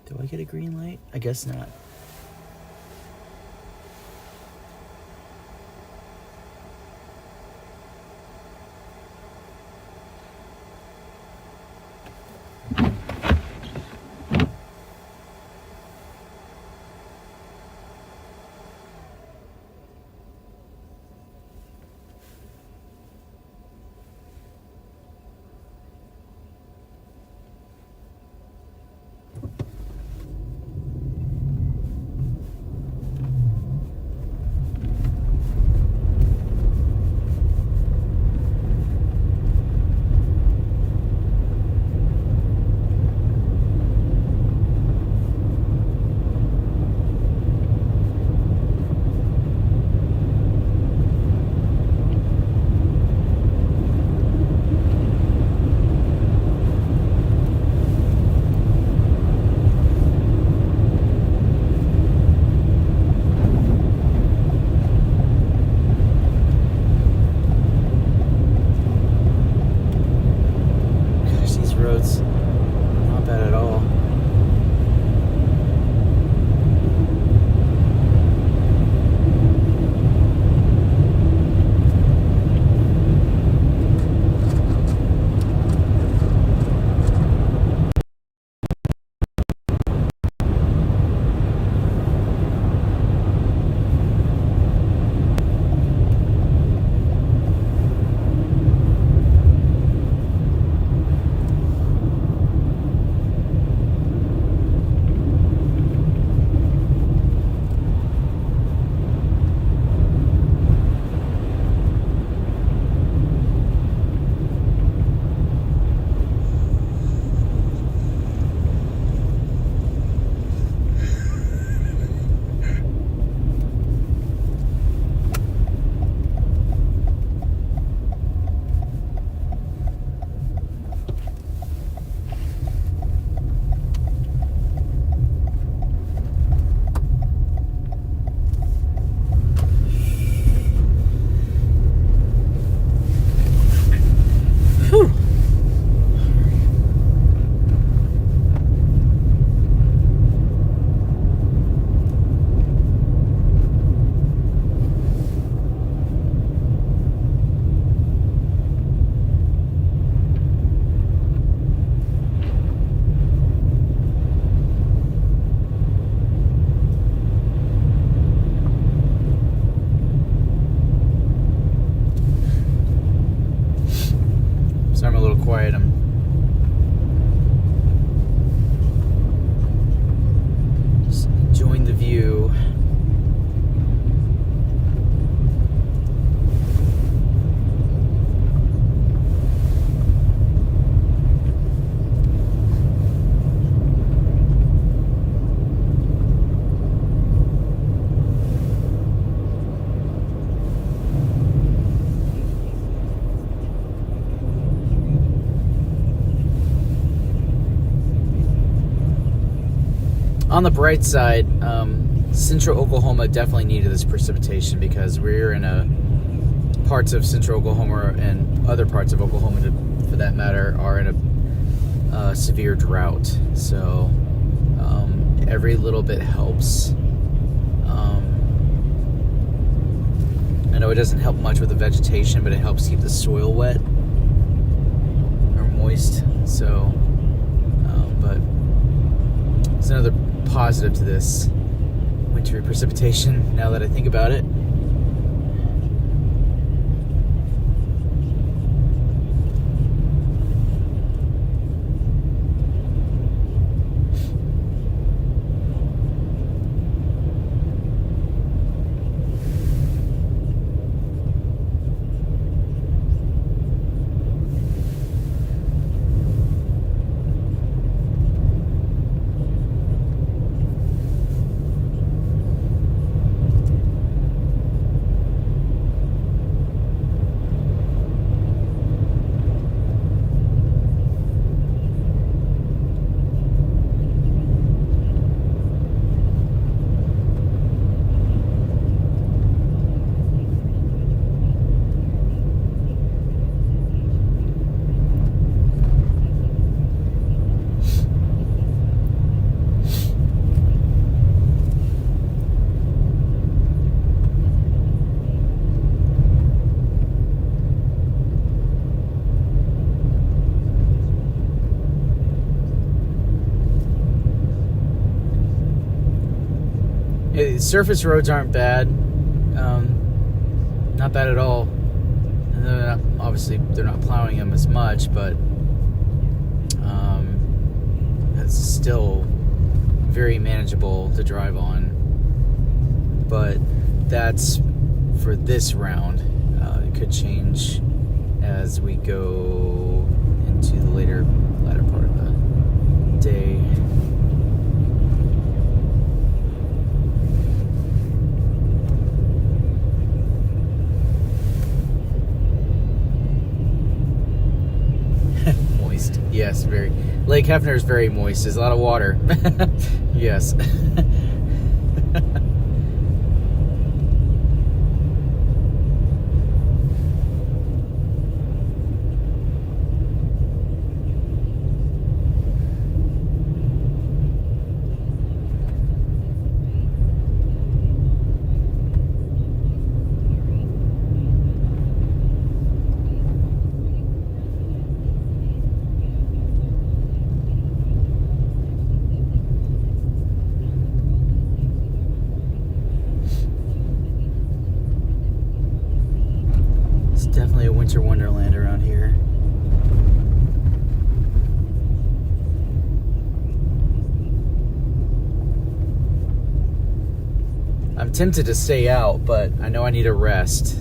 Do I get a green light? I guess not. quiet. I'm just enjoying the view. On the bright side, central Oklahoma definitely needed this precipitation because we're in parts of central Oklahoma and other parts of Oklahoma, for that matter, are in severe drought. So every little bit helps. I know it doesn't help much with the vegetation, but it helps keep the soil wet or moist. So, but it's another positive to this wintry precipitation now that I think about it. Surface roads aren't bad. Not bad at all. And obviously, they're not plowing them as much, but it's still very manageable to drive on. But that's for this round. It could change as we go into the latter part of the day. Yes, very. Lake Hefner is very moist. There's a lot of water. Yes. Definitely a winter wonderland around here. I'm tempted to stay out, but I know I need a rest.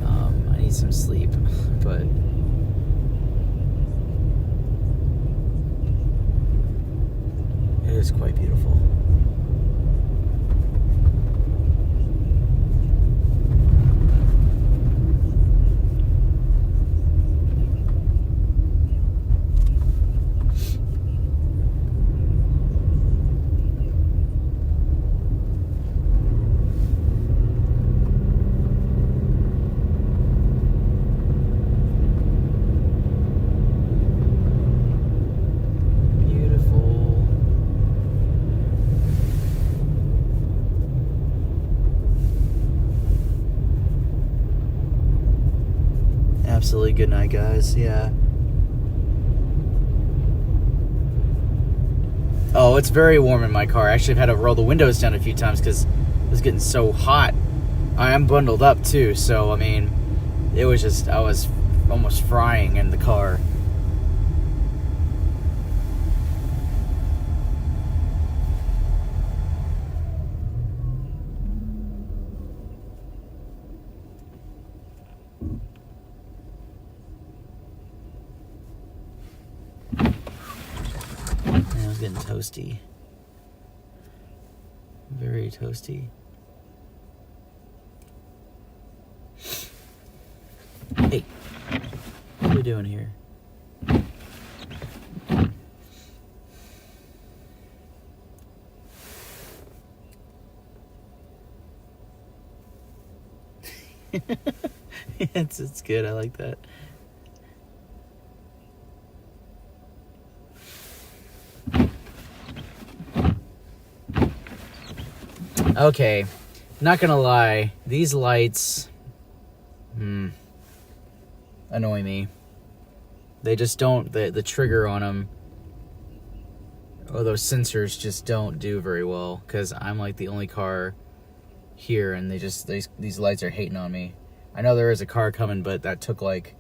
I need some sleep, but it is quite beautiful. Absolutely good night, guys. Yeah. Oh, it's very warm in my car. Actually, I've had to roll the windows down a few times because it was getting so hot. I am bundled up too, so I mean, it was just, I was almost frying in the car. Getting toasty. Very toasty. Hey, what are we doing here? It's good. I like that. Okay, not gonna lie, these lights annoy me. They just don't, the trigger on them, or those sensors just don't do very well, because I'm like the only car here, and these lights are hating on me. I know there is a car coming, but that took like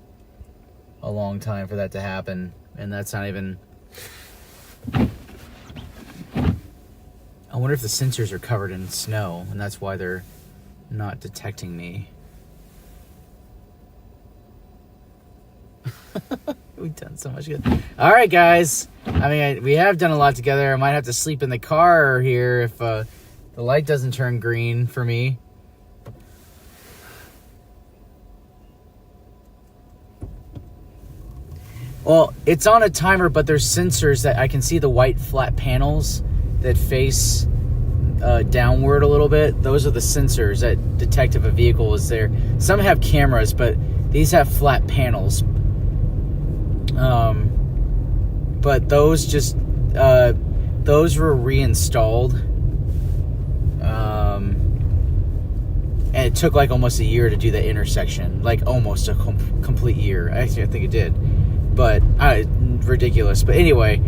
a long time for that to happen, and that's not even... I wonder if the sensors are covered in snow, and that's why they're not detecting me. We've done so much good. All right, guys. I mean, we have done a lot together. I might have to sleep in the car here if the light doesn't turn green for me. Well, it's on a timer, but there's sensors that I can see the white flat panels that face downward a little bit. Those are the sensors that detect if a vehicle is there. Some have cameras, but these have flat panels. But those just those were reinstalled, and it took like almost a year to do the intersection, like almost a complete year. Actually, I think it did, but ridiculous. But anyway,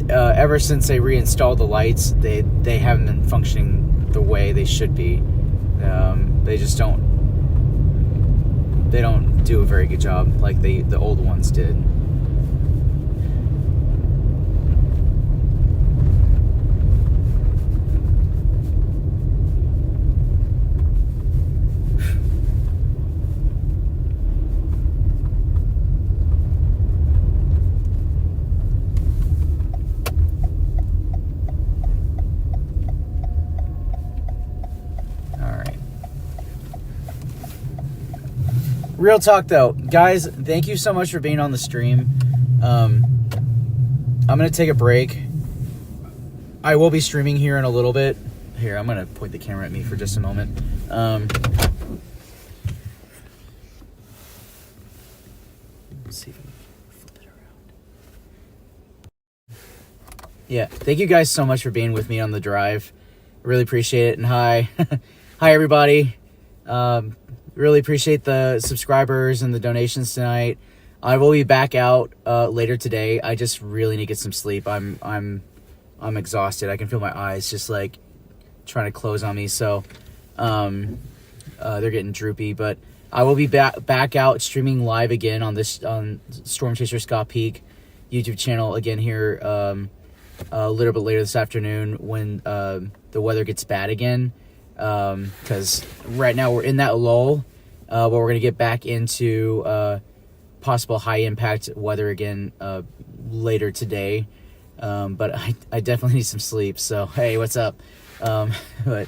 ever since they reinstalled the lights, they haven't been functioning the way they should be. They just don't do a very good job like the old ones did. Real talk though, guys, thank you so much for being on the stream. I'm gonna take a break. I will be streaming here in a little bit. Here, I'm gonna point the camera at me for just a moment. Let's see if I can flip it around. Yeah, thank you guys so much for being with me on the drive. I really appreciate it. And hi, hi everybody. Really appreciate the subscribers and the donations tonight. I will be back out later today. I just really need to get some sleep. I'm exhausted. I can feel my eyes just like trying to close on me. So they're getting droopy. But I will be back out streaming live again on Storm Chaser Scott Peake YouTube channel again here a little bit later this afternoon when the weather gets bad again. Because right now we're in that lull, but we're gonna get back into possible high impact weather again later today. But I definitely need some sleep. So hey, what's up? But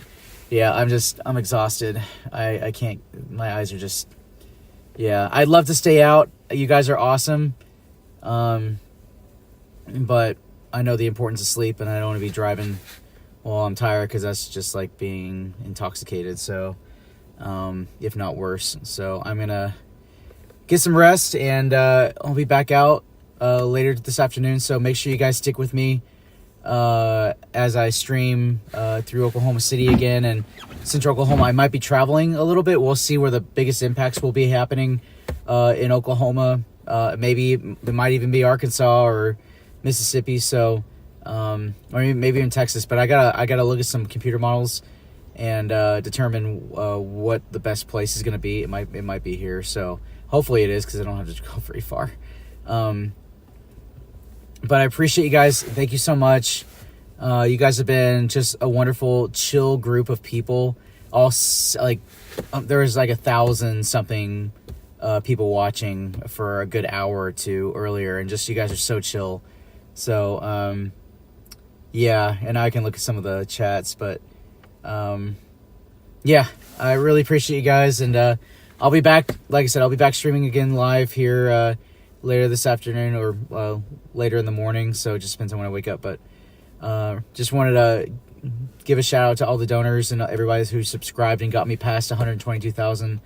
yeah, I'm exhausted. I can't. My eyes are just. Yeah, I'd love to stay out. You guys are awesome. But I know the importance of sleep, and I don't want to be driving. Well, I'm tired because that's just like being intoxicated. So, if not worse. So I'm going to get some rest, and I'll be back out later this afternoon. So make sure you guys stick with me as I stream through Oklahoma City again and Central Oklahoma. I might be traveling a little bit. We'll see where the biggest impacts will be happening in Oklahoma. Maybe it might even be Arkansas or Mississippi. So... or maybe in Texas, but I gotta look at some computer models and determine what the best place is gonna be. It might be here, so hopefully it is because I don't have to go very far. But I appreciate you guys. Thank you so much. You guys have been just a wonderful, chill group of people. All there was like 1,000 something people watching for a good hour or two earlier, and just you guys are so chill. So yeah, and I can look at some of the chats, but yeah, I really appreciate you guys, and I'll be back. Like I said, I'll be back streaming again live here later this afternoon or later in the morning. So it just depends on when I wake up. But just wanted to give a shout out to all the donors and everybody who subscribed and got me past 122,000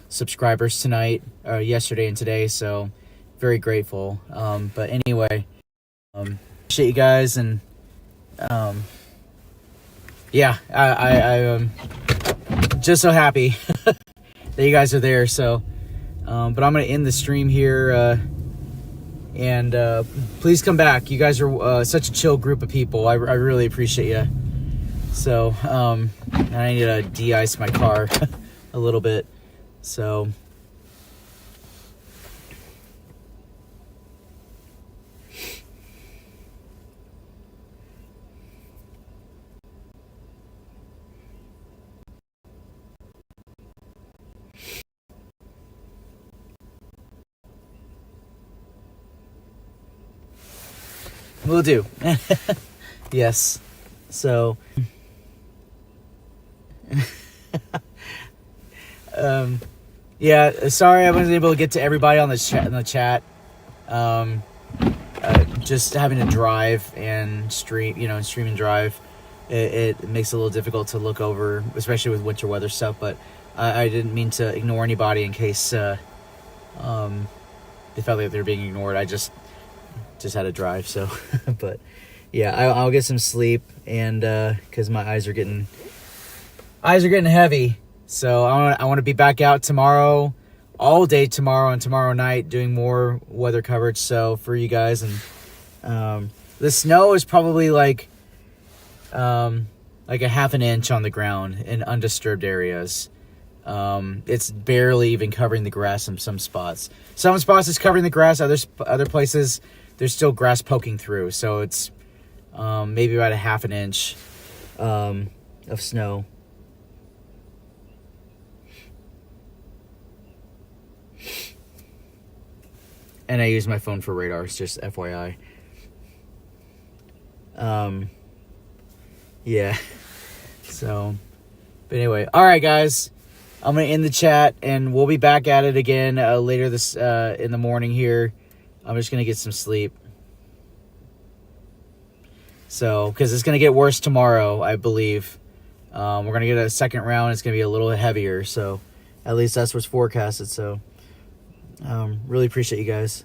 subscribers tonight, yesterday, and today. So very grateful. But anyway, appreciate you guys, and yeah, I'm just so happy that you guys are there. So, but I'm gonna end the stream here, and please come back. You guys are such a chill group of people. I really appreciate you. So, I need to de-ice my car a little bit. So. Will do. Yes. So, yeah, sorry I wasn't able to get to everybody on the chat. Just having to drive and stream, stream and drive, it makes it a little difficult to look over, especially with winter weather stuff, but I didn't mean to ignore anybody in case they felt like they were being ignored. I just had to drive, so but yeah, I'll get some sleep, and because my eyes are getting heavy, so I want to be back out tomorrow, all day tomorrow and tomorrow night, doing more weather coverage, so for you guys. And the snow is probably like a half an inch on the ground in undisturbed areas. It's barely even covering the grass in some spots. Some spots it's covering the grass, other places there's still grass poking through, so it's maybe about a half an inch of snow. And I use my phone for radars, just FYI. Yeah. So, but anyway, all right, guys. I'm gonna end the chat, and we'll be back at it again later this in the morning here. I'm just gonna get some sleep. So, because it's gonna get worse tomorrow, I believe. We're gonna get a second round. It's gonna be a little heavier. So, at least that's what's forecasted. So, really appreciate you guys.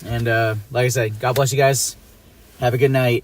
And like I said, God bless you guys. Have a good night.